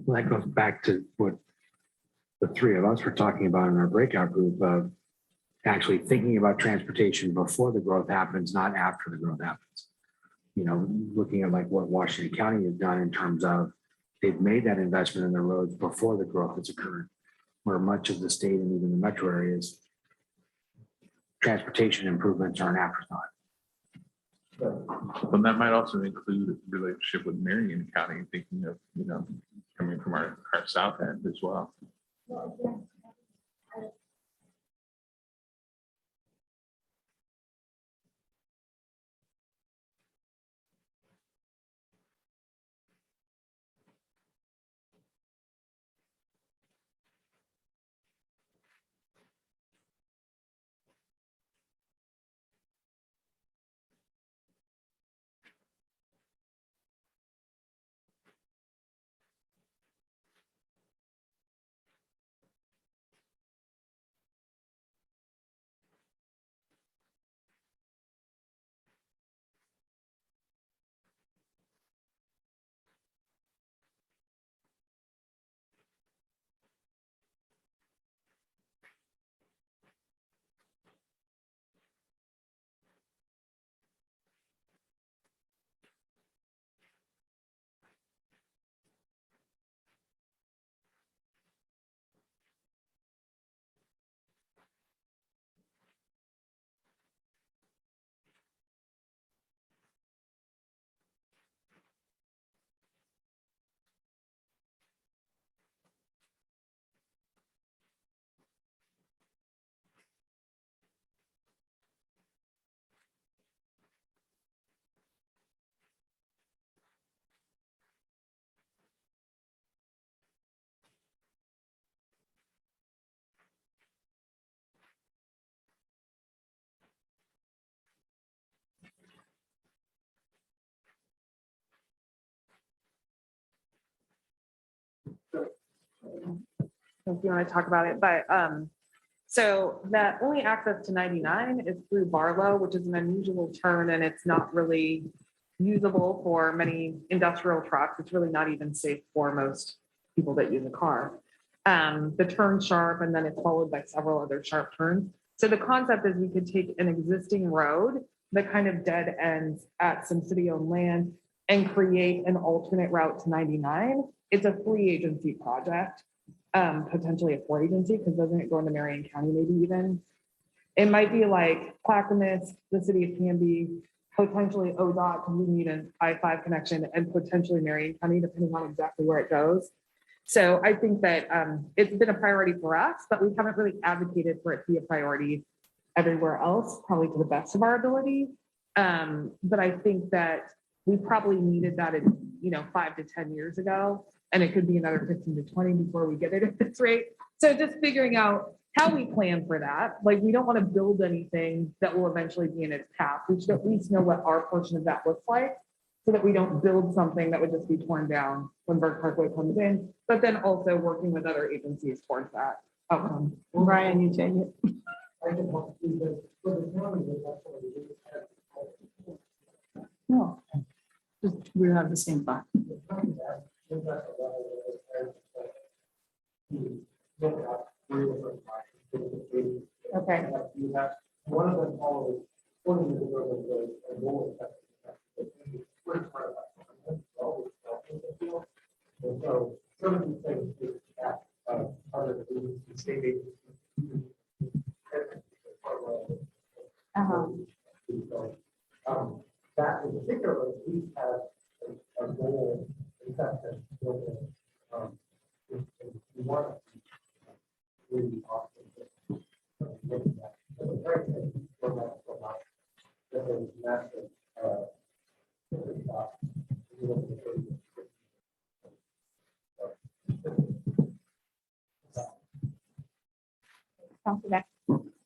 Well, that goes back to what the three of us were talking about in our breakout group of actually thinking about transportation before the growth happens, not after the growth happens. Looking at like what Washington County has done in terms of they've made that investment in the roads before the growth has occurred, where much of the state and even the metro areas, transportation improvements are an afterthought. And that might also include a relationship with Marion County, thinking of, coming from our south end as well. if you want to talk about it, but so that only access to 99 is through Barlow, which is an unusual turn, and it's not really usable for many industrial trucks. It's really not even safe for most people that use a car. The turn sharp, and then it's followed by several other sharp turns. So the concept is we could take an existing road that kind of dead ends at some city-owned land and create an alternate route to 99. It's a 3-agency project, potentially a 4-agency, because doesn't it go into Marion County maybe even? It might be like Clackamas, the city of Canby, potentially ODOT, because we need an I-5 connection, and potentially Marion County, depending on exactly where it goes. So I think that it's been a priority for us, but we haven't really advocated for it to be a priority everywhere else, probably to the best of our ability. But I think that we probably needed that in, 5 to 10 years ago, and it could be another 15 to 20 before we get it at this rate. So just figuring out how we plan for that. Like, we don't want to build anything that will eventually be in its path. We should at least know what our portion of that looks like, so that we don't build something that would just be torn down when Burke Parkway comes in, but then also working with other agencies towards that outcome. Brian, you take it. No, just, we have the same thought. Okay. One of them followed 20 years ago, a goal. And so some of these things that other state agencies. That in particular, we have a goal in fact that we want to really often looking at the very thing for that that is massive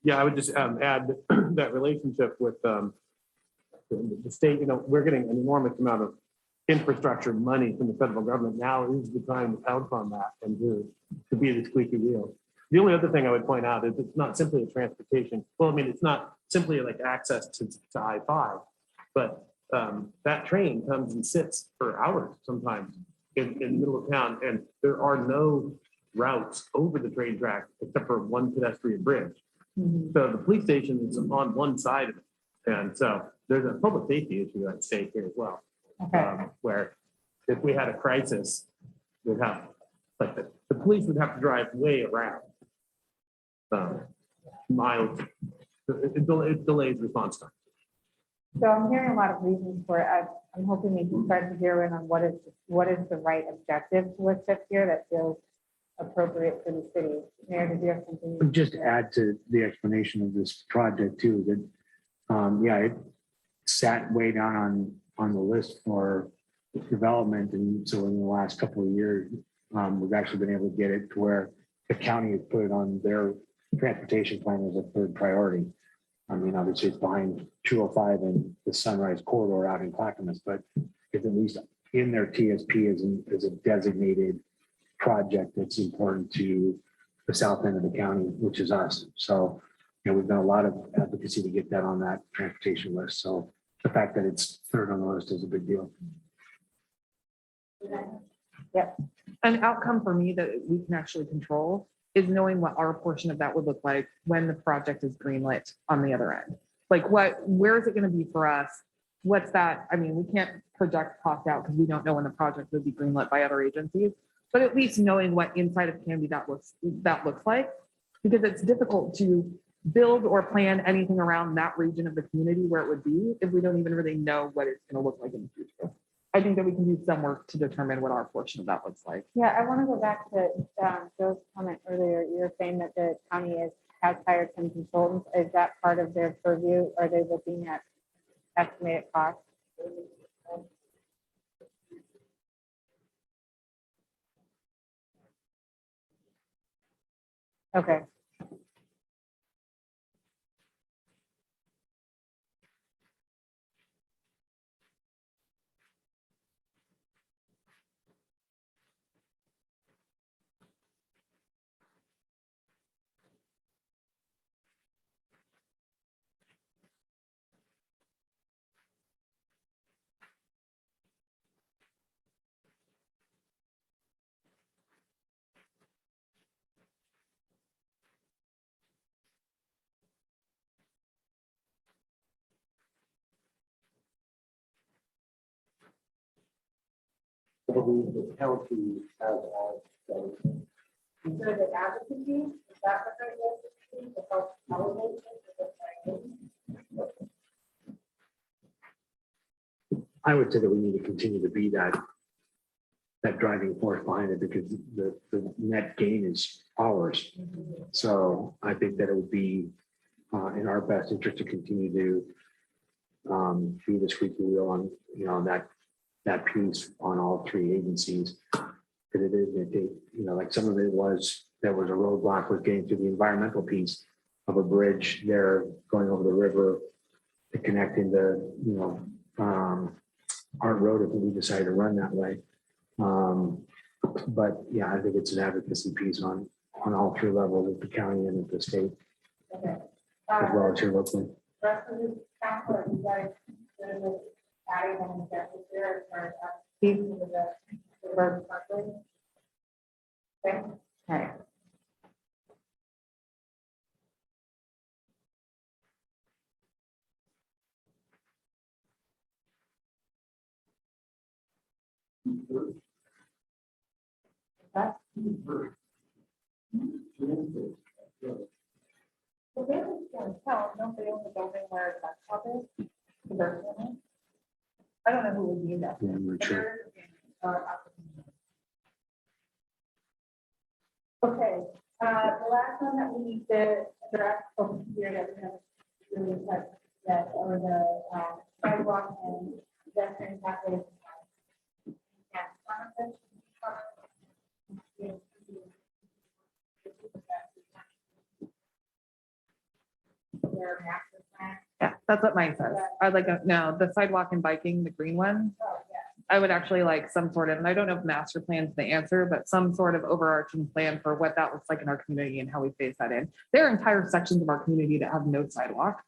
Yeah, I would just add that relationship with the state. We're getting an enormous amount of infrastructure money from the federal government. Now is the time to pounce on that and to be the squeaky wheel. The only other thing I would point out is it's not simply a transportation. Well, I mean, it's not simply like access to I-5, but that train comes and sits for hours sometimes in the middle of town, and there are no routes over the train track except for one pedestrian bridge. So the police station is on one side of it, and so there's a public safety issue at stake here as well. Where if we had a crisis, we'd have like the police would have to drive way around miles. It delays response time. So I'm hearing a lot of reasons for it. I'm hoping we can start to zero in on what is the right objective to lift up here that feels appropriate for the city. Mayor, did you have something? Just to add to the explanation of this project too, that, it sat way down on the list for development. And so in the last couple of years, we've actually been able to get it to where the county has put it on their transportation plan as a third priority. I mean, obviously it's behind 205 and the Sunrise Corridor out in Clackamas, but it's at least in their TSP as a designated project that's important to the south end of the county, which is us. So, we've done a lot of advocacy to get that on that transportation list. So the fact that it's third on the list is a big deal. Yep. An outcome for me that we can actually control is knowing what our portion of that would look like when the project is greenlit on the other end. Like where is it going to be for us? What's that? I mean, we can't project cost out because we don't know when the project would be greenlit by other agencies, but at least knowing what inside of Canby that looks like, because it's difficult to build or plan anything around that region of the community where it would be if we don't even really know what it's going to look like in the future. I think that we can do some work to determine what our portion of that looks like. Yeah, I want to go back to Joe's comment earlier. You were saying that the county has hired some consultants. Is that part of their purview? Are they looking at estimated costs? Okay. I believe the county has all those. So the advocacy, is that what they're doing to help elevate it? I would say that we need to continue to be that driving force behind it because the net gain is ours. So I think that it would be in our best interest to continue to be the squeaky wheel on, that piece on all three agencies. Because it is, like some of it was, there was a roadblock with getting to the environmental piece of a bridge there going over the river to connecting the, our road if we decide to run that way. But yeah, I think it's an advocacy piece on all three levels of the county and at the state, Okay. as well as here locally. Rest of the council, are you guys good with adding an executive there or speaking to the Burke Parkway? Okay. All right. That's well, they can tell, don't they own the building where the bus stop is? The Burke building? I don't know who would be in that. Yeah, I'm not sure. Okay, the last one that we need to address over here that we have really touched that are the sidewalk and pedestrian pathways. Yeah, that's what mine says. I'd like, no, the sidewalk and biking, the green one. I would actually like some sort of, and I don't know if master plan is the answer, but some sort of overarching plan for what that looks like in our community and how we phase that in. There are entire sections of our community that have no sidewalk.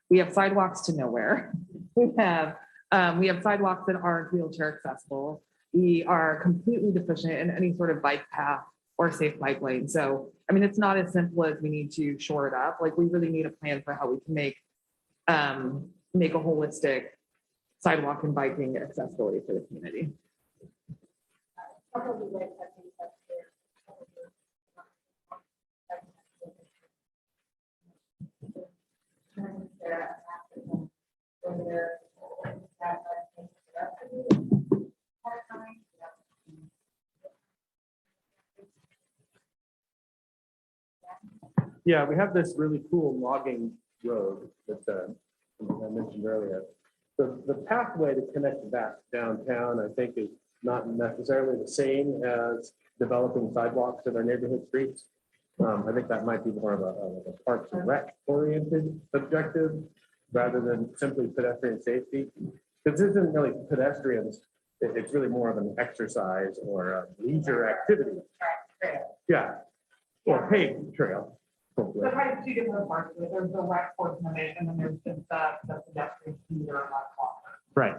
We have sidewalks to nowhere. We have sidewalks that aren't wheelchair accessible. We are completely deficient in any sort of bike path or safe bike lane. So, I mean, it's not as simple as we need to shore it up. Like, we really need a plan for how we can make a holistic sidewalk and biking accessibility for the community. Yeah, we have this really cool logging road that I mentioned earlier. The pathway to connect that downtown, I think, is not necessarily the same as developing sidewalks in our neighborhood streets. I think that might be more of a parks and rec oriented objective rather than simply pedestrian safety. This isn't really pedestrians. It's really more of an exercise or a leisure activity. Yeah, or paved trail. So probably two different parts. There's the rec portion of it, and then there's just the pedestrian commuter and that walk. Right.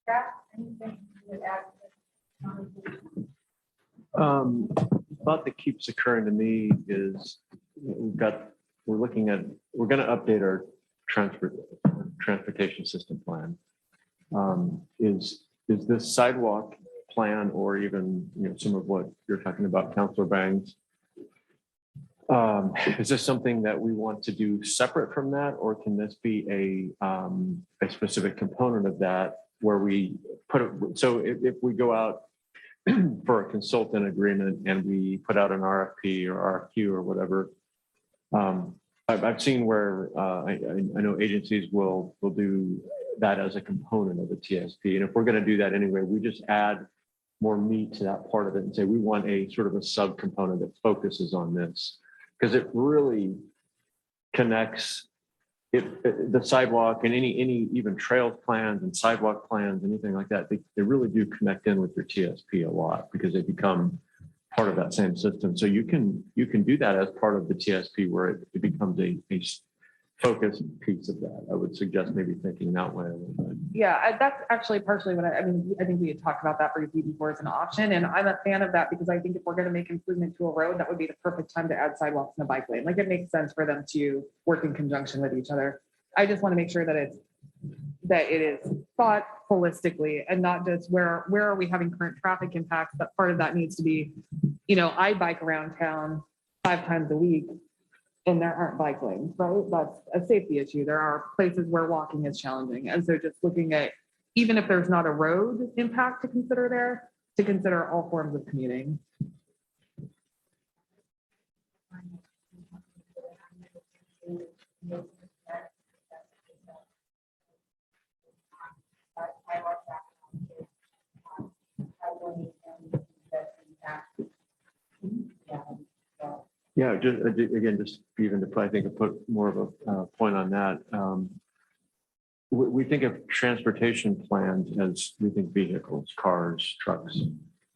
Yeah, anything you would add to Thought that keeps occurring to me is we're looking at, we're going to update our transportation system plan. Is this sidewalk plan, or even some of what you're talking about, Councilor Bangs? Is this something that we want to do separate from that, or can this be a specific component of that where we put it? So if we go out for a consultant agreement and we put out an RFP or RFQ or whatever, I've seen where I know agencies will do that as a component of the TSP. And if we're going to do that anyway, we just add more meat to that part of it and say we want a sort of a subcomponent that focuses on this, because it really connects the sidewalk and any even trails plans and sidewalk plans, anything like that. They really do connect in with your TSP a lot because they become part of that same system. So you can do that as part of the TSP where it becomes a focus piece of that. I would suggest maybe thinking that way a little bit. Yeah, that's actually partially what I mean, I think we had talked about that briefly before as an option, and I'm a fan of that because I think if we're going to make improvement to a road, that would be the perfect time to add sidewalks and a bike lane. Like, it makes sense for them to work in conjunction with each other. I just want to make sure that it's that it is thought holistically and not just where are we having current traffic impacts, but part of that needs to be, I bike around town 5 times a week and there aren't bike lanes, right? That's a safety issue. There are places where walking is challenging. And so just looking at, even if there's not a road impact to consider there, to consider all forms of commuting. Yeah, just again, just even to put, I think, put more of a point on that. We think of transportation plans as we think vehicles, cars, trucks.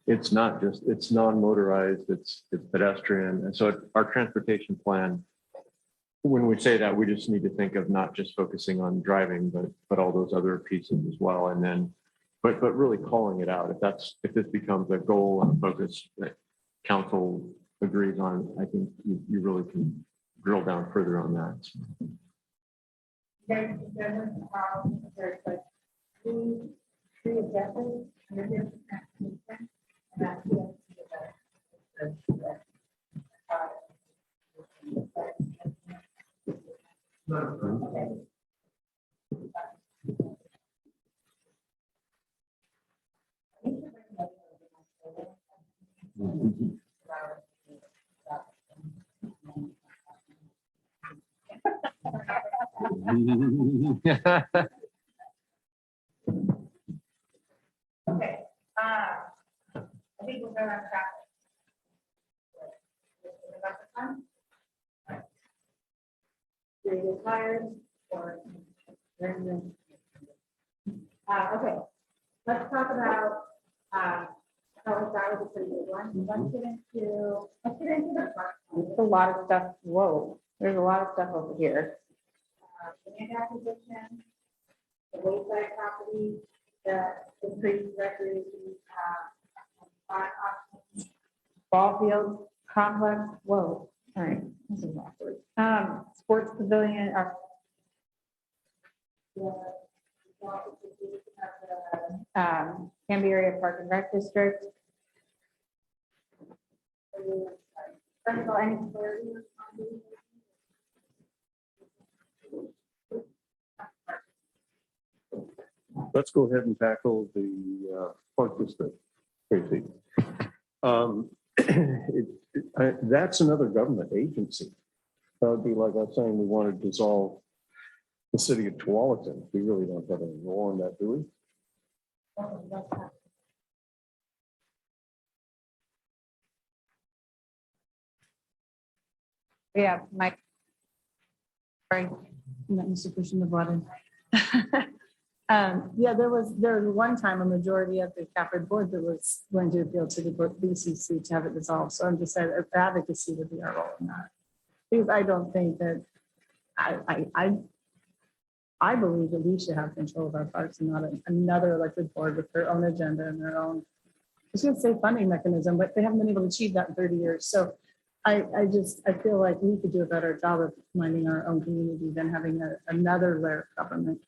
It's not just, it's non-motorized, it's pedestrian. And so our transportation plan, when we say that, we just need to think of not just focusing on driving, but all those other pieces as well. And then, but really calling it out. If this becomes a goal and a focus that council agrees on, I think you really can drill down further on that. Okay, I think we're going on track. Do you get tired or? Okay, let's talk about, how that was a pretty good one. Let's get into the park. There's a lot of stuff. Whoa, there's a lot of stuff over here. The land acquisition, the wayside property, the increased recreation, park options. Ball field complex. Whoa, all right, this is awkward. Sports pavilion, Canby area park and rec district. First of all, any clarity on these? Let's go ahead and tackle the park district, Tracy. That's another government agency. That would be like us saying we want to dissolve the city of Tualatin. We really don't have any role in that, do we? Yeah, Mike. Sorry, let me push the button. Yeah, there was one time a majority of the Caprid board that was going to appeal to the BCC to have it dissolved. So I'm just saying advocacy would be our role in that. Because I don't think that, I believe that we should have control of our parks and not another elected board with their own agenda and their own, I was going to say funding mechanism, but they haven't been able to achieve that in 30 years. So I feel like we could do a better job of minding our own community than having another layer of government.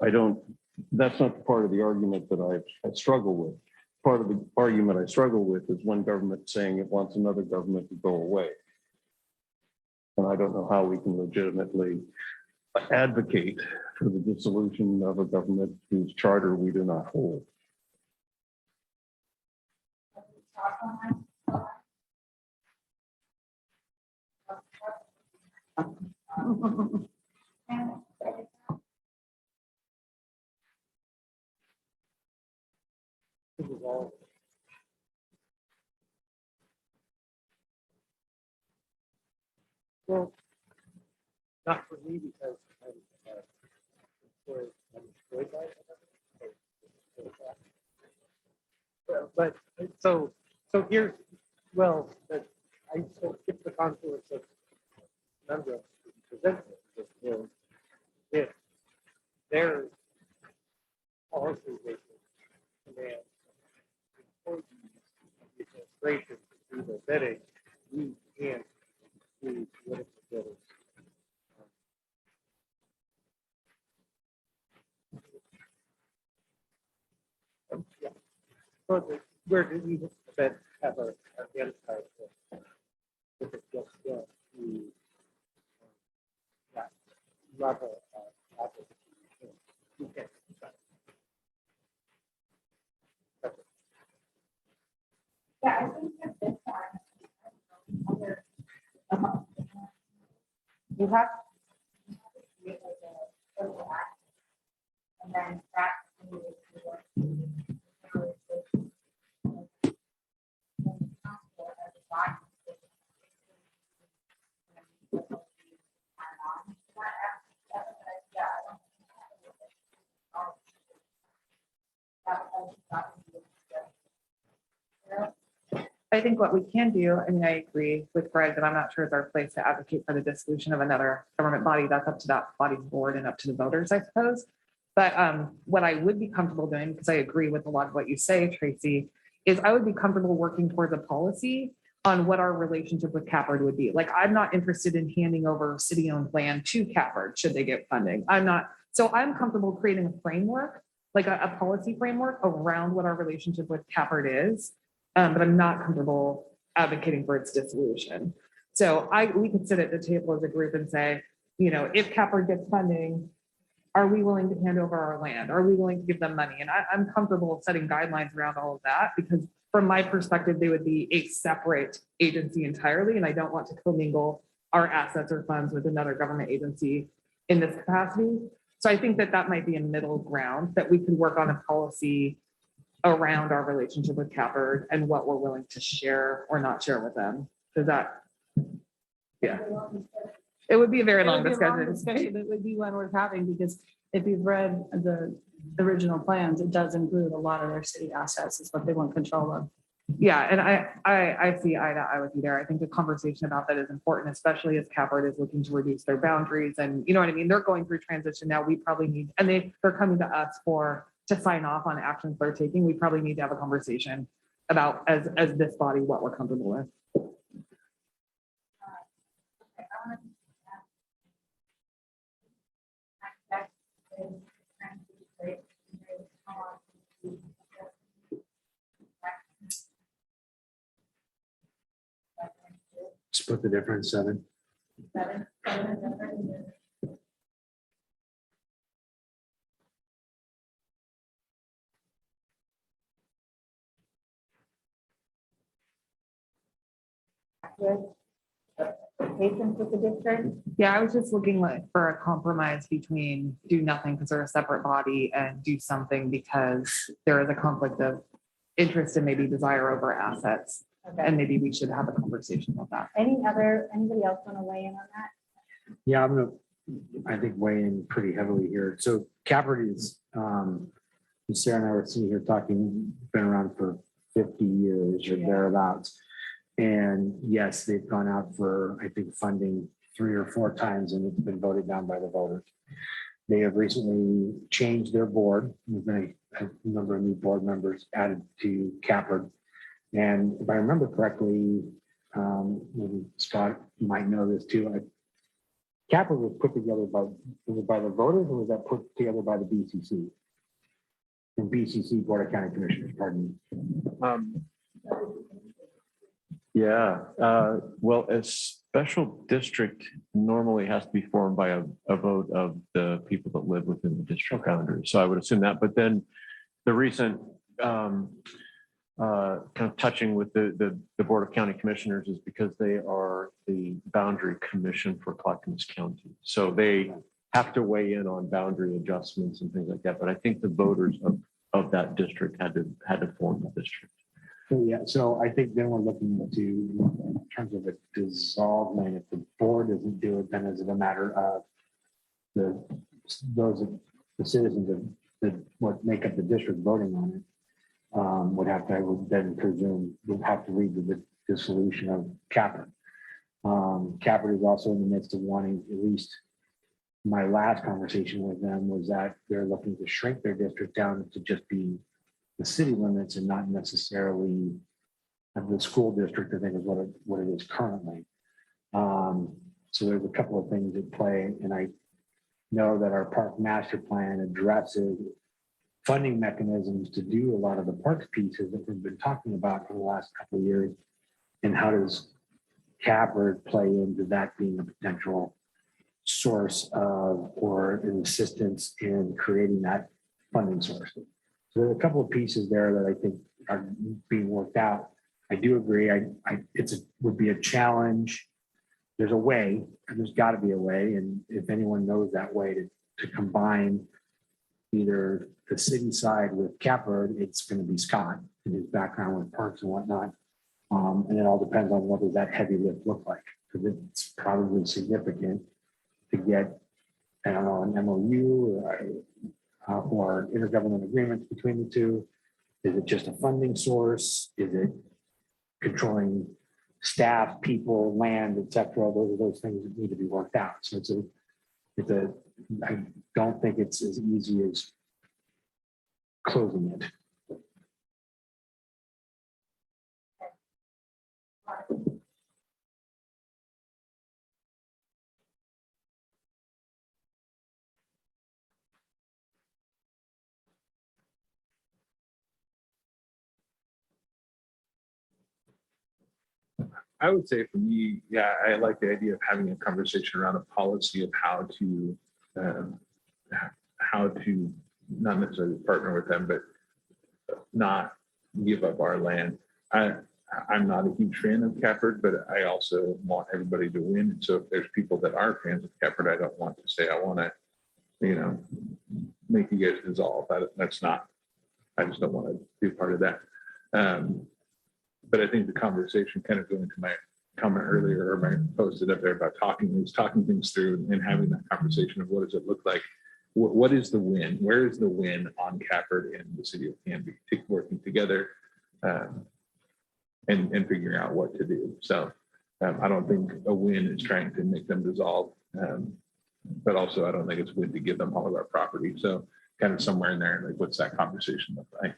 I don't, that's not part of the argument that I struggle with. Part of the argument I struggle with is one government saying it wants another government to go away. And I don't know how we can legitimately advocate for the dissolution of a government whose charter we do not hold. Well, not for me because I'm employed by it. But so here's, well, I still skip the confluence of number of presenters. If there's policy making command administration to do the bidding, we can't do political bidding. Where did you have a identified? If it's just that level of application. Okay. Yeah, I think at this time, you have to create like a virtual act, and then that. I think what we can do, I mean, I agree with Greg that I'm not sure it's our place to advocate for the dissolution of another government body. That's up to that body's board and up to the voters, I suppose. But what I would be comfortable doing, because I agree with a lot of what you say, Tracy, is I would be comfortable working towards a policy on what our relationship with Cappard would be. Like, I'm not interested in handing over city-owned land to Cappard should they get funding. I'm not. So I'm comfortable creating a framework, like a policy framework around what our relationship with Cappard is. But I'm not comfortable advocating for its dissolution. So we could sit at the table as a group and say, you know, if Cappard gets funding, are we willing to hand over our land? Are we willing to give them money? And I'm comfortable setting guidelines around all of that, because from my perspective, they would be a separate agency entirely. And I don't want to commingle our assets or funds with another government agency in this capacity. So I think that that might be a middle ground, that we could work on a policy around our relationship with Cappard and what we're willing to share or not share with them. Does that? Yeah. It would be a very long discussion. It would be one worth having, because if you've read the original plans, it does include a lot of their city assets is what they want control of. Yeah, and I see eye to eye with you there. I think the conversation about that is important, especially as Cappard is looking to reduce their boundaries. And you know what I mean? They're going through transition now. We probably need, and they're coming to us to sign off on actions they're taking. We probably need to have a conversation about, as this body, what we're comfortable with. Split the difference, 7. Patients with the district. Yeah, I was just looking for a compromise between do nothing because they're a separate body and do something because there is a conflict of interest and maybe desire over assets. Okay. And maybe we should have a conversation about that. Anybody else want to weigh in on that? Yeah, I think weigh in pretty heavily here. So Cappard is, Sarah and I were sitting here talking, been around for 50 years or thereabouts. And yes, they've gone out for, I think, funding 3 or 4 times, and it's been voted down by the voters. They have recently changed their board. There's been a number of new board members added to Cappard. And if I remember correctly, maybe Scott might know this too. Cappard was put together by the voters, or was that put together by the BCC? And BCC, Board of County Commissioners, pardon me. Yeah, well, a special district normally has to be formed by a vote of the people that live within the district boundaries. So I would assume that, but then the recent kind of touching with the Board of County Commissioners is because they are the boundary commission for Clackamas County. So they have to weigh in on boundary adjustments and things like that. But I think the voters of that district had to form the district. So, yeah, so I think then we're looking to, in terms of a dissolvement, if the board doesn't do it, then is it a matter of the citizens of what make up the district voting on it? Would have to, I would then presume, would have to lead to the dissolution of Cappard. Cappard is also in the midst of wanting, at least my last conversation with them was that they're looking to shrink their district down to just be the city limits and not necessarily the school district, I think is what it is currently. So there's a couple of things at play, and I know that our park master plan addresses funding mechanisms to do a lot of the parks pieces that we've been talking about for the last couple of years. And how does Capper play into that being a potential source of or an assistance in creating that funding source? So there are a couple of pieces there that I think are being worked out. I do agree. Would be a challenge. There's a way, and there's got to be a way. And if anyone knows that way to combine either the city side with Capper, it's going to be Scott and his background with parks and whatnot. And it all depends on what does that heavy lift look like, because it's probably significant to get, I don't know, an MOU or intergovernmental agreements between the two. Is it just a funding source? Is it controlling staff, people, land, et cetera? Those are those things that need to be worked out. So I don't think it's as easy as closing it. I would say for me, yeah, I like the idea of having a conversation around a policy of how to not necessarily partner with them, but not give up our land. I'm not a huge fan of Cafford, but I also want everybody to win. And so if there's people that are fans of Cafford, I don't want to say, I want to, make you guys dissolve. That's not, I just don't want to be a part of that. But I think the conversation, kind of going to my comment earlier or my posted up there about talking things through and having that conversation of what does it look like? What is the win? Where is the win on Cafford and the city of Canby working together and figuring out what to do? So I don't think a win is trying to make them dissolve, but also I don't think it's a win to give them all of our property. So kind of somewhere in there, like what's that conversation look like?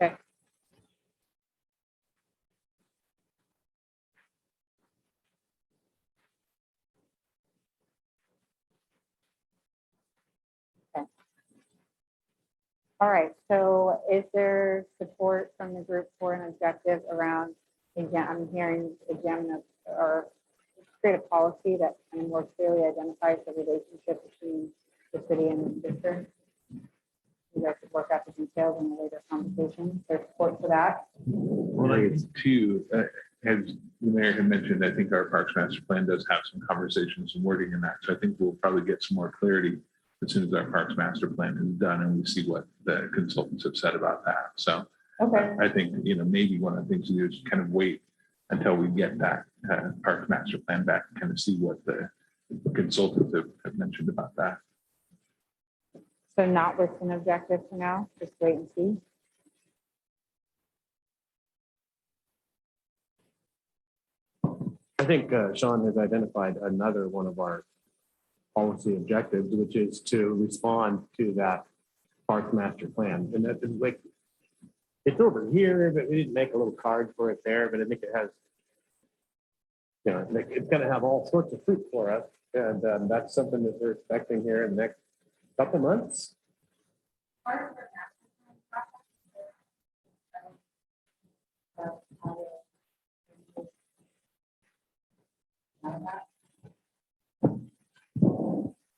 Okay. All right, so is there support from the group for an objective around, again, I'm hearing examine or create a policy that kind of more clearly identifies the relationship between the city and the district? You guys could work out the details in a later conversation. There's support for that. Well, I guess too, as the mayor had mentioned, I think our Parks Master Plan does have some conversations and wording in that. So I think we'll probably get some more clarity as soon as our Parks Master Plan is done and we see what the consultants have said about that. So Okay. I think, maybe one of the things to do is kind of wait until we get that Parks Master Plan back, and kind of see what the consultants have mentioned about that. So not with an objective for now, just wait and see. I think Sean has identified another one of our policy objectives, which is to respond to that Parks Master Plan. And that is like, it's over here, but we didn't make a little card for it there, but I think it has, it's going to have all sorts of fruit for us. And that's something that we're expecting here in the next couple months.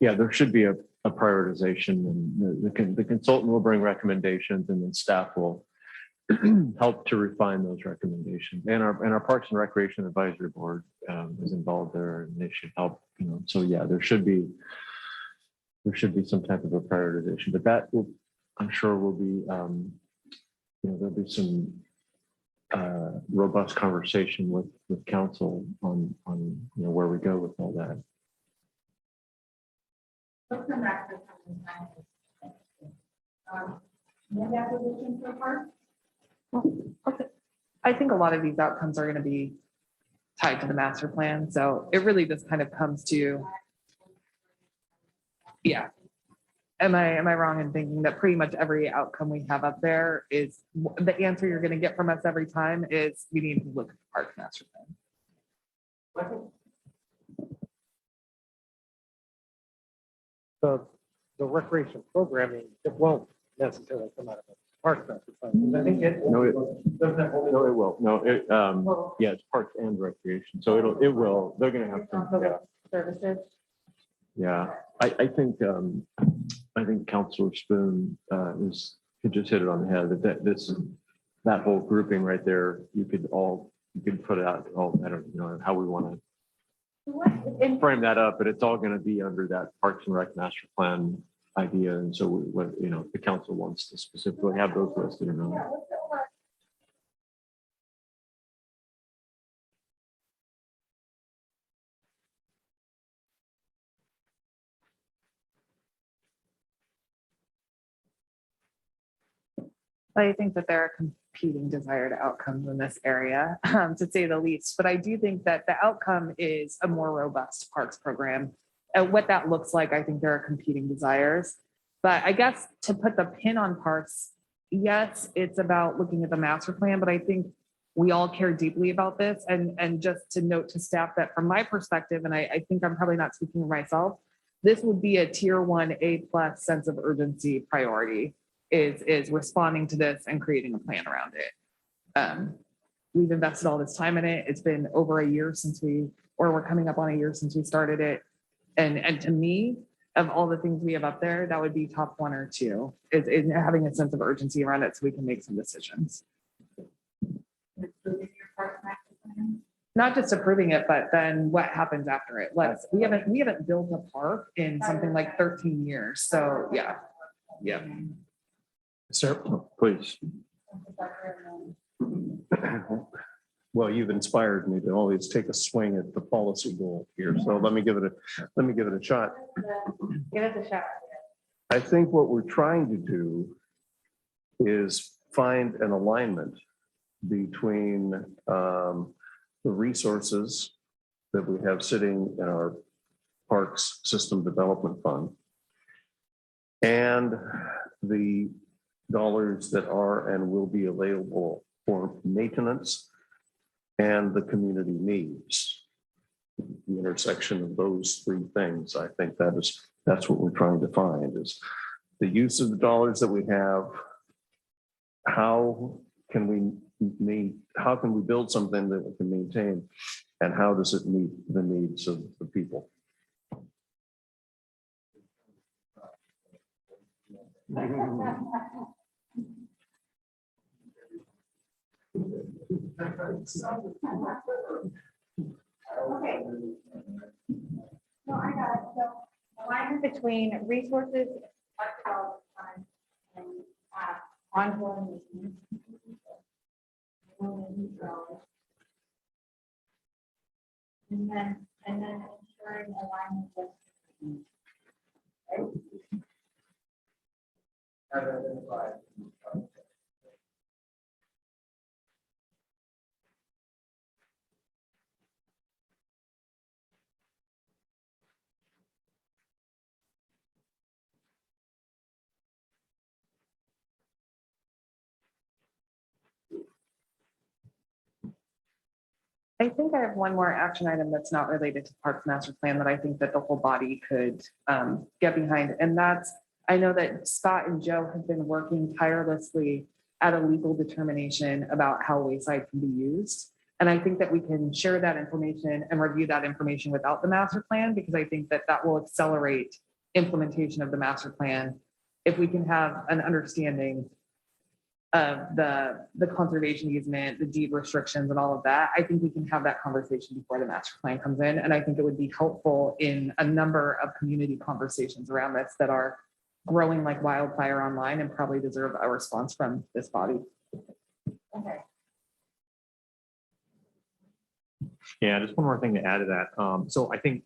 Yeah, there should be a prioritization, and the consultant will bring recommendations, and then staff will help to refine those recommendations. And our Parks and Recreation Advisory Board is involved there, and they should help. So yeah, there should be some type of a prioritization, but that will, I'm sure, will be there'll be some robust conversation with council on where we go with all that. Let's come back to land acquisition so far. I think a lot of these outcomes are going to be tied to the master plan. So it really just kind of comes to, yeah. Am I wrong in thinking that pretty much every outcome we have up there is the answer you're gonna get from us every time is we need to look at the park master plan? The recreation programming, it won't necessarily come out of the park master plan. I think it. No, it doesn't it hold it? No, it will. No, it, yeah, it's parks and recreation. So it will, they're gonna have some, yeah. Services. Yeah, I think Counselor Spoon he just hit it on the head, that whole grouping right there, you could put it out, I don't know how we want to frame that up, but it's all gonna be under that Parks and Rec master plan idea. And so what, if the council wants to specifically have those listed or not. I think that there are competing desired outcomes in this area, to say the least. But I do think that the outcome is a more robust parks program. And what that looks like, I think there are competing desires. But I guess to put the pin on parks, yes, it's about looking at the master plan, but I think we all care deeply about this. And just to note to staff that from my perspective, and I think I'm probably not speaking for myself, this would be a tier 1 A+ sense of urgency priority. Is responding to this and creating a plan around it. We've invested all this time in it. It's been over a year we're coming up on a year since we started it. And to me, of all the things we have up there, that would be top 1 or 2 is having a sense of urgency around it so we can make some decisions. Not just approving it, but then what happens after it. We haven't built a park in something like 13 years. So yeah. Sir, Please. well, you've inspired me to always take a swing at the policy goal here. So let me give it a shot. Give us a shot. I think what we're trying to do is find an alignment between the resources that we have sitting in our Parks System Development Fund and the dollars that are and will be available for maintenance and the community needs. The intersection of those 3 things, I think that's what we're trying to find is the use of the dollars that we have. How can we build something that we can maintain, and how does it meet the needs of the people? Okay. No, I got it. So alignment between resources, park development time, and ongoing maintenance. And then ensuring alignment with. I think I have one more action item that's not related to Parks Master Plan that I think that the whole body could get behind. And that's, I know that Scott and Joe have been working tirelessly at a legal determination about how Wayside can be used. And I think that we can share that information and review that information without the master plan, because I think that that will accelerate implementation of the master plan if we can have an understanding of the conservation easement, the deed restrictions and all of that. I think we can have that conversation before the master plan comes in. And I think it would be helpful in a number of community conversations around this that are growing like wildfire online and probably deserve a response from this body. Okay. Yeah, just one more thing to add to that. So I think,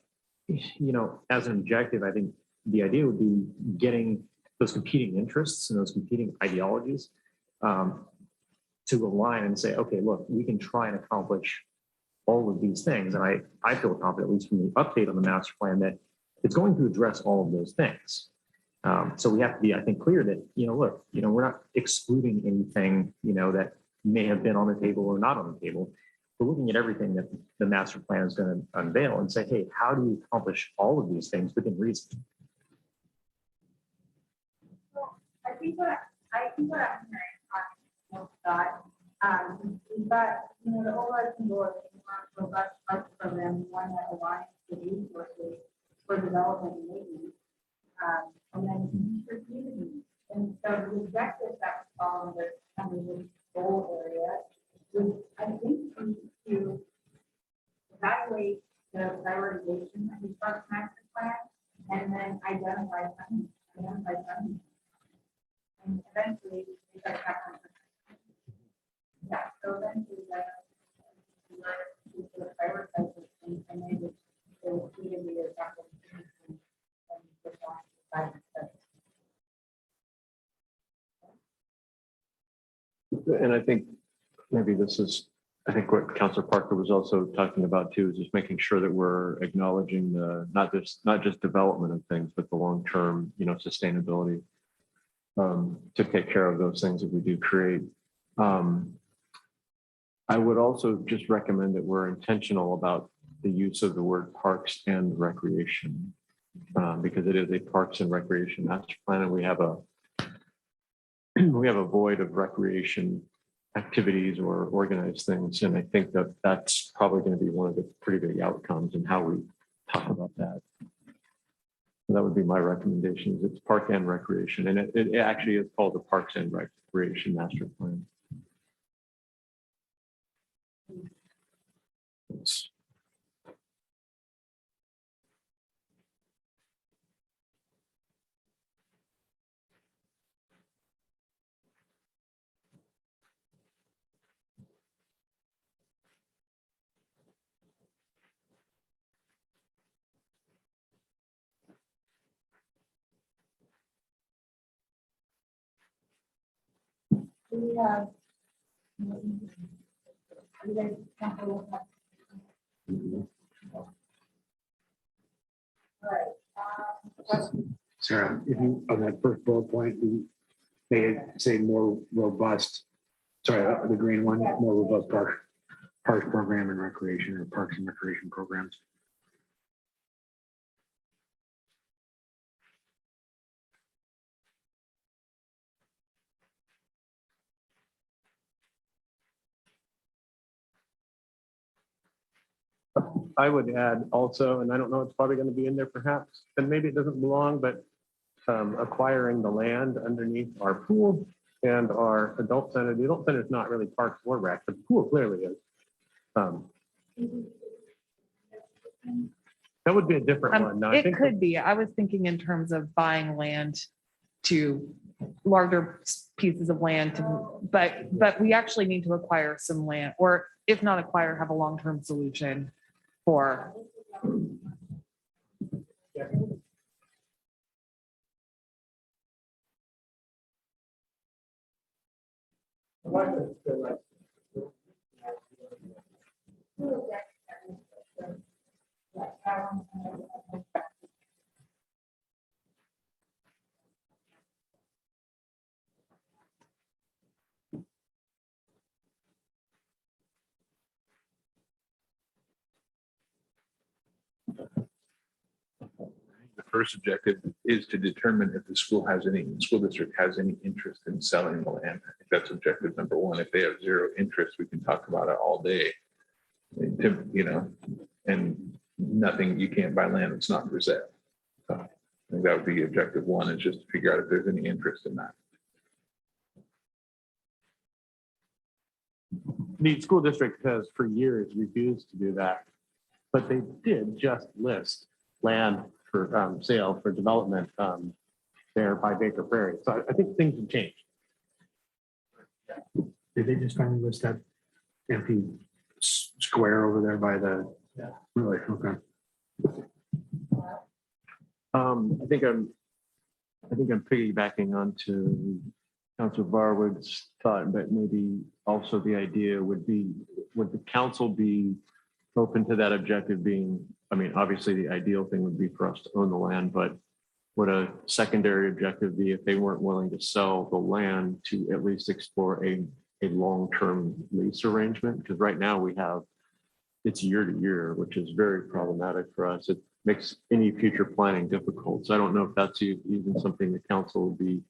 as an objective, I think the idea would be getting those competing interests and those competing ideologies to align and say, okay, look, we can try and accomplish all of these things. And I feel confident, at least from the update on the master plan, that it's going to address all of those things. So we have to be, I think, clear that, look, we're not excluding anything, that may have been on the table or not on the table. We're looking at everything that the master plan is going to unveil and say, hey, how do we accomplish all of these things within reason? I think what I'm hearing on that, we've got, the overarching goal is a robust parks program, one that aligns the resources for development and maintenance, and then for community. And so the objectives that fall under this goal area would, I think, to evaluate the prioritization of the parks master plan and then identify funding. And eventually, we start happening. Yeah, so eventually, we sort of prioritize this thing, and then it will be in the And I think maybe this is, I think what Councilor Parker was also talking about too, is just making sure that we're acknowledging the, not just development of things, but the long-term, sustainability to take care of those things that we do create. I would also just recommend that we're intentional about the use of the word parks and recreation, because it is a parks and recreation master plan, and we have a void of recreation activities or organized things. And I think that that's probably going to be one of the pretty big outcomes in how we talk about that. So that would be my recommendations. It's park and recreation. And it actually is called the Parks and Recreation Master Plan. It's, we have. You guys comfortable with that? All right. Sarah, if you, on that first bullet point, we may say more robust, sorry, the green one, more robust parks program and recreation, or parks and recreation programs. I would add also, and I don't know, it's probably going to be in there perhaps, and maybe it doesn't belong, but acquiring the land underneath our pool and our adult center. The adult center is not really parks or rec, but the pool clearly is. That would be a different one. No, I It think could be. I was thinking in terms of buying land to larger pieces of land, but we actually need to acquire some land, or if not acquire, have a long-term solution for. The first objective is to determine if the school district has any interest in selling the land. I think that's objective number one. If they have zero interest, we can talk about it all day. And nothing, you can't buy land that's not for sale. So I think that would be objective one, is just to figure out if there's any interest in that. the school district has for years refused to do that, but they did just list land for sale for development there by Baker Prairie. So I think things have changed. Did they just finally list that empty square over there by the? Yeah. Really? Okay. I think I'm piggybacking onto Councilor Barwood's thought, but maybe also the idea would be, would the council be open to that objective being, I mean, obviously the ideal thing would be for us to own the land, but would a secondary objective be if they weren't willing to sell the land to at least explore a long-term lease arrangement? Because right now we have, it's year to year, which is very problematic for us. It makes any future planning difficult. So I don't know if that's even something the council would be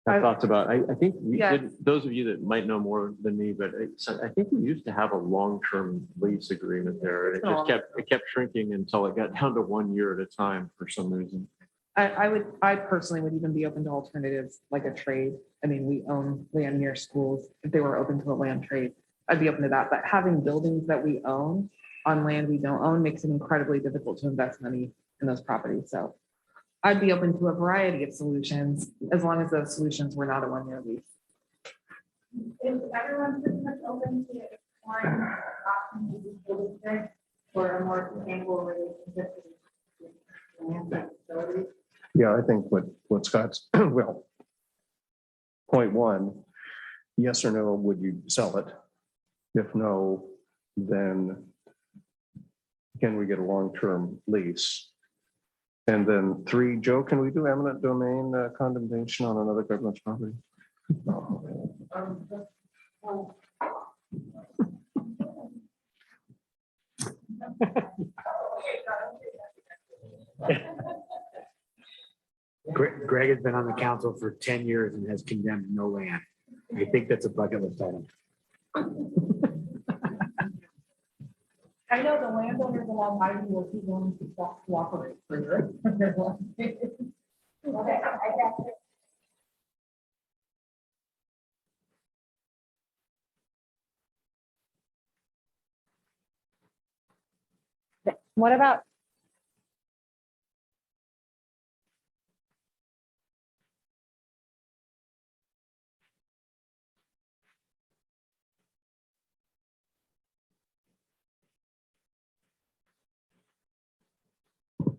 have thoughts about. I think we Yeah. did, those of you that might know more than me, but I think we used to have a long-term lease agreement there. And it kept shrinking until it got down to 1 year at a time for some reason. I personally would even be open to alternatives like a trade. I mean, we own land near schools. If they were open to a land trade, I'd be open to that. But having buildings that we own on land we don't own makes it incredibly difficult to invest money in those properties. So I'd be open to a variety of solutions as long as those solutions were not a 1-year lease. Is everyone pretty much open to exploring options of this building there for a more sustainable relationship with land and facilities? Yeah, I think what Scott's, well, point one, yes or no, would you sell it? If no, then can we get a long-term lease? And then 3, Joe, can we do eminent domain condemnation on another government's property? Greg has been on the council for 10 years and has condemned no land. I think that's a bucket list item. I know the landowners along Highview will keep willing to cooperate for your. What about,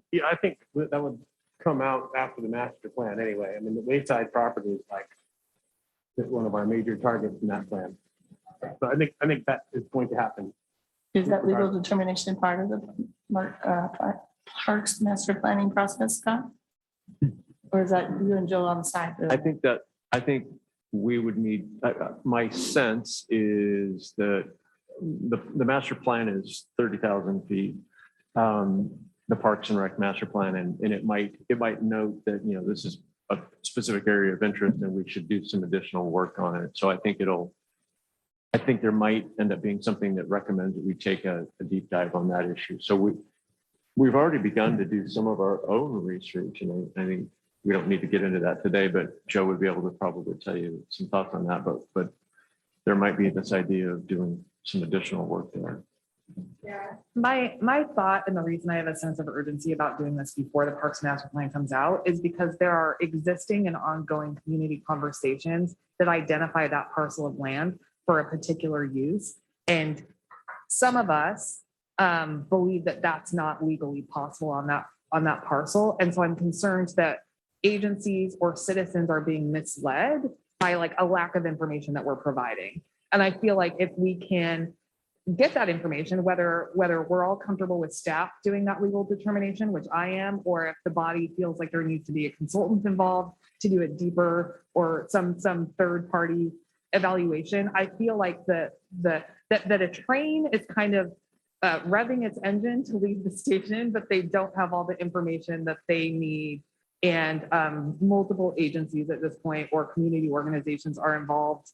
Yeah, I think that would come out after the master plan anyway. I mean, the Wayside property is like one of our major targets in that plan. So I think that is going to happen. Is that legal determination part of the Parks master planning process, Scott? Or is that you and Joe on the side? I think we would need, my sense is that the master plan is 30,000 feet. The Parks and Rec master plan, and it might note that, you know, this is a specific area of interest and we should do some additional work on it. So I think there might end up being something that recommends that we take a deep dive on that issue. So we've already begun to do some of our own research, and I think we don't need to get into that today, but Joe would be able to probably tell you some thoughts on that, but there might be this idea of doing some additional work there. Yeah, my thought and the reason I have a sense of urgency about doing this before the Parks Master Plan comes out is because there are existing and ongoing community conversations that identify that parcel of land for a particular use. And some of us believe that that's not legally possible on that parcel. And so I'm concerned that agencies or citizens are being misled by like a lack of information that we're providing. And I feel like if we can get that information, whether we're all comfortable with staff doing that legal determination, which I am, or if the body feels like there needs to be a consultant involved to do it deeper or some third party evaluation. I feel like that a train is kind of revving its engine to leave the station, but they don't have all the information that they need. And multiple agencies at this point or community organizations are involved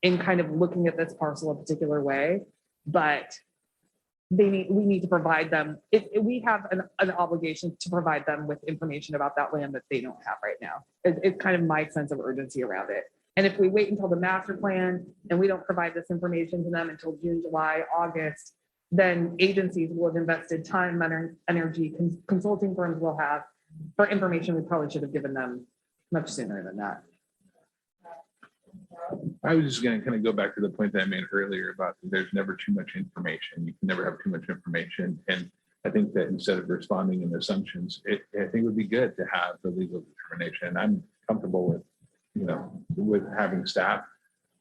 in kind of looking at this parcel a particular way. But we need to provide them, we have an obligation to provide them with information about that land that they don't have right now. It's kind of my sense of urgency around it. And if we wait until the master plan and we don't provide this information to them until June, July, August, then agencies will have invested time, energy, consulting firms will have for information we probably should have given them much sooner than that. I was just going to kind of go back to the point that I made earlier about there's never too much information. You can never have too much information. And I think that instead of responding in assumptions, I think it would be good to have the legal determination. I'm comfortable with, with having staff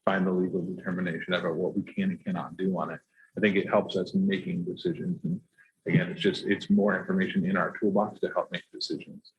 find the legal determination about what we can and cannot do on it. I think it helps us in making decisions. And again, it's more information in our toolbox to help make decisions.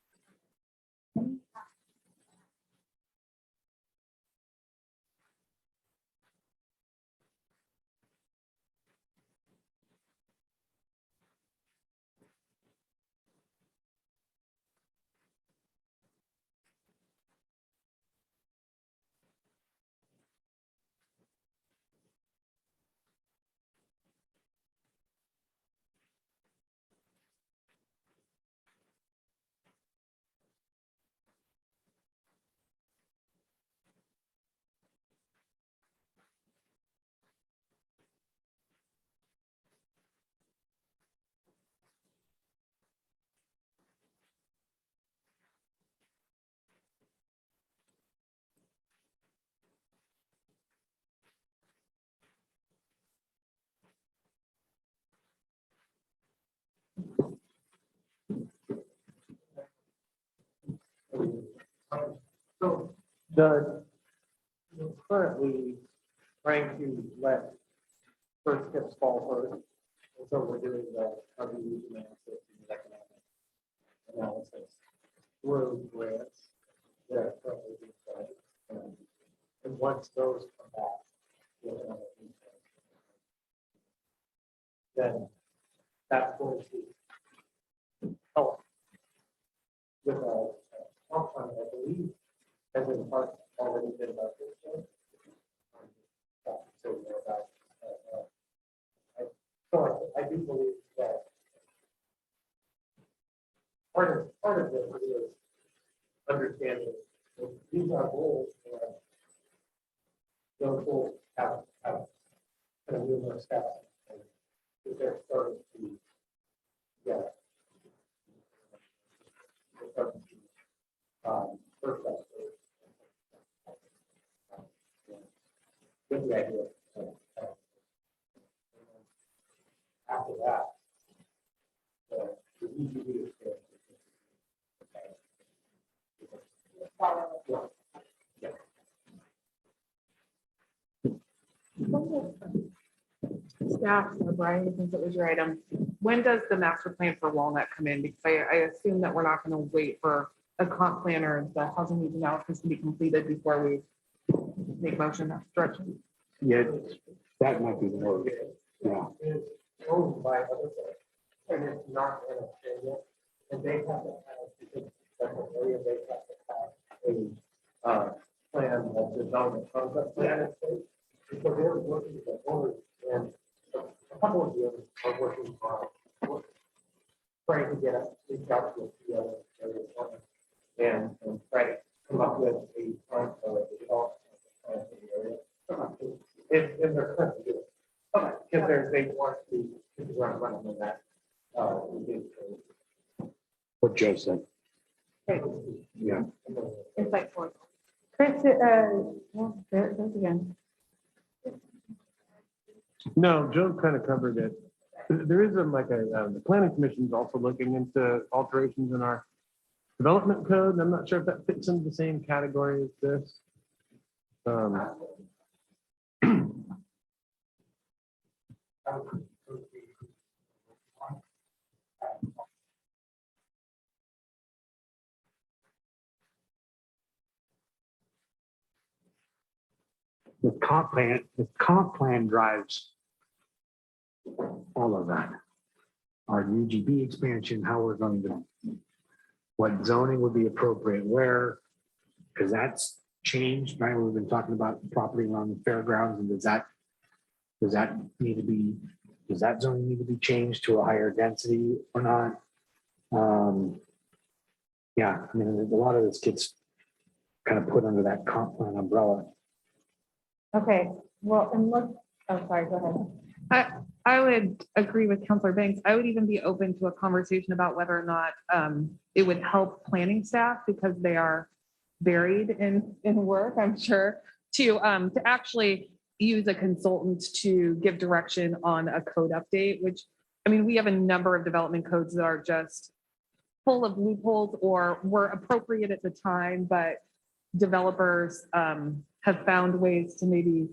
So currently trying to let first steps fall first. And so we're doing the RVU analysis and economic analysis through grants that are currently being done. And once those come back, then that's going to help with a comp plan, I believe, has in part already been about this one. So about, so I do believe that part of this is understanding that these are goals and those goals have kind of numerous steps. And they're starting to get first step. With the idea after that, the EGB is good. Staff, Brian, I think that was your item. When does the master plan for Walnut come in? Because I assume that we're not going to wait for a comp plan or the housing needs analysis to be completed before we make motion in that direction. Yeah, that might be the word. Yeah. It's owned by other folks, and it's not in a area, and they have to have, because that's an area, they have to have a plan, a development concept plan in place. And so they're working with the owners, and a couple of them are working on trying to get us reach out to the other area partners and try to come up with a plan for the development plan for the area. In their current view. Because they want to run on that. What Joe said. Yeah. Insightful. Chris, well, there it goes again. No, Joe kind of covered it. There is the planning commission is also looking into alterations in our development code. I'm not sure if that fits into the same category as this. The comp plan drives all of that. Our UGB expansion, how we're going to, what zoning would be appropriate where, because that's changed, right? We've been talking about property around the fairgrounds, and does that need to be, does that zoning need to be changed to a higher density or not? Yeah, I mean, a lot of this gets kind of put under that comp plan umbrella. Okay, well, and look, oh, sorry, go ahead. I would agree with Councilor Banks. I would even be open to a conversation about whether or not it would help planning staff, because they are buried in work, I'm sure, to actually use a consultant to give direction on a code update, which, I mean, we have a number of development codes that are just full of loopholes or were appropriate at the time, but developers have found ways to maybe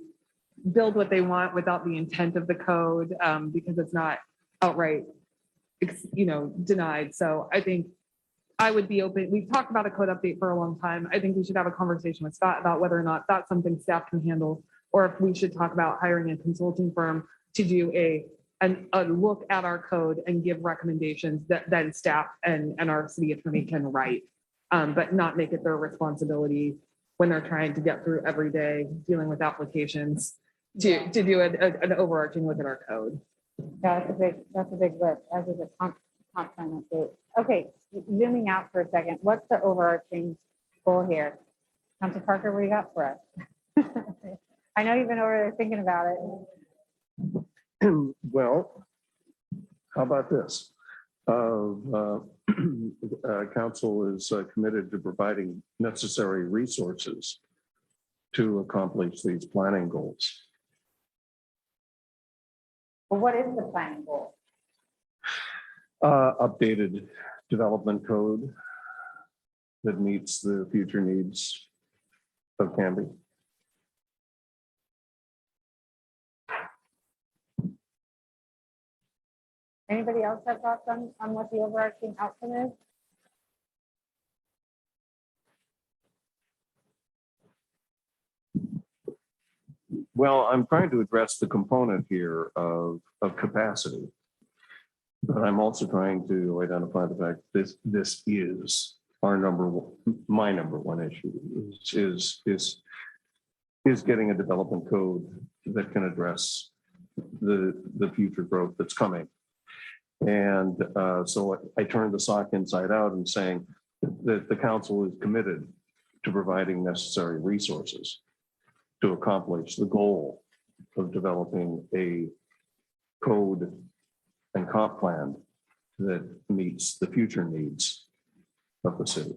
build what they want without the intent of the code, because it's not outright denied. So I think I would be open. We've talked about a code update for a long time. I think we should have a conversation with Scott about whether or not that's something staff can handle, or if we should talk about hiring a consulting firm to do a look at our code and give recommendations that then staff and our city attorney can write, but not make it their responsibility when they're trying to get through every day dealing with applications to do an overarching look at our code. Yeah, that's a big lift, as is a comp plan update. Okay, zooming out for a second, what's the overarching goal here? Council Parker, what do you got for us? I know you've been over there thinking about it. Well, how about this? Council is committed to providing necessary resources to accomplish these planning goals. Well, what is the planning goal? Updated development code that meets the future needs of Canby. Anybody else have thoughts on what the overarching outcome is? Well, I'm trying to address the component here of capacity. But I'm also trying to identify the fact this is our my number one issue is getting a development code that can address the future growth that's coming. And so I turned the sock inside out and saying that the council is committed to providing necessary resources to accomplish the goal of developing a code and comp plan that meets the future needs of the city.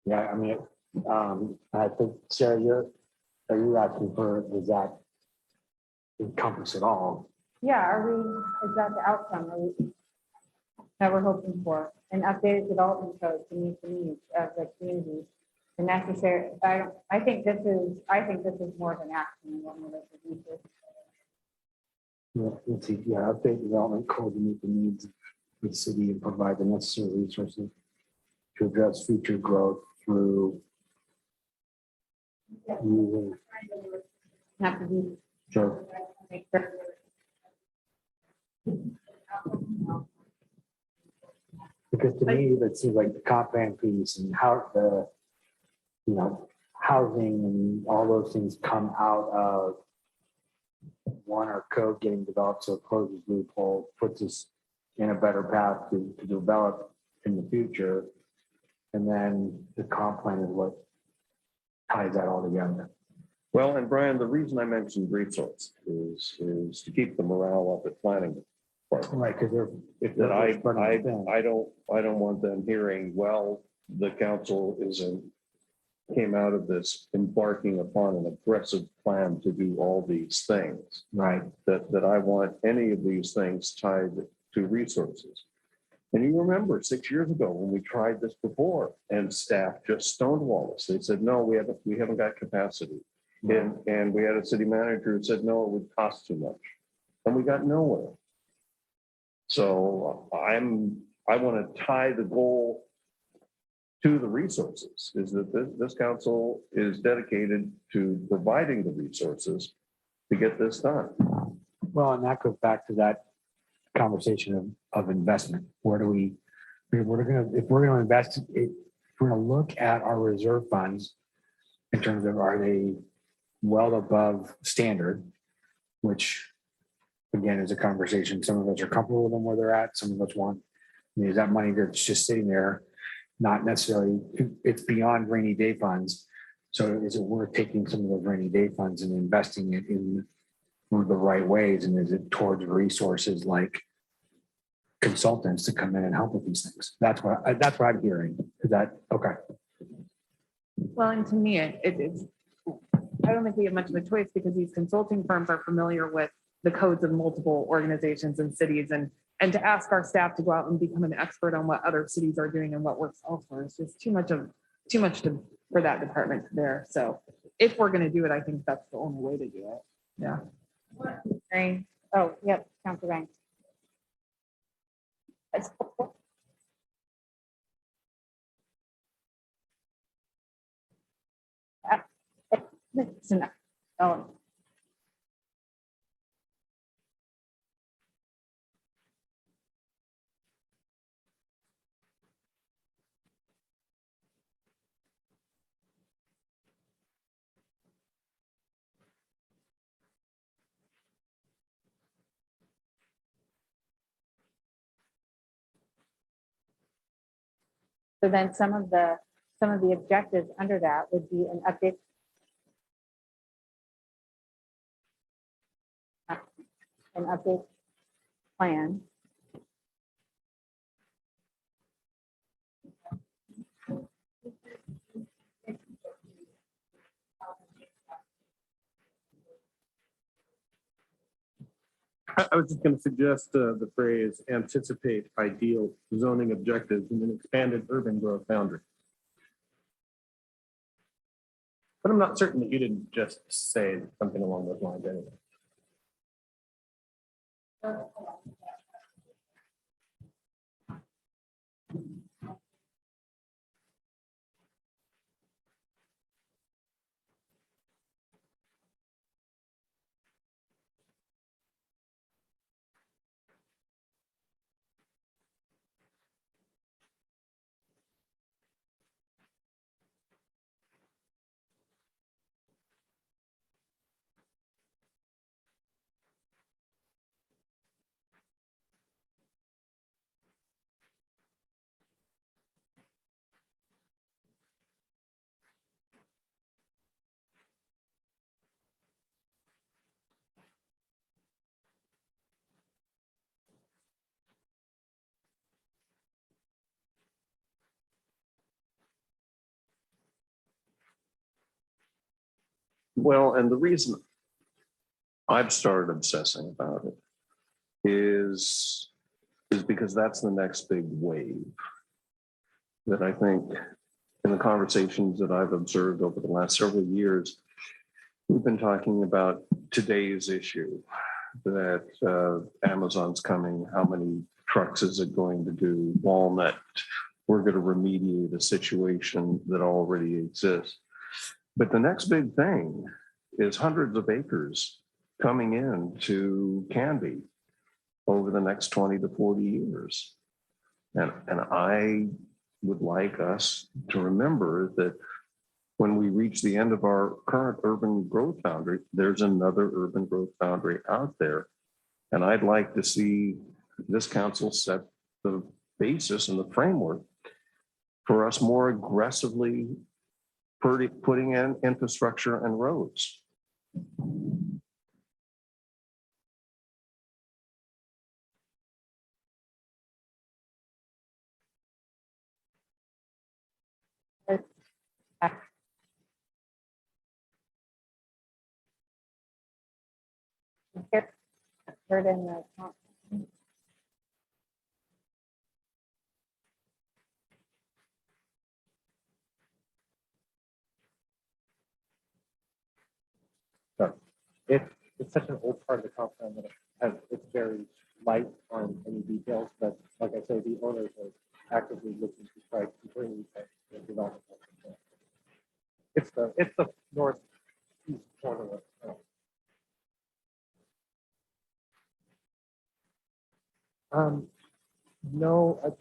Yeah, I mean, I think, Sarah, are you asking for, does that encompass it all? Yeah, is that the outcome that we're hoping for? An updated development code to meet the needs of the community. The necessary, I think this is more of an action than one of those. Yeah, let's see, yeah, update development code to meet the needs of the city and provide the necessary resources to address future growth through using. Have to be. Sure. Because to me, that seems like the comp plan piece and how the, housing and all those things come out of one, our code getting developed, so it closes loophole, puts us in a better path to develop in the future. And then the comp plan is what ties that all together. Well, and Brian, the reason I mentioned resource is to keep the morale up at planning. Right, because That I don't want them hearing, well, the council came out of this embarking upon an aggressive plan to do all these things. Right. That I want any of these things tied to resources. And you remember 6 years ago when we tried this before and staff just stonewalled us. They said, no, we haven't got capacity. And we had a city manager who said, no, it would cost too much. And we got nowhere. So I want to tie the goal to the resources, is that this council is dedicated to providing the resources to get this done. Well, and that goes back to that conversation of investment. If we're gonna invest, if we're gonna look at our reserve funds in terms of, are they well above standard, which again is a conversation. Some of us are comfortable with them where they're at. Some of us want, is that money that's just sitting there, not necessarily, it's beyond rainy day funds. So is it worth taking some of those rainy day funds and investing it in the right ways? And is it towards resources like consultants to come in and help with these things? That's what I'm hearing. Is that okay? Well, and to me, it's, I don't think we have much of a choice because these consulting firms are familiar with the codes of multiple organizations and cities, and to ask our staff to go out and become an expert on what other cities are doing and what works elsewhere is just too much for that department there. So if we're going to do it, I think that's the only way to do it. Yeah. Oh, yep, Councilor Banks. It's enough. Oh. So then some of the objectives under that would be an update. An update plan. I was just going to suggest the phrase anticipate ideal zoning objectives in an expanded urban growth boundary. But I'm not certain that you didn't just say something along those lines anyway. Well, and the reason I've started obsessing about it is because that's the next big wave that I think in the conversations that I've observed over the last several years, we've been talking about today's issue that Amazon's coming, how many trucks is it going to do, Walnut, we're going to remediate a situation that already exists. But the next big thing is hundreds of acres coming in to Canby over the next 20 to 40 years. And I would like us to remember that when we reach the end of our current urban growth boundary, there's another urban growth boundary out there. And I'd like to see this council set the basis and the framework for us more aggressively putting in infrastructure and roads. Heard in the. It's such an old part of the comp plan that it's very light on any details, but like I say, the owners are actively looking to try to bring the development. It's the northeast corner of. No,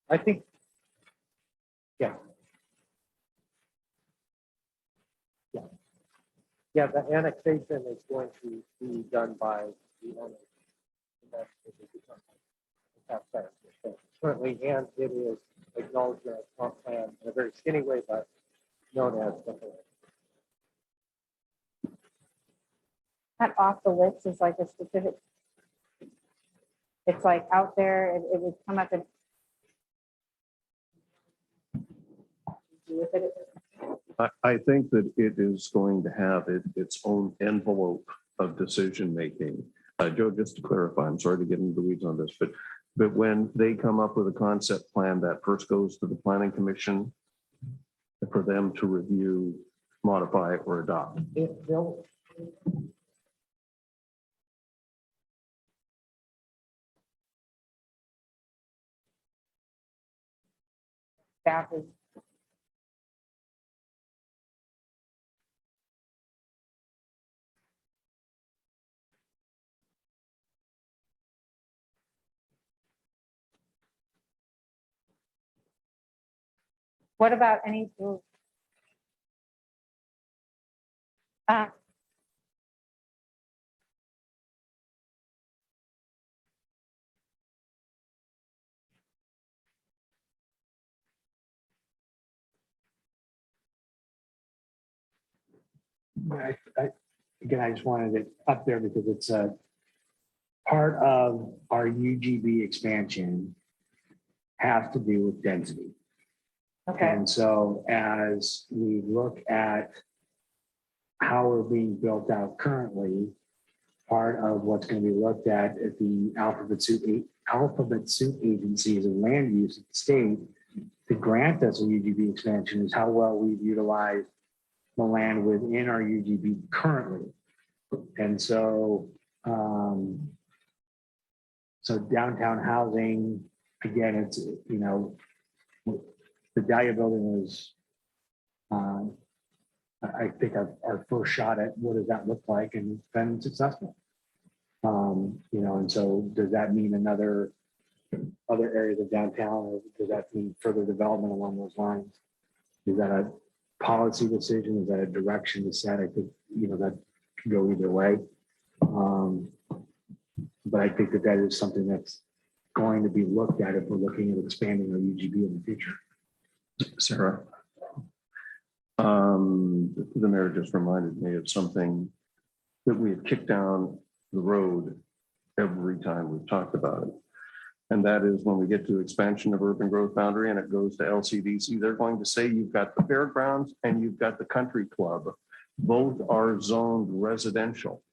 I think, yeah. Yeah, the annexation is going to be done by the owners. Currently, and it is acknowledged in our comp plan in a very skinny way, but known as the. That off the list is like a specific. It's like out there, it would come up and. With it. I think that it is going to have its own envelope of decision-making. Joe, just to clarify, I'm sorry to get into the weeds on this, but when they come up with a concept plan that first goes to the planning commission for them to review, modify, or adopt. They'll. staff is. What about any? Uh, Again, I just wanted it up there because it's a part of our UGB expansion has to do with density. Okay, And so as we look at how we're being built out currently, part of what's going to be looked at the alphabet soup agencies and land use at the state to grant us a UGB expansion is how well we've utilized the land within our UGB currently. And so, so downtown housing, again, it's, you know, the Dahlia building was, I think our first shot at what does that look like, and it's been successful. You know, and so does that mean other areas of downtown, or does that mean further development along those lines? Is that a policy decision? Is that a direction to set? I think, you know, that could go either way. But I think that is something that's going to be looked at if we're looking at expanding our UGB in the future. Sarah. The mayor just reminded me of something that we have kicked down the road every time we've talked about it. And that is when we get to expansion of urban growth boundary and it goes to LCDC, they're going to say you've got the fairgrounds and you've got the country club. Both are zoned residential.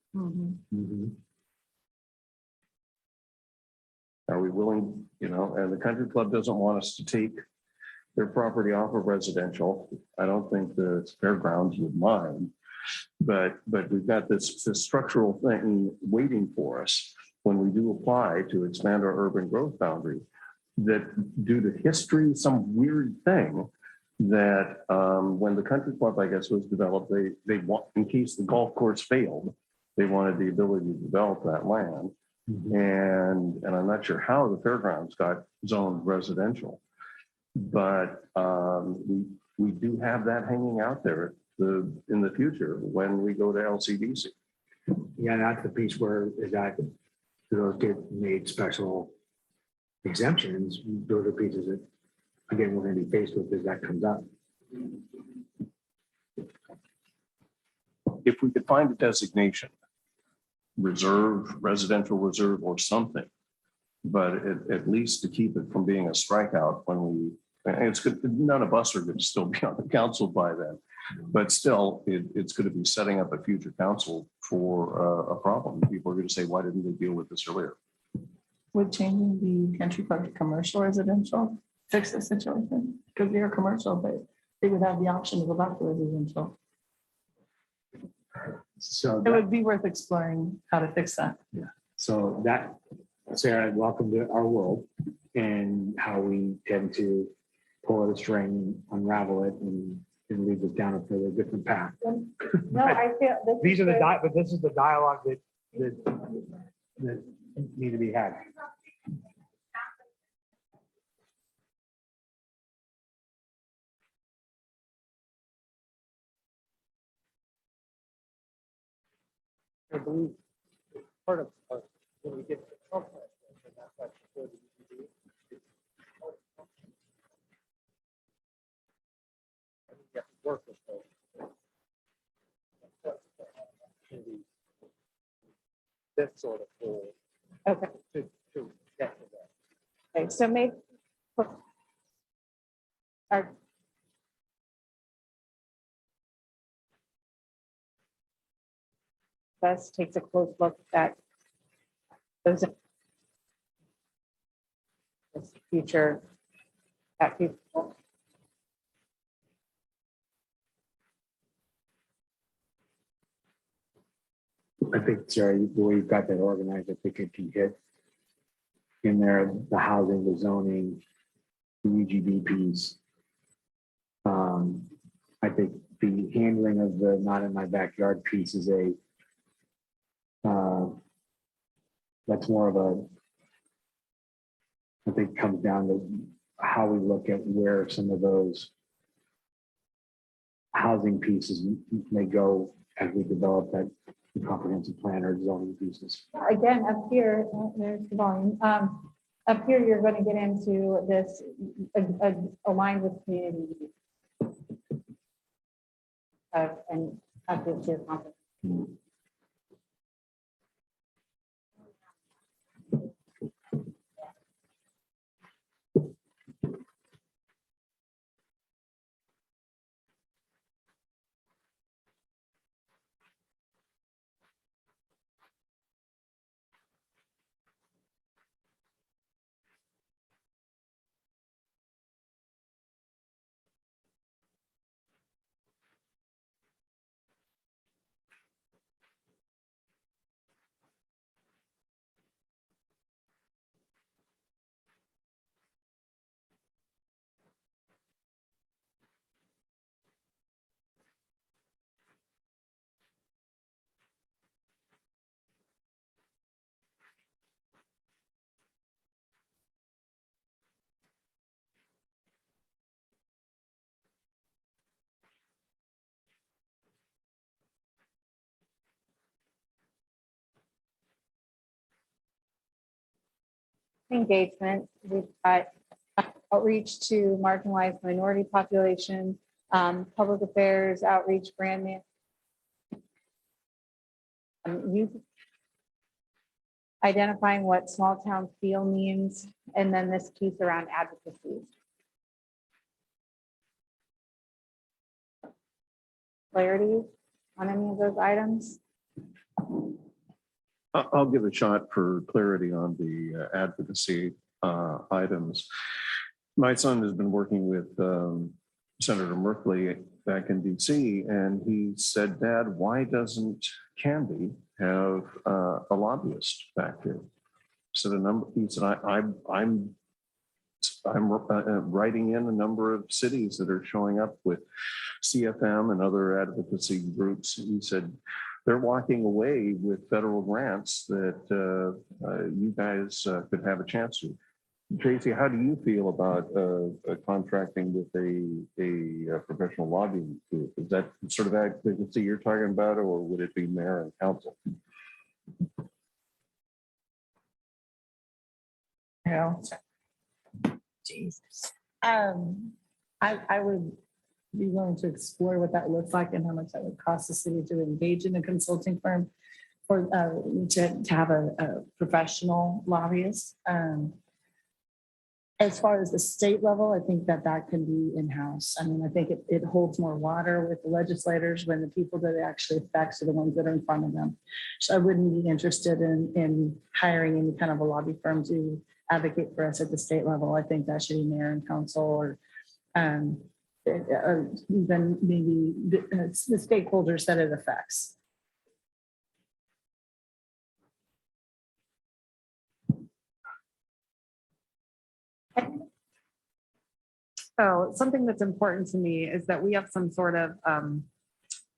Are we willing, you know, and the country club doesn't want us to take their property off of residential. I don't think the fairgrounds would mind, but we've got this structural thing waiting for us when we do apply to expand our urban growth boundary, that due to history, some weird thing that when the country club, I guess, was developed, they want, in case the golf course failed, they wanted the ability to develop that land. And I'm not sure how the fairgrounds got zoned residential, but we do have that hanging out there in the future when we go to LCDC. Yeah, that's the piece where is that those get made special exemptions. Those are pieces that, again, we're going to be faced with as that comes up. If we could find a designation, reserve, residential reserve or something, but at least to keep it from being a strikeout when we, and it's good, none of us are going to still be on the council by then, but still it's going to be setting up a future council for a problem. People are going to say, why didn't they deal with this earlier? Would changing the country club to commercial residential fix the situation? Because they're commercial, but they would have the option to go back to residential. So It would be worth exploring how to fix that. So that, Sarah, welcome to our world and how we tend to pull at a string, unravel it, and lead us down a further different path. No, I feel. These are but this is the dialogue that need to be had. I believe part of when we get to the complex, and that's actually for the UGB. I think you have to work with those. This sort of goal okay, to get to that. okay, so maybe. Our. Bus takes a close look at those. This future. At people. I think, Sarah, the way you've got that organized, I think it can hit in there the housing, the zoning, the UGB piece, I think the handling of the not in my backyard piece is that's more of a, I think comes down to how we look at where some of those housing pieces may go as we develop that comprehensive plan or zoning pieces. Again, up here, there's the volume. Up here, you're going to get into this aligned with community. And up to your conference. Engagement, we've got outreach to marginalized minority population, public affairs, outreach, brand man. Youth, identifying what small town feel means, and then this piece around advocacy. Clarity on any of those items? I'll give a shot for clarity on the advocacy items. My son has been working with Senator Merkley back in DC, and he said, "Dad, why doesn't Canby have a lobbyist back here?" So he said, I'm writing in a number of cities that are showing up with CFM and other advocacy groups. He said, they're walking away with federal grants that you guys could have a chance to. Tracy, how do you feel about contracting with a professional lobbying group? Is that sort of advocacy you're talking about, or would it be mayor and council? No. Jesus. I would be willing to explore what that looks like and how much that would cost the city to engage in a consulting firm or to have a professional lobbyist. As far as the state level, I think that can be in-house. I mean, I think it holds more water with the legislators when the people that it actually affects are the ones that are in front of them. So I wouldn't be interested in hiring any kind of a lobby firm to advocate for us at the state level. I think that should be mayor and council or then maybe the stakeholders that it affects. So something that's important to me is that we have some sort of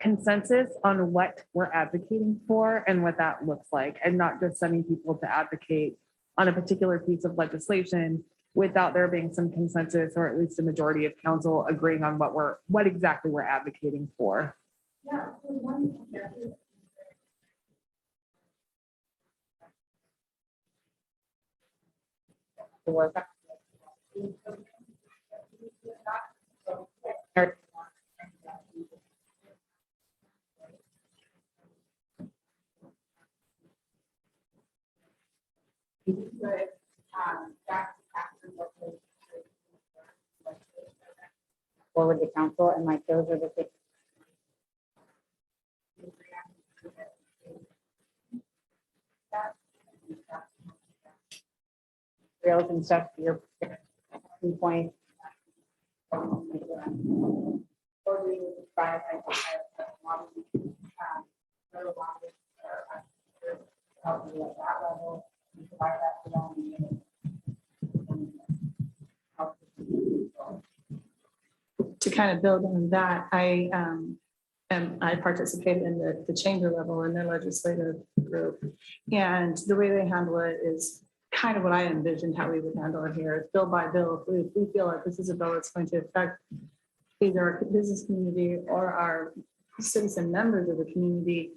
consensus on what we're advocating for and what that looks like, and not just sending people to advocate on a particular piece of legislation without there being some consensus or at least a majority of council agreeing on what exactly we're advocating for. Yeah. Forward to council, and like those are the things. Rails and stuff to your point. To kind of build on that, I participated in the chamber level in their legislative group. And the way they handle it is kind of what I envisioned how we would handle it here, bill by bill. If we feel like this is a bill that's going to affect either our business community or our citizen members of the community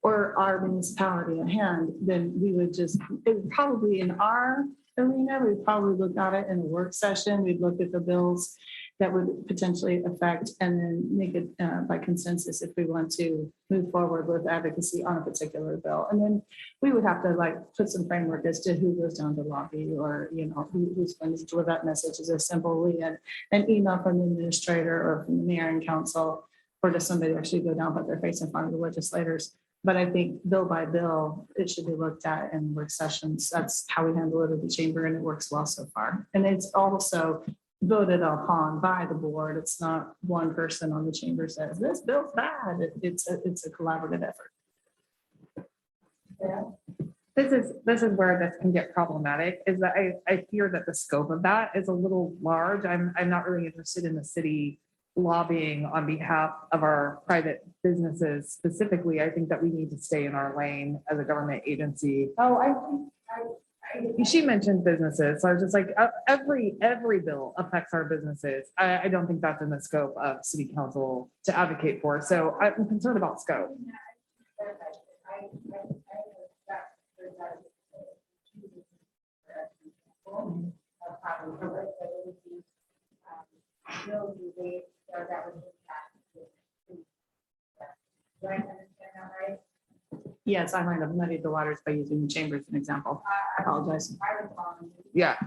or our municipality at hand, then we would just, it would probably in our arena, we'd probably look at it in a work session. We'd look at the bills that would potentially affect and then make it by consensus if we want to move forward with advocacy on a particular bill. And then we would have to like put some framework as to who goes down to lobby or, you know, who's going to deliver that message. Is it simply an email from the administrator or from the mayor and council, or does somebody actually go down, put their face in front of the legislators? But I think bill by bill, it should be looked at in work sessions. That's how we handle it at the chamber, and it works well so far. And it's also voted upon by the board. It's not one person on the chamber says, this bill's bad. It's a collaborative effort. Yeah. This is where this can get problematic, is that I fear that the scope of that is a little large. I'm not really interested in the city lobbying on behalf of our private businesses specifically. I think that we need to stay in our lane as a government agency. She mentioned businesses, so I was just like, every bill affects our businesses. I don't think that's in the scope of city council to advocate for. So I'm concerned about scope. Yes, I might have muddied the waters by using the chamber as an example. I apologize. Yeah.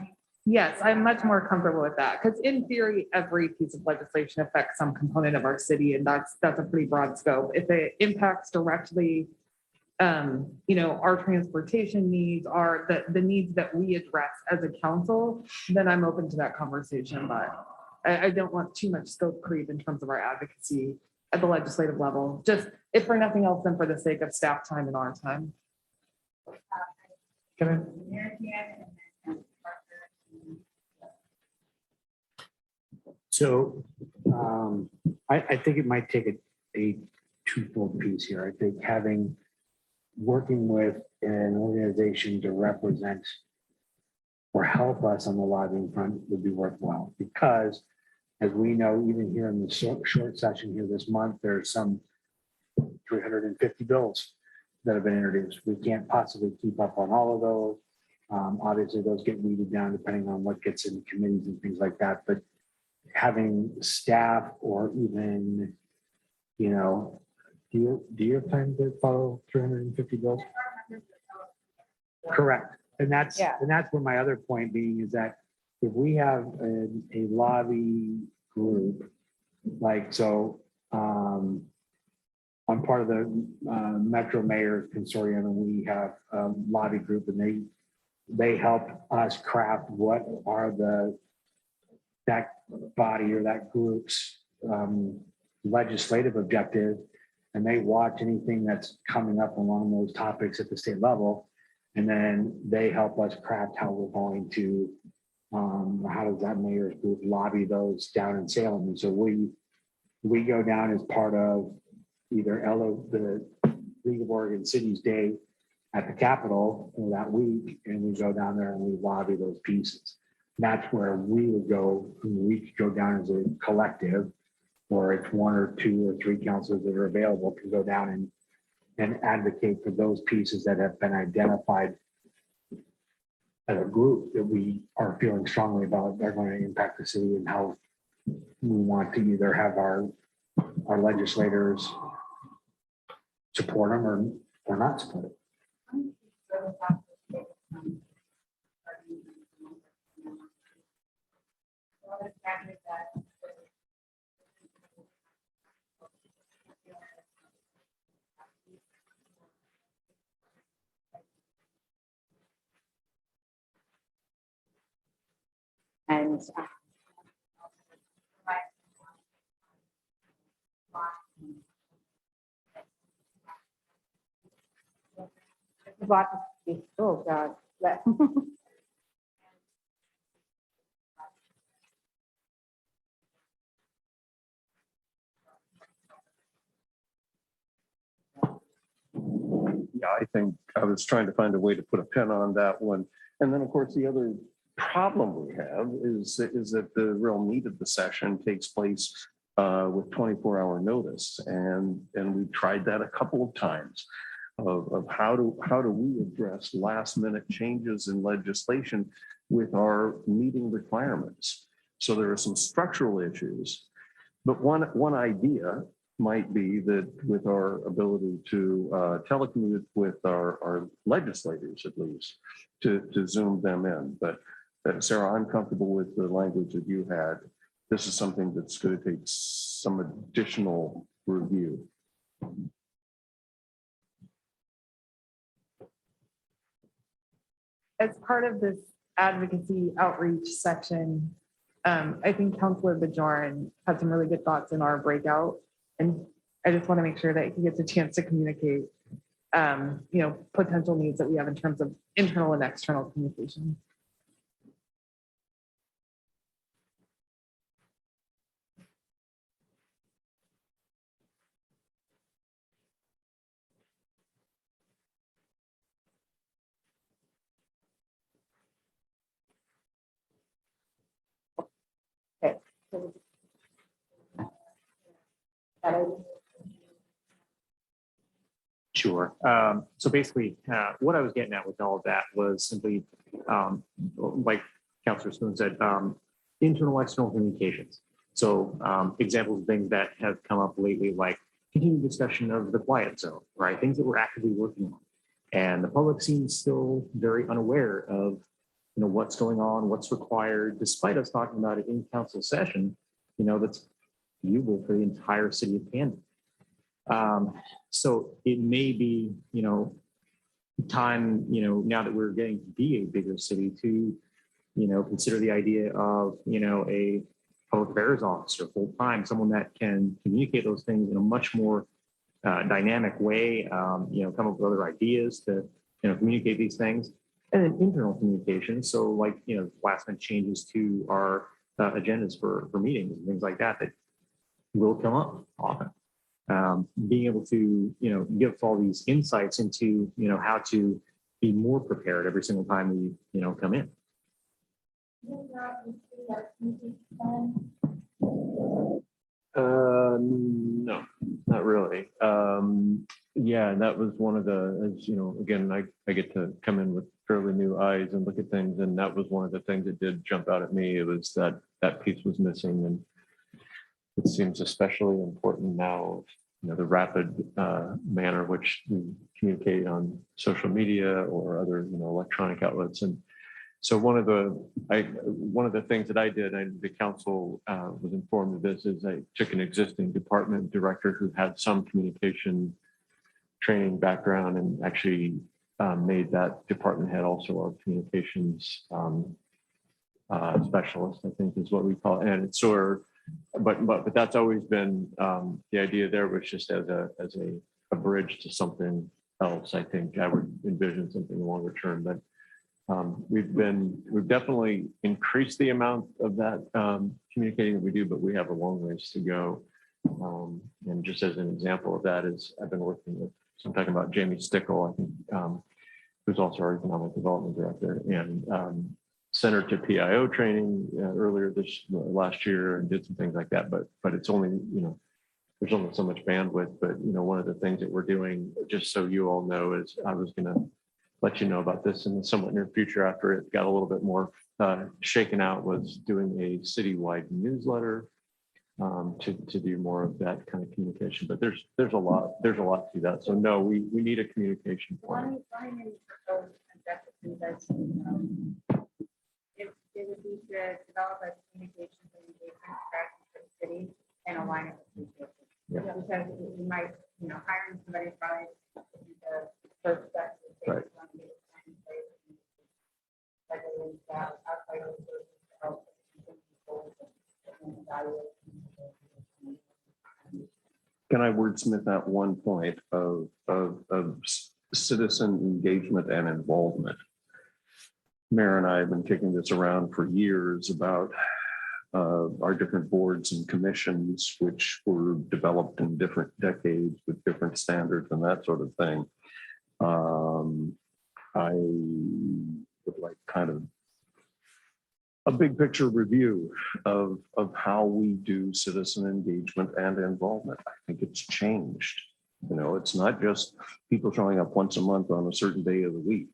Yes, I'm much more comfortable with that because in theory, every piece of legislation affects some component of our city, and that's a pretty broad scope. If it impacts directly, our transportation needs, are the needs that we address as a council, then I'm open to that conversation. But I don't want too much scope creep in terms of our advocacy at the legislative level, just if for nothing else than for the sake of staff time and our time. So I think it might take a twofold piece here. I think working with an organization to represent or help us on the lobbying front would be worthwhile, because as we know, even here in the short session here this month, there's some 350 bills that have been introduced. We can't possibly keep up on all of those. Obviously, those get weeded down depending on what gets in committees and things like that. But having staff or even, do you have time to follow 350 bills? Correct. And that's where my other point being is that if we have a lobby group, like, so I'm part of the Metro Mayor Consortium, and we have a lobby group, and they help us craft what are that body or that group's legislative objective, and they watch anything that's coming up along those topics at the state level, and then they help us craft how we're going to how does that mayor's group lobby those down in Salem. And so we go down as part of either the League of Oregon Cities Day at the Capitol that week, and we go down there and we lobby those pieces. That's where we would go. We could go down as a collective, or it's one or two or three councilors that are available to go down and advocate for those pieces that have been identified as a group that we are feeling strongly about. They're going to impact the city and how we want to either have our legislators support them or not support it. And oh God. yeah, I think I was trying to find a way to put a pin on that one. And then, of course, the other problem we have is that the real meat of the session takes place with 24-hour notice. And we tried that a couple of times of how do we address last minute changes in legislation with our meeting requirements. So there are some structural issues, but one idea might be that with our ability to telecommute with our legislators, at least, to Zoom them in. But Sarah, I'm comfortable with the language that you had. This is something that's going to take some additional review. As part of this advocacy outreach section, I think Councilor Bajoran had some really good thoughts in our breakout. And I just want to make sure that he gets a chance to communicate, potential needs that we have in terms of internal and external communication. Sure. So basically, what I was getting at with all of that was simply, like Councilor Spoon said, internal, external communications. So examples of things that have come up lately, like continued discussion of the quiet zone, right? Things that we're actively working on. And the public seems still very unaware of, what's going on, what's required, despite us talking about it in council session, that's viewable for the entire city of Canby. So it may be, time, now that we're getting to be a bigger city to, consider the idea of, a public affairs officer full-time, someone that can communicate those things in a much more dynamic way, come up with other ideas to, communicate these things. And then internal communication. So like, last minute changes to our agendas for meetings and things like that, that will come up often. Being able to, give us all these insights into, how to be more prepared every single time we, come in. No, not really. Yeah, and that was one of the, as again, I get to come in with fairly new eyes and look at things, and that was one of the things that did jump out at me. It was that piece was missing, and it seems especially important now. The rapid manner which we communicate on social media or other electronic outlets. And so one of the things that I did, and the council was informed of this, is I took an existing department director who had some communication training background and actually made that department head also our communications specialist, I think is what we call it. And it's sort of, but that's always been the idea there was just as a bridge to something else. I think I would envision something longer term, but we've definitely increased the amount of that communicating that we do, but we have a long ways to go. And just as an example of that is I've been working with, so I'm talking about Jamie Stickle, I think, who's also our economic development director, and sent her to PIO training earlier last year and did some things like that. But it's only, there's only so much bandwidth. But one of the things that we're doing, just so you all know, is I was going to let you know about this in the somewhat near future after it got a little bit more shaken out, was doing a citywide newsletter to do more of that kind of communication. But there's a lot to that. So no, we need a communication plan. It would be to develop a communications and engagement strategy for the city and align it with resources. Yeah. Because we might, hiring somebody probably the first step. Right. Can I wordsmith that one point of citizen engagement and involvement? Mayor and I have been kicking this around for years about our different boards and commissions, which were developed in different decades with different standards and that sort of thing. I would like kind of a big picture review of how we do citizen engagement and involvement. I think it's changed. You know, it's not just people showing up once a month on a certain day of the week,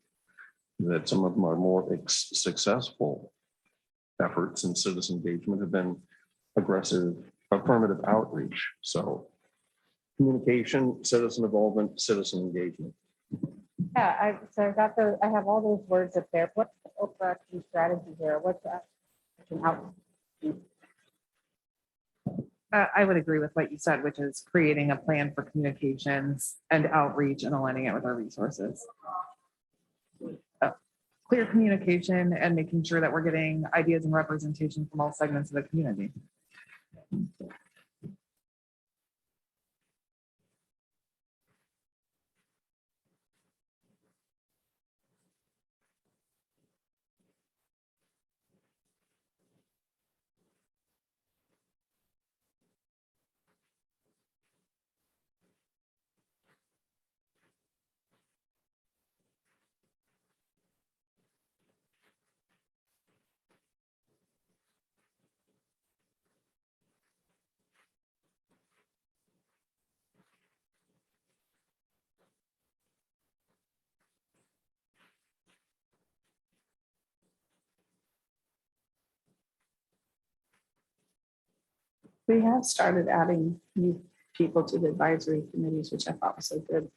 that some of them are more successful efforts in citizen engagement have been aggressive affirmative outreach. So communication, citizen involvement, citizen engagement. Yeah, so I got those, I have all those words up there. What's the overarching strategy here? What's that? I would agree with what you said, which is creating a plan for communications and outreach and aligning it with our resources. Clear communication and making sure that we're getting ideas and representation from all segments of the community. We have started adding new people to the advisory committees, which I thought was so good.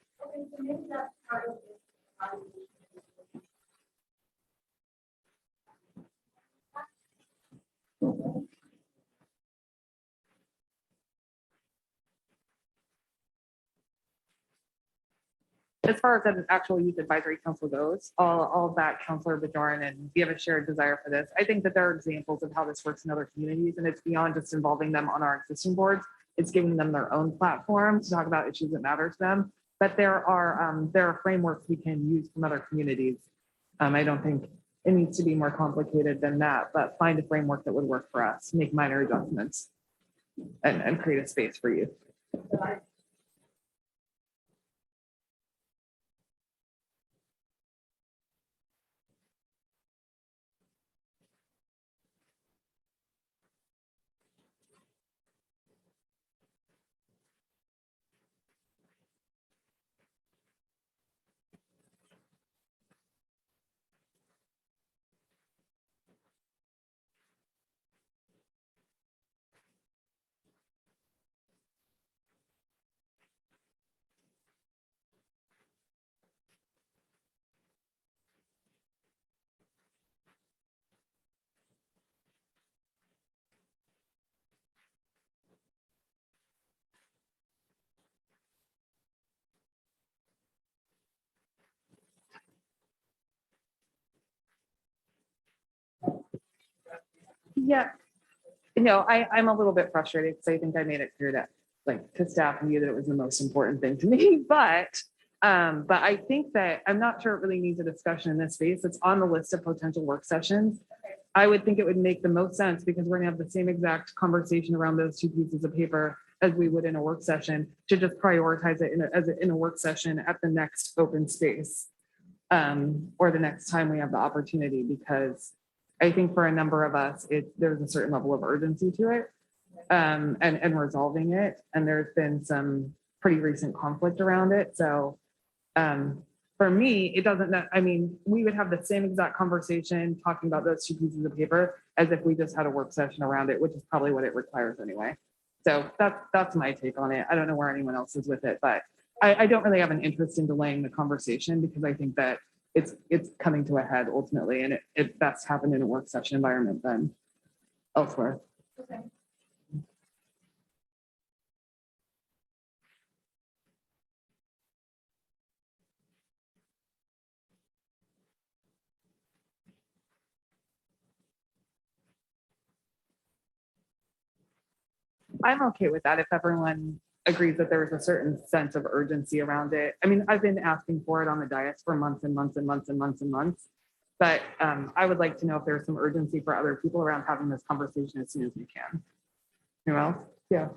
As far as an actual youth advisory council goes, all of that, Councilor Bajoran, and we have a shared desire for this. I think that there are examples of how this works in other communities, and it's beyond just involving them on our existing boards. It's giving them their own platform to talk about issues that matter to them. But there are frameworks we can use from other communities. I don't think it needs to be more complicated than that, but find a framework that would work for us, make minor adjustments, and create a space for youth. Yeah, I'm a little bit frustrated because I think I made it clear that, like, to staff and you that it was the most important thing to me. But I think that I'm not sure it really needs a discussion in this space. It's on the list of potential work sessions. I would think it would make the most sense because we're gonna have the same exact conversation around those two pieces of paper as we would in a work session, to just prioritize it in a work session at the next open space, or the next time we have the opportunity, because I think for a number of us, there's a certain level of urgency to it, and resolving it. And there's been some pretty recent conflict around it. So for me, it doesn't, we would have the same exact conversation talking about those two pieces of paper as if we just had a work session around it, which is probably what it requires anyway. So that's my take on it. I don't know where anyone else is with it, but I don't really have an interest in delaying the conversation because I think that it's coming to a head ultimately, and it best happened in a work session environment than elsewhere. Okay. I'm okay with that if everyone agrees that there's a certain sense of urgency around it. I mean, I've been asking for it on the dais for months and months and months and months and months. But I would like to know if there's some urgency for other people around having this conversation as soon as we can. Anyone else? Yeah.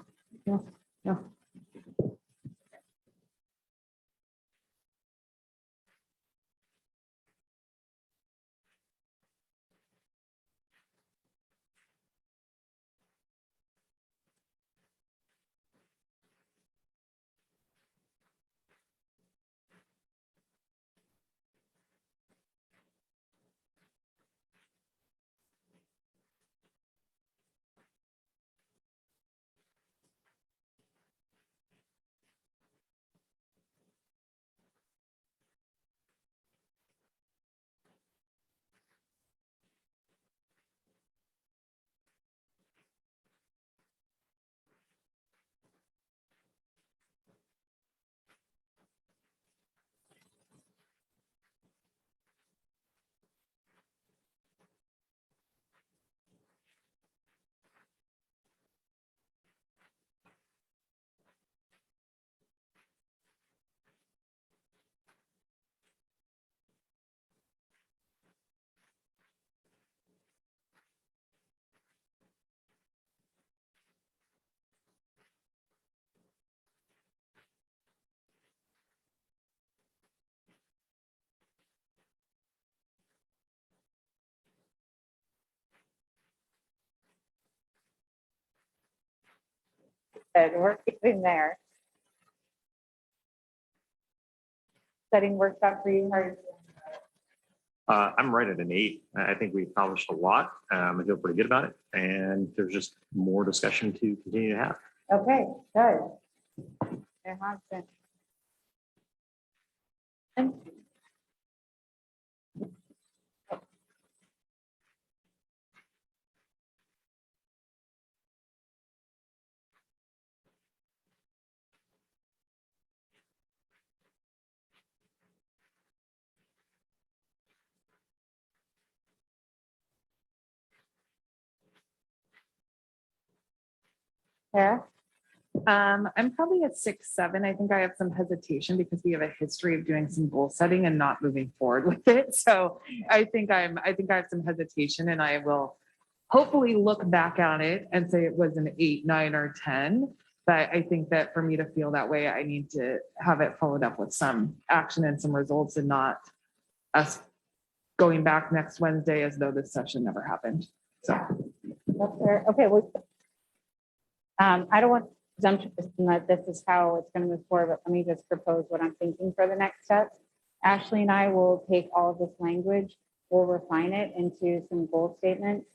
Good, we're getting there. Setting workshop for you, Hardy. I'm right at an 8. I think we accomplished a lot. I feel pretty good about it. And there's just more discussion to continue to have. Okay, good. There has been. And Sarah? I'm probably at 6, 7. I think I have some hesitation because we have a history of doing some goal setting and not moving forward with it. So I think I have some hesitation, and I will hopefully look back at it and say it was an 8, 9, or 10. But I think that for me to feel that way, I need to have it followed up with some action and some results, and not us going back next Wednesday as though this session never happened. So. That's fair. Okay, well, I don't want to jump to this, that this is how it's going to move forward, but let me just propose what I'm thinking for the next steps. Ashley and I will take all of this language, we'll refine it into some goal statements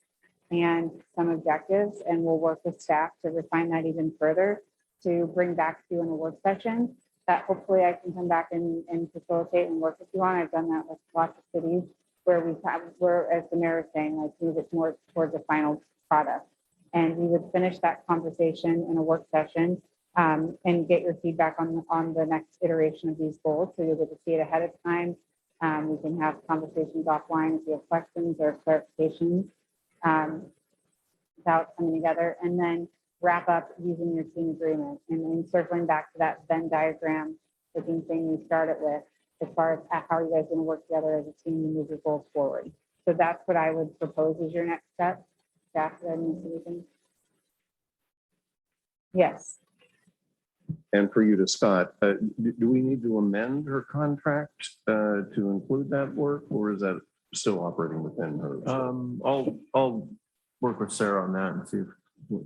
and some objectives, and we'll work with staff to refine that even further to bring back to you in a work session that hopefully I can come back and facilitate and work with you on. I've done that with lots of cities where where, as the mayor is saying, like move it more towards the final product. And we would finish that conversation in a work session and get your feedback on the next iteration of these goals. So you'll get to see it ahead of time. We can have conversations offline if you have questions or clarifications without coming together, and then wrap up using your team agreement and circling back to that Venn diagram looking thing we started with as far as how you guys are going to work together as a team to move your goals forward. So that's what I would propose as your next step. Staff, did I miss anything? Yes. And for you to Scott, do we need to amend her contract to include that work, or is that still operating within her? I'll work with Sarah on that and see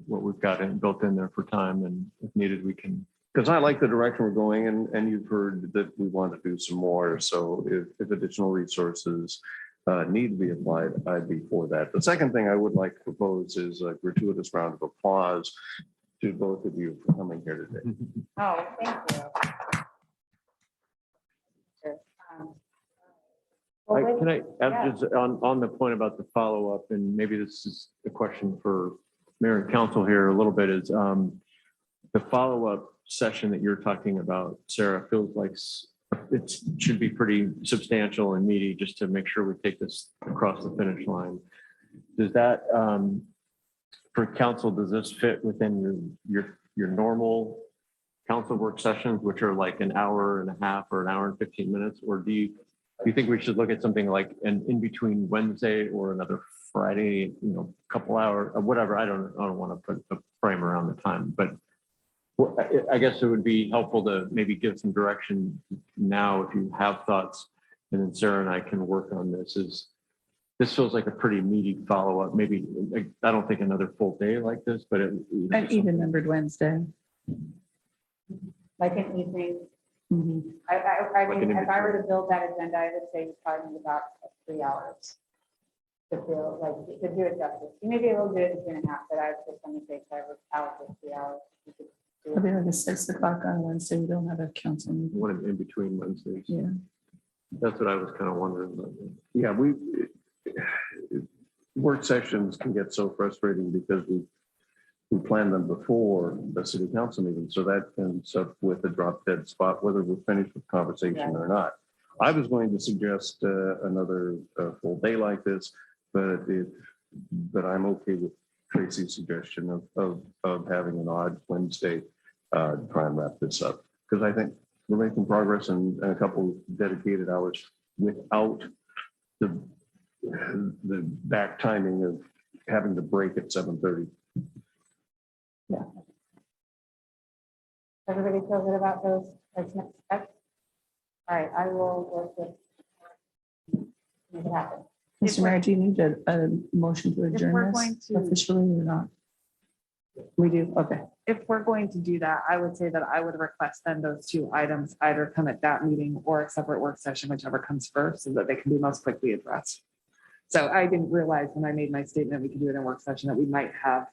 what we've got built in there for time, and if needed, we can. Because I like the direction we're going, and you've heard that we want to do some more. So if additional resources need to be applied, I'd be for that. The second thing I would like to propose is a gratuitous round of applause to both of you for coming here today. Oh, thank you. Can I add just on the point about the follow-up, and maybe this is a question for Mayor and Council here a little bit, is the follow-up session that you're talking about, Sarah, feels like it should be pretty substantial and meaty just to make sure we take this across the finish line. Does that, for council, does this fit within your normal council work sessions, which are like an hour and a half or an hour and 15 minutes? Or do you think we should look at something like an in between Wednesday or another Friday, couple hours or whatever? I don't want to put a frame around the time, but I guess it would be helpful to maybe give some direction now if you have thoughts, and then Sarah and I can work on this. This feels like a pretty meaty follow-up. Maybe, I don't think another full day like this, but An even numbered Wednesday. Like an evening. Mhm. I mean, if I were to build that agenda, I would say it's probably about 3 hours to feel like, to do it justice. You may be able to do it in 2.5, but I was just going to say I would allocate 3 hours. It'll be like a 6 o'clock on Wednesday. We don't have a council meeting. one in between Wednesdays. Yeah. That's what I was kind of wondering about. Yeah, work sessions can get so frustrating because we plan them before the city council meeting. So that ends up with a drop dead spot, whether we're finished with conversation or not. I was going to suggest another full day like this, but I'm okay with Tracy's suggestion of having an odd Wednesday to try and wrap this up. Because I think we're making progress in a couple dedicated hours without the back timing of having to break at 7:30. Yeah. Everybody feel good about those next steps? All right, I will work with make it happen. Mr. Mayor, do you need a motion to If we're adjourn going this to- officially or not? We do, okay. if we're going to do that, I would say that I would request then those two items either come at that meeting or a separate work session, whichever comes first, so that they can be most quickly addressed. So I didn't realize when I made my statement, we could do it in a work session, that we might have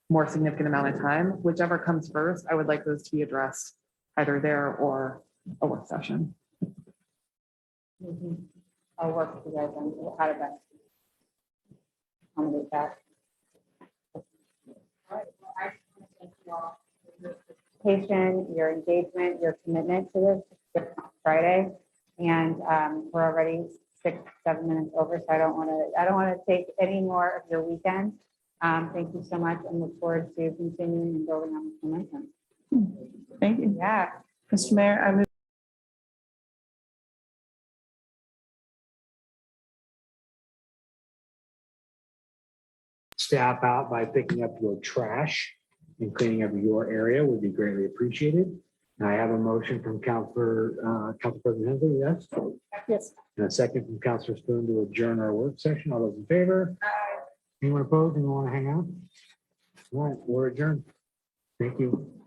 more significant amount of time. Whichever comes first, I would like those to be addressed either there or a work session. I'll work with you guys on how to best accommodate that. All right, well, I just want to thank you all for your participation, your engagement, your commitment to this Friday. And we're already 6-7 minutes over, so I don't want to take any more of your weekend. Thank you so much and look forward to continuing and building on this momentum. Thank you. Yeah. Mr. Mayor, I move Staff out by picking up your trash and cleaning up your area would be greatly appreciated. And I have a motion from Council President Hensley, yes? Yes. And a second from Councilor Spoon to adjourn our work session. All those in favor? Anyone opposed? Anyone want to hang out? All right, we're adjourned. Thank you.